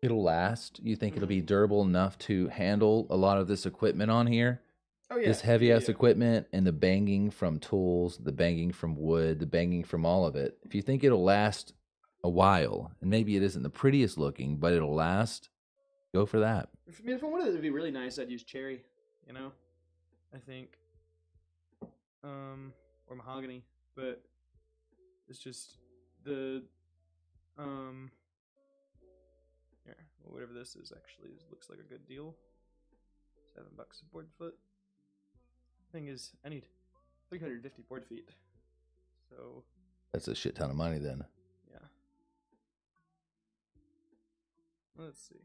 it'll last, you think it'll be durable enough to handle a lot of this equipment on here. Oh yeah, This heavy ass equipment and the banging from tools, the banging from wood, the banging from all of it. If you think it'll last a while, and maybe it isn't the prettiest looking, but it'll last, go for that. I mean, if I wanted it to be really nice, I'd use cherry, you know, I think, or mahogany, but it's just the, here, whatever this is actually looks like a good deal. $7 a board foot. Thing is, I need 350 board feet, so That's a shit ton of money then. yeah. Let's see.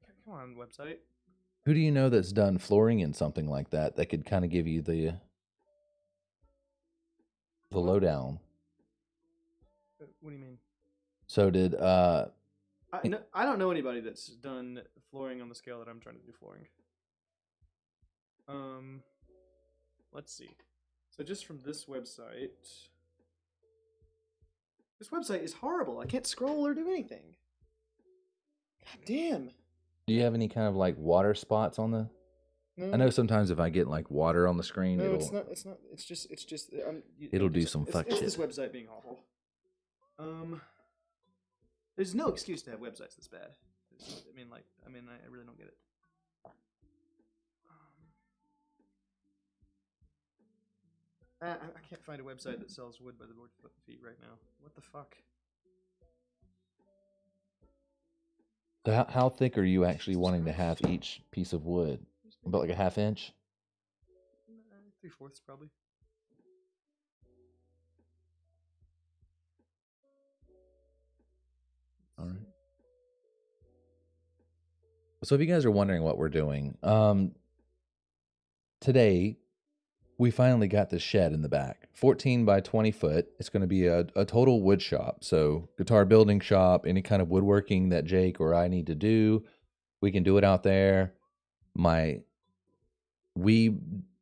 Okay, come on, website. Who do you know that's done flooring in something like that that could kind of give you the lowdown? What do you mean? So did I don't know anybody that's done flooring on the scale that I'm trying to do flooring. Let's see. So just from this website is horrible. I can't scroll or do anything. God damn. do you have any kind of like water spots on the? No, I know sometimes if I get like water on the screen, no, it'll it's not. It's not. It's just. It'll do some fuck It's shit. this website being awful. There's no excuse to have websites this bad. I really don't get it. I can't find a website that sells wood by the board feet right now. What the fuck? So how thick are you actually wanting to have each piece of wood? About like a half inch? 3/4 probably. All right. So if you guys are wondering what we're doing, today we finally got the shed in the back, 14 by 20 foot. It's going to be a total wood shop. So guitar building shop, any kind of woodworking that Jake or I need to do, we can do it out there. My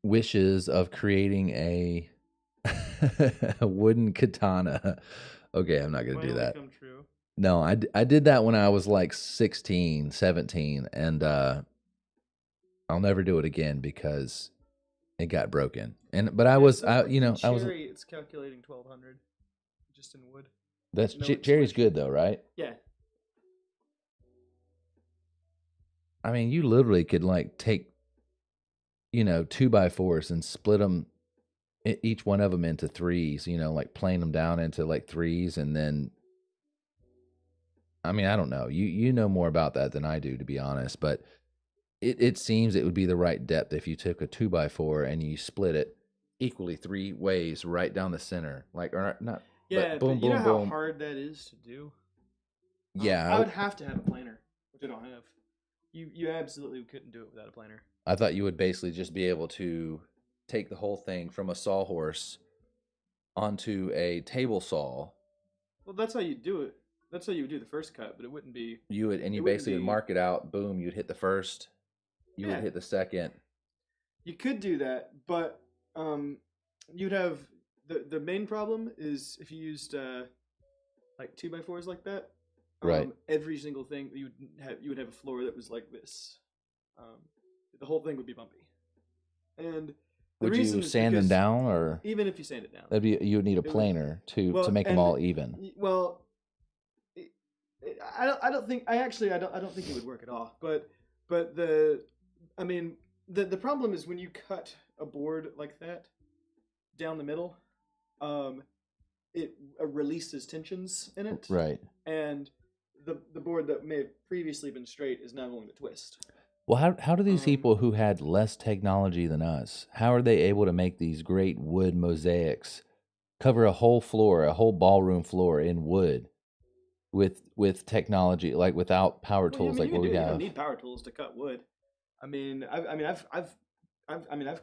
wishes of creating a wooden katana Okay, I'm not going to do Finally that. come true. No, I did that when I was like 16, 17, and I'll never do it again because it got broken. But I was, I was. Cherry, it's calculating 1,200 just in wood. That's No cherry's insulation. good though, right? Yeah. I mean, you literally could like take, 2x4s and split them, each one of them into threes. Like plane them down into like threes, and then. I mean, I don't know. You know more about that than I do, to be honest. But it seems it would be the right depth if you took a 2x4 and you split it equally 3 ways right down the center, like or not. Yeah, but boom, but you know boom, how boom. hard that is to do? Yeah, I would have to have a planer, which I don't have. You absolutely couldn't do it without a planer. I thought you would basically just be able to take the whole thing from a sawhorse onto a table saw. Well, that's how you do it. That's how you would do the first cut, but it wouldn't be. You would, and you It wouldn't basically would be- mark it out. Boom, you'd hit the first. You would Yeah. hit the second. You could do that, but you'd have the main problem is if you used like 2x4s like that. Right. Every single thing you would have a floor that was like this. The whole thing would be bumpy. And the Would reason you is sand them because down, or even if you sand it down, you would need a would- planer to well, make them and- all even? Well, I don't think I don't think it would work at all. But the problem is when you cut a board like that down the middle, it releases tensions in it, Right. and the board that may have previously been straight is now going to twist. Well, how do these Um, people who had less technology than us, how are they able to make these great wood mosaics, cover a whole floor, a whole ballroom floor in wood with technology, like without power tools like what we You have? don't need power tools to cut wood. I've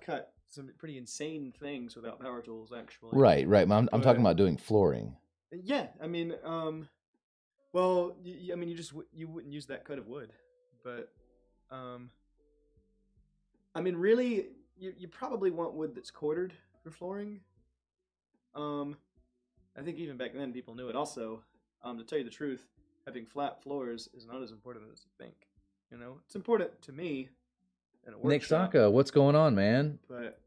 cut some pretty insane things without power tools, actually. Right. I'm talking But- about doing flooring. Yeah, well, you wouldn't use that cut of wood, but really, you probably want wood that's quartered for flooring. I think even back then people knew it. Also, to tell you the truth, having flat floors is not as important as you think. It's important to me. In a Nick workshop, Saka, what's going on, man? but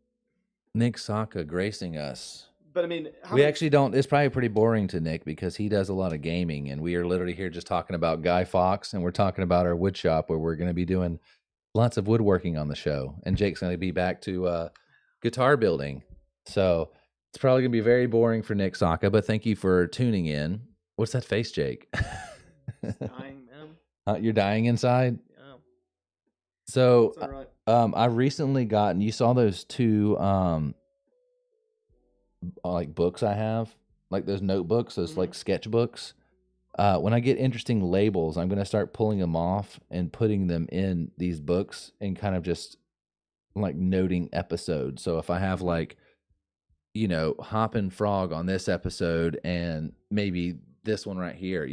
Nick Saka gracing us. I mean, how We many- actually don't. It's probably pretty boring to Nick because he does a lot of gaming, and we are literally here just talking about Guy Fawkes, and we're talking about our wood shop where we're going to be doing lots of woodworking on the show. And Jake's going to be back to guitar building, so it's probably going to be very boring for Nick Saka. But thank you for tuning in. What's that face, Jake? dying, man. You're dying inside. Yeah, So it's all right. I recently gotten. You saw those two like books I have, like those notebooks, those like sketchbooks. When I get interesting labels, I'm gonna start pulling them off and putting them in these books and kind of just like noting episodes. So if I have like, Hoppin' Frog on this episode and maybe this one right here,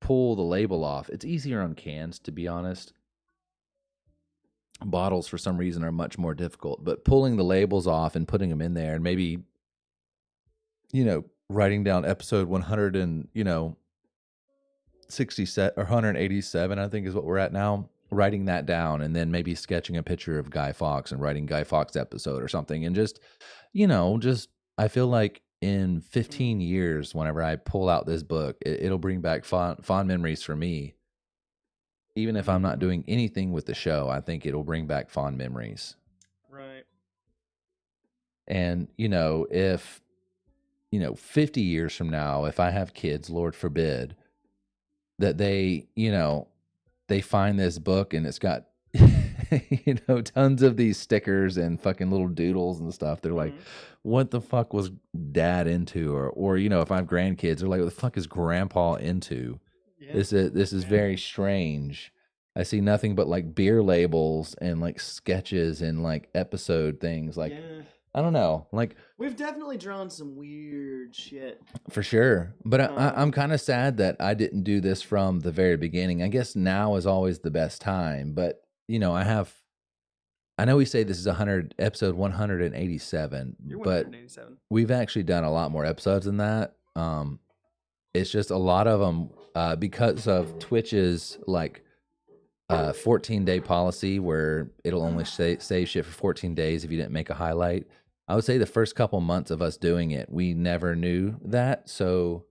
pull the label off. It's easier on cans, to be honest. Bottles for some reason are much more difficult, but pulling the labels off and putting them in there and maybe writing down episode 100 and 67 or 187, I think is what we're at now, writing that down and then maybe sketching a picture of Guy Fawkes and writing Guy Fawkes episode or something, and just I feel like in 15 years whenever I pull out this book, it'll bring back fond memories for me. Even if I'm not doing anything with the show, I think it'll bring back fond memories. Right. And, if, 50 years from now, if I have kids, Lord forbid, that they find this book and it's got, tons of these stickers and fucking little doodles and stuff. They're like, what the fuck was dad into? Or, if I have grandkids, they're like, what the fuck is grandpa into? Yeah. This is very strange. I see nothing but like beer labels and like sketches and like episode things. Like, yeah. I don't know, like We've definitely drawn some weird shit. for sure. But I'm kind of sad that I didn't do this from the very beginning. I guess now is always the best time. But I know we say this is episode 187, You're but 187. we've actually done a lot more episodes than that. It's just a lot of them because of Twitch's like 14-day policy where it'll only save shit for 14 days if you didn't make a highlight. I would say the first couple months of us doing it, we never knew that. So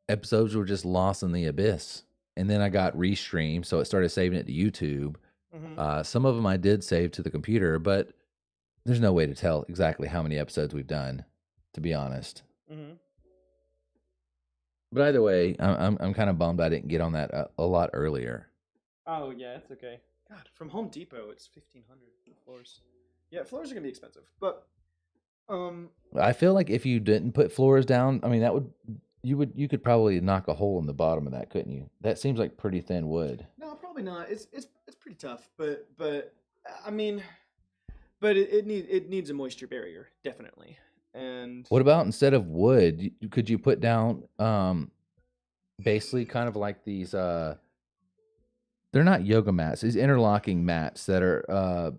episodes were just lost in the abyss. And then I got restreamed, so it started saving it to YouTube. Some of them I did save to the computer, but there's no way to tell exactly how many episodes we've done, to be honest. But either way, I'm kind of bummed I didn't get on that a lot earlier. Oh yeah, it's okay. God, from Home Depot, it's $1,500 for the floors. Yeah, floors are gonna be expensive, but I feel like if you didn't put floors down, I mean you could probably knock a hole in the bottom of that, couldn't you? That seems like pretty thin wood. no, probably not. It's pretty tough, but I mean, but it needs a moisture barrier definitely. And What about instead of wood, could you put down basically kind of like these they're not yoga mats, these interlocking mats that are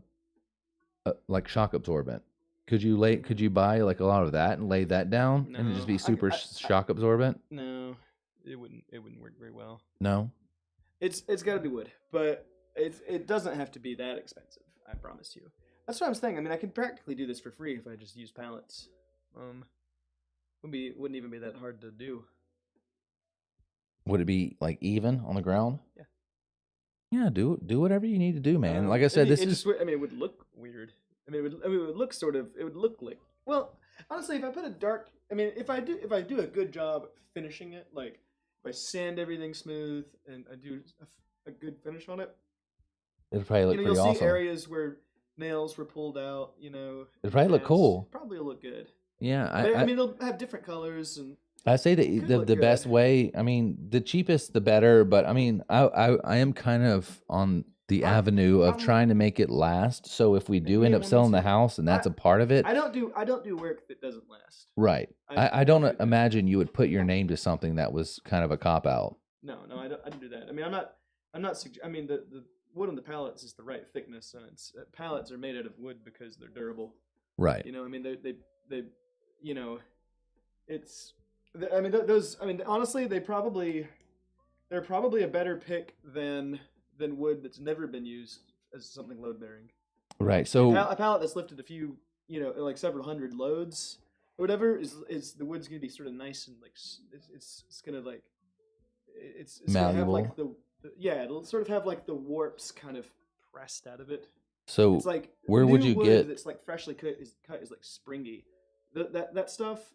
like shock absorbent. Could you buy like a lot of that and lay that down and it just be super shock absorbent? No, it wouldn't work very well. No. It's got to be wood, but it doesn't have to be that expensive. I promise you. That's what I was saying. I mean, I could practically do this for free if I just use pallets. Wouldn't even be that hard to do. Would it be like even on the ground? Yeah. Yeah, do whatever you need to do, man. Like I said, it would look weird. I mean, it would look it would look like, well, honestly, if I put a dark, I mean, if I do a good job finishing it, like if I sand everything smooth and I do a good finish on it, it'll probably look pretty you'll awesome. see areas where nails were pulled out, It'll probably look cool. Probably look good. Yeah, I mean, it'll have different colors and. I say the best way. I mean, the cheapest, the better. But I mean, I am kind of on the avenue of trying to make it last. So if we do end up selling the house, and that's a part of it, I don't do work that doesn't last. Right. I don't imagine you would put your name to something that was kind of a cop out. No, I don't do that. I mean, I'm not. I mean, the wood on the pallets is the right thickness, and pallets are made out of wood because they're durable. Right. You know, I mean, they you know, it's. I mean, those. I mean, honestly, they're probably a better pick than wood that's never been used as something load bearing. Right. So a pallet that's lifted a few, like several hundred loads or whatever is the wood's gonna be sort of nice and like it's gonna like it's malleable. Gonna have like it'll sort of have like the warps kind of pressed out of it. So it's like where would you get? That's like freshly cut is like springy. That stuff,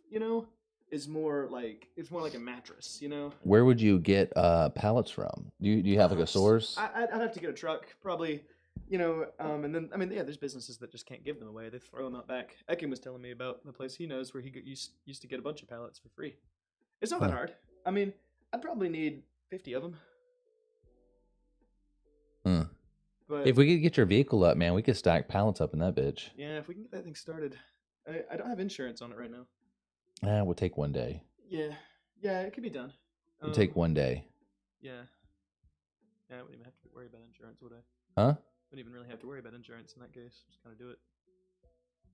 is more like a mattress, Where would you get pallets from? Do you have like a source? I'd have to get a truck, probably, and then I mean, yeah, there's businesses that just can't give them away; they throw them out back. Ekin was telling me about the place he knows where he used to get a bunch of pallets for free. It's not that hard. I mean, I'd probably need 50 of them. But if we could get your vehicle up, man, we could stack pallets up in that bitch. Yeah, if we can get that thing started. I don't have insurance on it right now. We'll take one day. Yeah, it could be done. It'll take one day. Yeah, I wouldn't even have to worry about insurance, would I? Huh? Wouldn't even really have to worry about insurance in that case. Just kind of do it.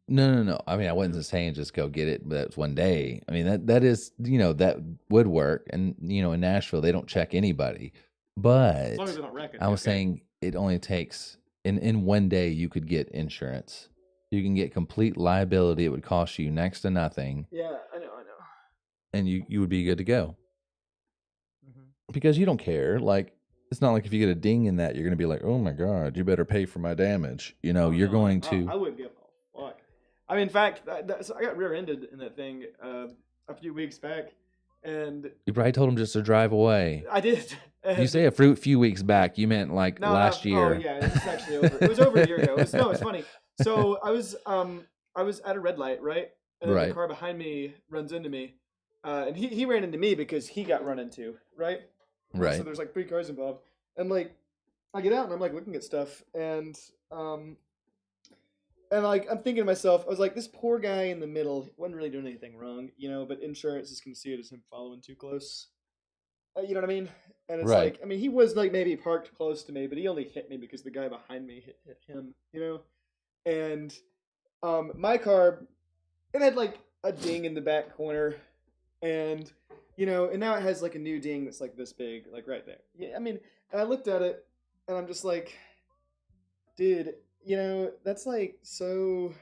No. I mean, I wasn't just saying just go get it, but that's one day. I mean, that is, that would work. And, in Nashville, they don't check anybody. But as long as they don't wreck it, I was saying it only takes, in one day, you could get insurance. You can get complete liability. It would cost you next to nothing. Yeah, I know. And you would be good to go. Because you don't care. Like, it's not like if you get a ding in that, you're going to be like, oh my God, you better pay for my damage. You're going to. I wouldn't give a fuck. I mean, in fact, I got rear-ended in that thing a few weeks back. And you probably told him just to drive away. I did. You say a few weeks back, you meant like last year. Oh yeah, it's actually over. It was over a year ago. It's funny. So I was at a red light, right? And then the car behind me runs into me. And he ran into me because he got run into, right? Right. So there's like 3 cars involved. And like I get out and I'm like looking at stuff and like I'm thinking to myself, I was like, this poor guy in the middle wasn't really doing anything wrong, but insurance is gonna see it as him following too close. You know what I mean? And it's like, I mean, he was like maybe parked close to me, but he only hit me because the guy behind me hit him, And my car, it had like a ding in the back corner, and you know, and now it has like a new ding that's like this big, like right there. Yeah, I mean, and I looked at it, and I'm just like, dude, you know, that's like so.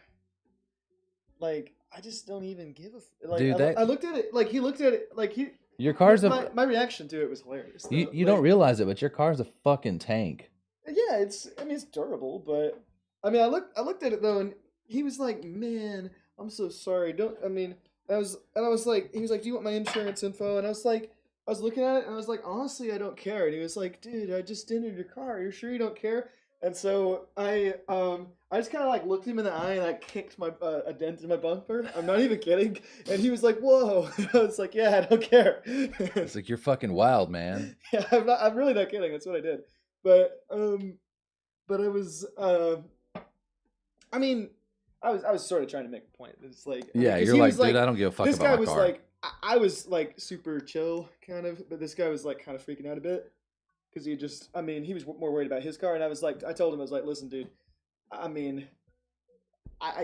Like, I just don't even give a like. Dude, I looked at it like he looked at it like he. Your car's my reaction to it was hilarious. you though. don't Like, realize it, but your car's a fucking tank. Yeah, I mean, it's durable, but I mean, I looked at it though, and he was like, "Man, I'm so sorry. Don't." I mean, I was like, he was like, "Do you want my insurance info?" And I was like, I was looking at it, and I was like, "Honestly, I don't care." And he was like, "Dude, I just entered your car. Are you sure you don't care?" And so I just kind of like looked him in the eye and I kicked my a dent in my bumper. I'm not even kidding. And he was like, "Whoa!" I was like, "Yeah, I don't care." It's like, you're fucking wild, man. Yeah, I'm really not kidding. That's what I did. But I was I mean, I was sort of trying to make a point. It's like, I mean, Yeah, 'cause you're he like, was dude, I don't give a fuck this about guy my was car. like, I was like super chill kind of, but this guy was like kind of freaking out a bit because he just, I mean, he was more worried about his car, and I was like, I told him, I was like, listen, dude, I mean, I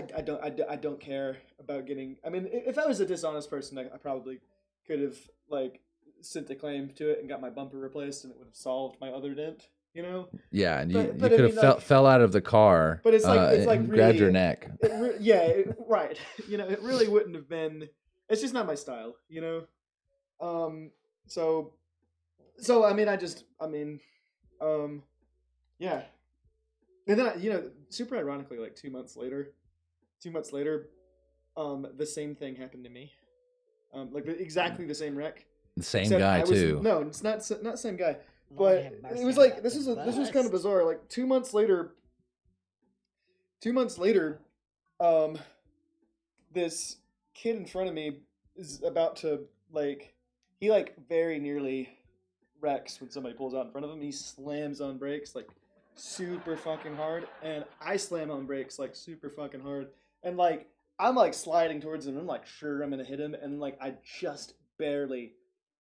don't care about getting. I mean, if I was a dishonest person, I probably could have like sent a claim to it and got my bumper replaced, and it would have solved my other dent. You know? Yeah, and you but I could have mean, like- fell out of the car. But it's like and grabbed your really- neck. Right. You know, it really wouldn't have been. It's just not my style. You know. So I mean, yeah. And then you know, super ironically, like 2 months later, the same thing happened to me. Like exactly the same wreck. The same except guy I was, too. No, it's not the same guy. Lord But have it mercy was on like that this was kind of bus. bizarre. Like 2 months later, this kid in front of me is about to he very nearly wrecks when somebody pulls out in front of him. He slams on brakes like super fucking hard, and I slam on brakes like super fucking hard, and like I'm like sliding towards him. I'm like sure I'm gonna hit him, and like I just barely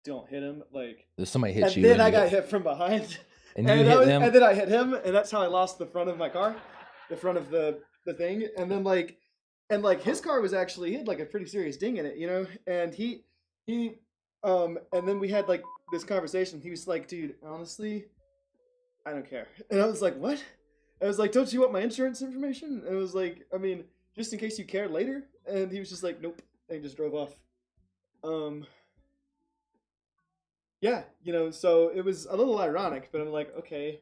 don't hit him. Like There's somebody hit and you. then and I you got hit from behind. And you And, hit them. and then I hit him, and that's how I lost the front of my car, the front of the thing. And then his car was actually, he had like a pretty serious ding in it, you know. And and then we had like this conversation. He was like, "Dude, honestly, I don't care." And I was like, "What?" I was like, "Don't you want my insurance information?" And I was like, "I mean, just in case you care later." And he was just like, "Nope," and he just drove off. Yeah, you know, so it was a little ironic, but I'm like, okay.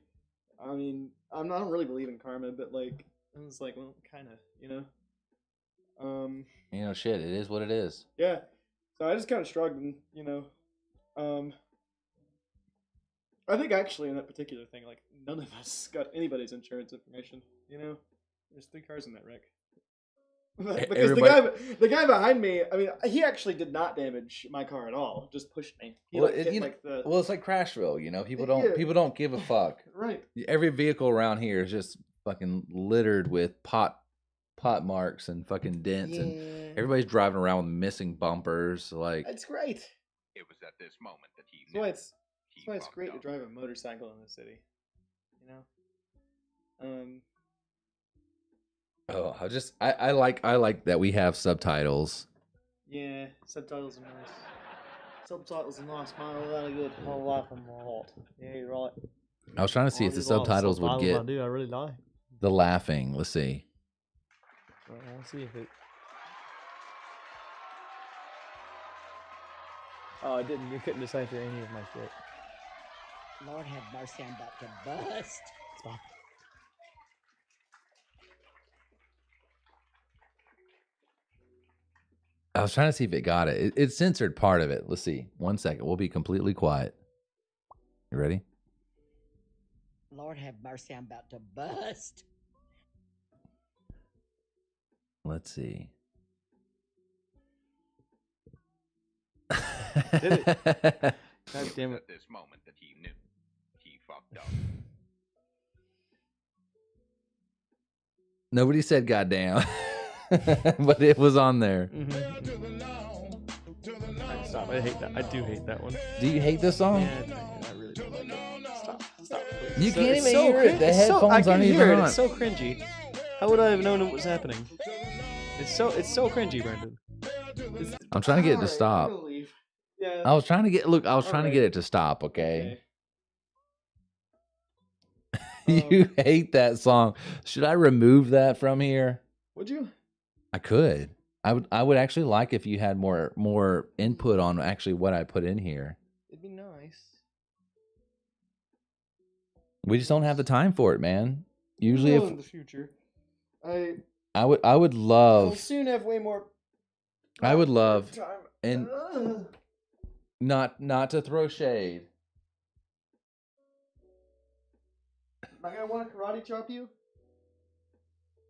I mean, I don't really believe in karma, but like, I was like, well, kind of, you know. You know, shit. It is what it is. Yeah. So I just kind of shrugged, and you know, I think actually in that particular thing, like none of us got anybody's insurance information. You know, there's 3 cars in that wreck. Because the guy behind me, I mean, he actually did not damage my car at all. Just pushed me. He Well, like, hit, you know, like the well, it's like Crashville. You know, people Yeah. don't give a fuck. right. Every vehicle around here is just fucking littered with pot marks and fucking dents, and everybody's driving around with missing bumpers. Like, It's great. It was at this moment that he That's knew. why it's he that's why it's fucked great to up. drive a motorcycle in the city. You know. oh, I like that we have subtitles. Yeah. Subtitles are nice. Subtitles are nice, man. A lot of good. I like them a lot. Yeah, you're right. I was trying to see if the subtitles would get I do. I really like. the laughing. Let's see. I'll see if it. Oh, I didn't. You couldn't decipher any of my shit. Lord have mercy, I'm about to bust. Stop. I was trying to see if it got it. It censored part of it. Let's see. 1 second. We'll be completely quiet. You ready? Lord have mercy, I'm about to bust. Let's see. Did God It damn was it. at this moment that he knew. He fucked up. Nobody said goddamn, but it was on there. Stop. I hate that. I do hate that one. Do you hate this song? I really don't like it. Stop. Stop. Please. You can't it's even hear it. The it's so, I headphones can aren't hear even it. on. It's so cringy. How would I have known what was happening? It's so cringy, Brendan. I'm trying to get it to Alright, stop. I'm gonna leave. Yeah. I was trying to get I was trying to Alright. get it to stop. Okay. Okay. You hate that song. Should I remove that from here? Would you? I could. I would actually like if you had more input on actually what I put in here. It'd be nice. We just don't have the time for it, man. Usually in if the future, I would I'll love soon have way more. I would love time. and not to throw shade. Am I gonna want to karate chop you?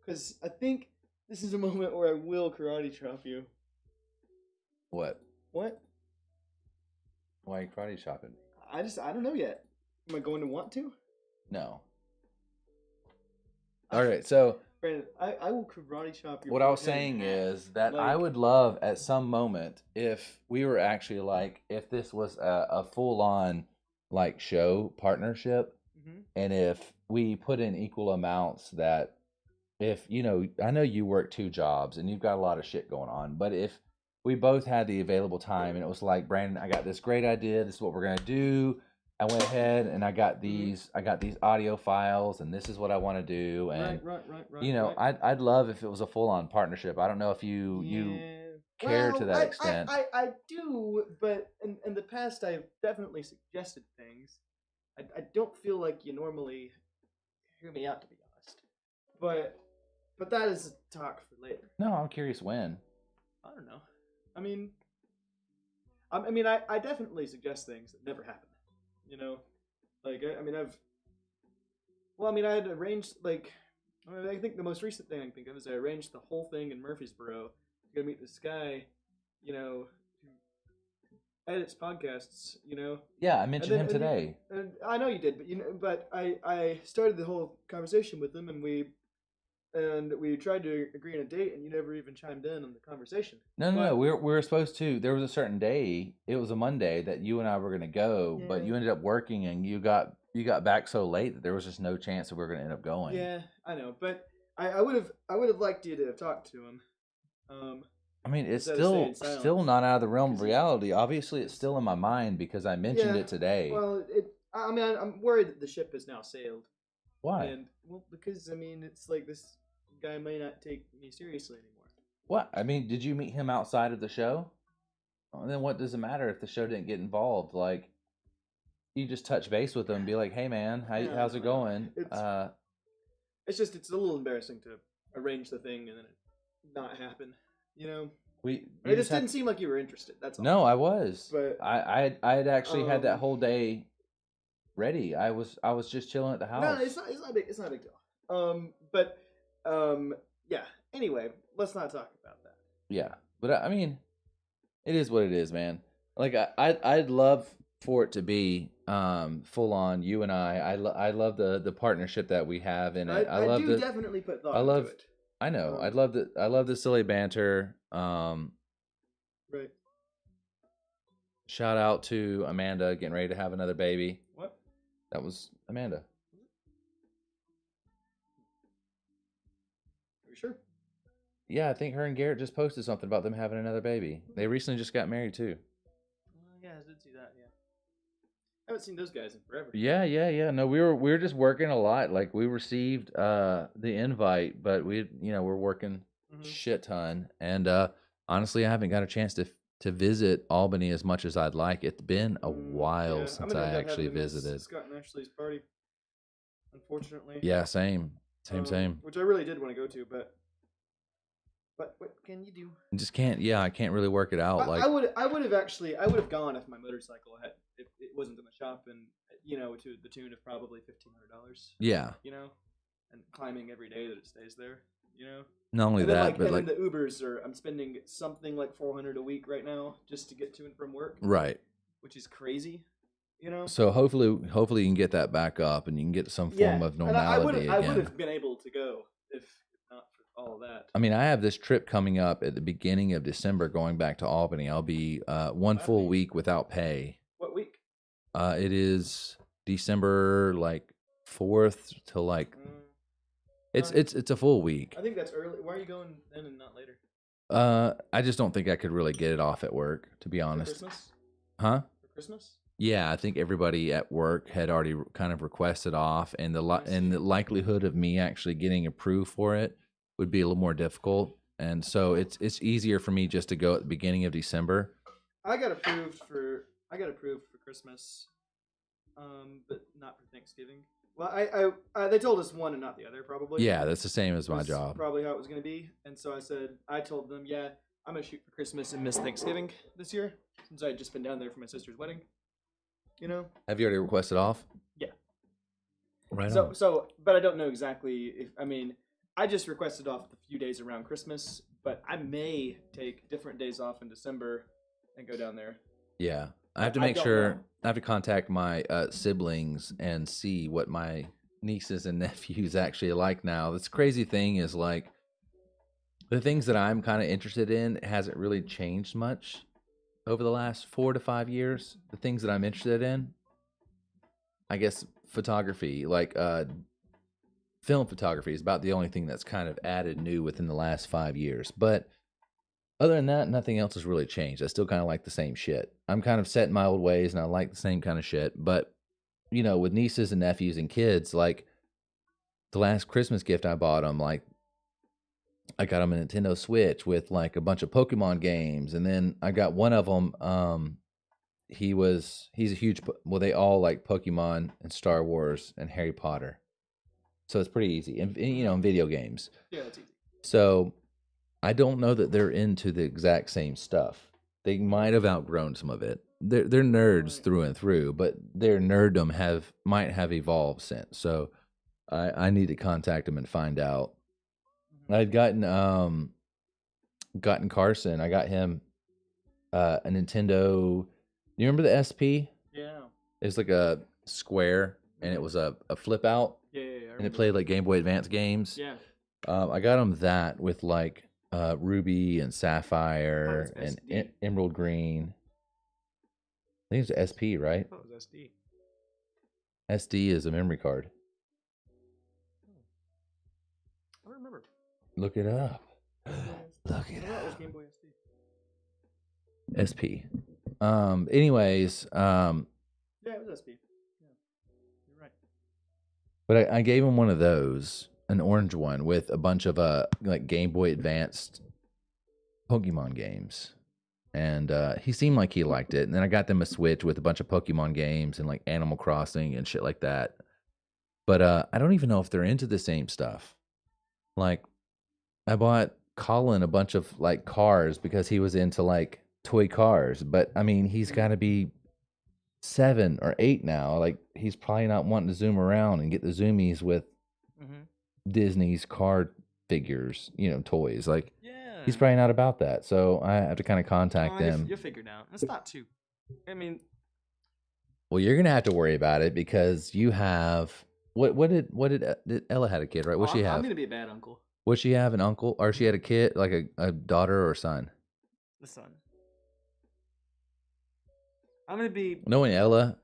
Because I think this is a moment where I will karate chop you. What? What? Why are you karate chopping? I don't know yet. Am I going to want to? No. All right, so Brandon, I will karate chop your what I was forehead saying in half. is that I would love at some moment if we were actually like if this was a full on like show partnership, Mhm. and if we put in equal amounts, that if I know you work 2 jobs and you've got a lot of shit going on, but if we both had the available time and it was like, Brandon, I got this great idea, this is what we're gonna do. I went ahead and I got these audio files and this is what I want to do, and Right. I'd love if it was a full on partnership. I don't know if you care to that extent. I do, but in the past I've definitely suggested things. I don't feel like you normally hear me out, to be honest. But that is a talk for later. No, I'm curious when. I don't know. I definitely suggest things that never happen. Like I had arranged I think the most recent thing I can think of is I arranged the whole thing in Murfreesboro to go meet this guy, who edits podcasts. Yeah, I mentioned him today. And I know you did, but I started the whole conversation with him, and we tried to agree on a date, and you never even chimed in on the conversation. No. We were supposed to. There was a certain day. It was a Monday that you and I were going to go, but you ended up working, and you got back so late that there was just no chance that we were going to end up going. Yeah, I know, but I would have liked you to have talked to him. I mean, it's instead of staying still silent. not out of the realm of reality. Obviously, it's still in my mind because I mentioned it today. Well, I'm worried that the ship has now sailed. Why? And because it's like this guy may not take me seriously anymore. What? I mean, did you meet him outside of the show? Well, then what does it matter if the show didn't get involved? Like, you just touch base with him and be like, "Hey, man, how's it going?" It's just it's a little embarrassing to arrange the thing and then it not happen. It just didn't seem like you were interested. That's all. No, I was. But I had actually had that whole day ready. I was just chilling at the house. No, it's not a big deal. Yeah. Anyway, let's not talk about that. Yeah, but I mean, it is what it is, man. Like I'd love for it to be full on you and I love the partnership that we have in it. I do definitely put thought into it. I know. I love the silly banter. Right. Shout out to Amanda getting ready to have another baby. What? That was Amanda. Are you sure? Yeah, I think her and Garrett just posted something about them having another baby. They recently just got married too. Yeah, I did see that. Yeah. I haven't seen those guys in forever. Yeah. No, we were just working a lot. Like, we received the invite, but we're working shit ton. And honestly, I haven't got a chance to visit Albany as much as I'd like. It's been a while since I actually visited. Scott and Ashley's party, unfortunately. Yeah, same. Which I really did want to go to, but what can you do? I just can't. Yeah, I can't really work it out. I would have gone if my motorcycle if it wasn't in the shop, and to the tune of probably $1,500. Yeah. And climbing every day that it stays there. Not only and then, that, but then the Ubers I'm spending something like $400 a week right now just to get to and from work. Right. Which is crazy. So hopefully you can get that back up and you can get some form of normality again. I would have been able to go if not for all of that. I mean, I have this trip coming up at the beginning of December going back to Albany. I'll be one full week without pay. What week? It is December 4th to it's a full week. I think that's early. Why are you going then and not later? I just don't think I could really get it off at work, to be honest. Christmas? Huh? For Christmas? Yeah, I think everybody at work had already kind of requested off, and the likelihood of me actually getting approved for it would be a little more difficult. And so it's easier for me just to go at the beginning of December. I got approved for Christmas, but not for Thanksgiving. Well, they told us one and not the other, probably. Yeah, that's the same as my That's job. Probably how it was going to be. And so I told them, yeah, I'm going to shoot for Christmas and miss Thanksgiving this year, since I had just been down there for my sister's wedding. You know? Have you already requested off? Yeah. Right on. So, but I don't know exactly if, I just requested off a few days around Christmas, but I may take different days off in December and go down there. Yeah, I have to make sure. I have to contact my siblings and see what my nieces and nephews actually like now. This crazy thing is like the things that I'm kind of interested in hasn't really changed much over the last 4 to 5 years. The things that I'm interested in, I guess, photography, like film photography, is about the only thing that's kind of added new within the last 5 years. But other than that, nothing else has really changed. I still kind of like the same shit. I'm kind of set in my old ways, and I like the same kind of shit. But, you know, with nieces and nephews and kids, like the last Christmas gift I bought them, like I got them a Nintendo Switch with like a bunch of Pokemon games. And then I got one of them, he's a huge, well, they all like Pokemon and Star Wars and Harry Potter. So it's pretty easy. And you know, in video games. Yeah, that's easy. So I don't know that they're into the exact same stuff. They might have outgrown some of it. They're nerds through and through, but their nerddom might have evolved since. So I need to contact them and find out. I'd gotten Carson. I got him a Nintendo. You remember the SP? Yeah. It's like a square, and it was a flip out. Yeah. And it played like Game Boy Advance games. Yeah. I got him that with like Ruby and Sapphire Oh, it's and SD. Emerald Green. I think it's SP, right? Oh, it was SD. SD is a memory card. I don't remember. Look it up. Look it I thought it was up. Game Boy SD. SP. Anyways, Yeah, it was SP. Yeah, you're right. but I gave him one of those, an orange one with a bunch of like Game Boy Advanced Pokemon games. And he seemed like he liked it. And then I got them a Switch with a bunch of Pokemon games and like Animal Crossing and shit like that. But I don't even know if they're into the same stuff. Like, I bought Colin a bunch of like cars because he was into like toy cars. But I mean, he's got to be 7 or 8 now. Like, he's probably not wanting to zoom around and get the zoomies with Disney's car figures, you know, toys. Like, Yeah. he's probably not about that. So I have to kind of contact them. You'll figure it out. It's not too. I mean, Well, you're gonna have to worry about it because you have what did Ella had a kid, right? What she have? I'm gonna be a bad uncle. What she have an uncle, or she had a kid, like a daughter or son? The son. I'm gonna be. Knowing Ella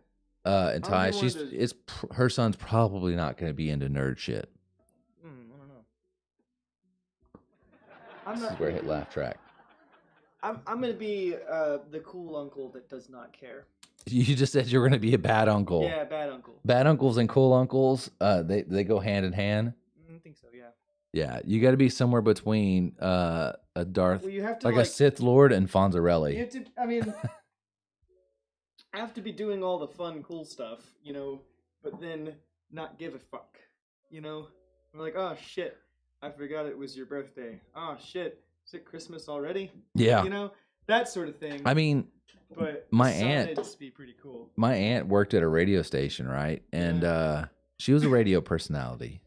and I'll Ty, be one of those- her son's probably not gonna be into nerd shit. I don't know. This is where I hit laugh track. I'm gonna be the cool uncle that does not care. You just said you were gonna be a bad uncle. Yeah, bad uncle. Bad uncles and cool uncles, they go hand in hand. I think so. Yeah. Yeah, you got to be somewhere between a Darth, Well, you have to like a Sith Lord and You Fonzarelli. have to. I mean, I have to be doing all the fun, cool stuff, you know, but then not give a fuck, you know. I'm like, oh shit, I forgot it was your birthday. Oh shit, is it Christmas already? Yeah. You know, that sort of thing. I mean, but my son, aunt- it'd just be pretty cool. my aunt worked at a radio station, right? And she was a radio personality.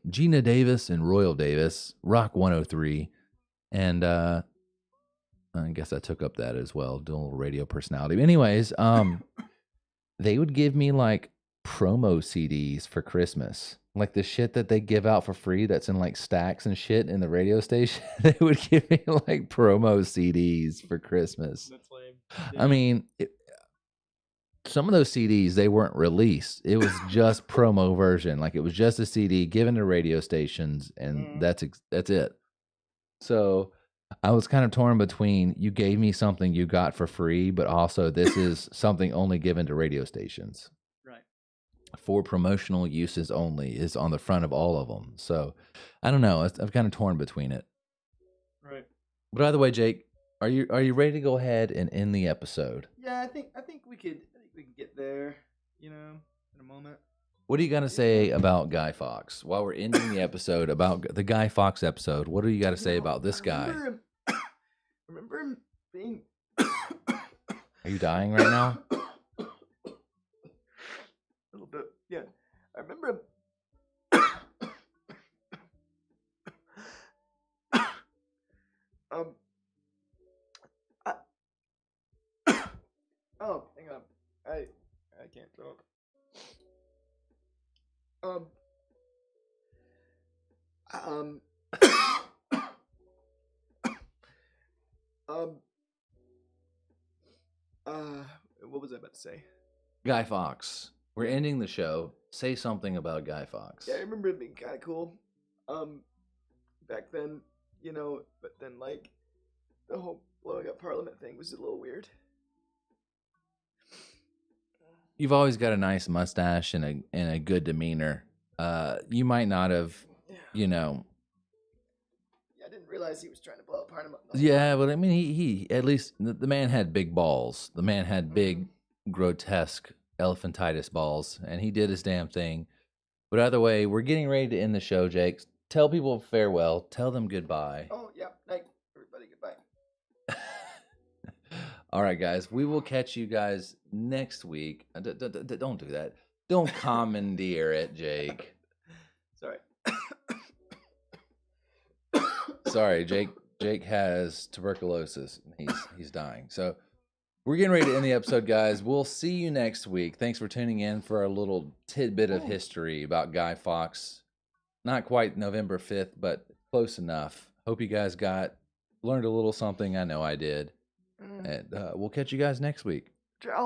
Gina Davis and Royal Davis, Rock 103. And I guess I took up that as well, doing a little radio personality. But anyways, they would give me like promo CDs for Christmas. Like the shit that they give out for free that's in like stacks and shit in the radio station. They would give me like promo CDs for Christmas. That's lame. I mean, some of those CDs, they weren't released. It was just promo version. Like it was just a CD given to radio stations, and that's it. So I was kind of torn between you gave me something you got for free, but also this is something only given to radio stations Right. for promotional uses only is on the front of all of them. So I don't know. I'm kind of torn between it. Right. But either way, Jake, are you ready to go ahead and end the episode? Yeah, I think we could get there, in a moment. What are you gonna say about Guy Fawkes while we're ending the episode about the Guy Fawkes episode? What do you got to say about this guy? Remember him being Are you dying right now? a little bit. Yeah, I remember him. Oh, hang on. I can't talk. What was I about to say? Guy Fawkes. We're ending the show. Say something about Guy Fawkes. Yeah, I remember it being kind of cool. Back then, but then like the whole blowing up Parliament thing was a little weird. You've always got a nice mustache and a good demeanor. You might not have, Yeah, I didn't realize he was trying to blow up Parliament. Yeah, but I mean, he at least the man had big balls. The man had big, grotesque elephantitis balls, and he did his damn thing. But either way, we're getting ready to end the show, Jake. Tell people farewell. Tell them goodbye. Oh, yeah. Night, everybody. Goodbye. All right, guys. We will catch you guys next week. Don't do that. Don't commandeer it, Jake. Sorry. Sorry, Jake. Jake has tuberculosis. He's dying. So we're getting ready to end the episode, guys. We'll see you next week. Thanks for tuning in for our little tidbit of history about Guy Fawkes. Not quite November 5th, but close enough. Hope you guys learned a little something. I know I did. And we'll catch you guys next week. Ciao.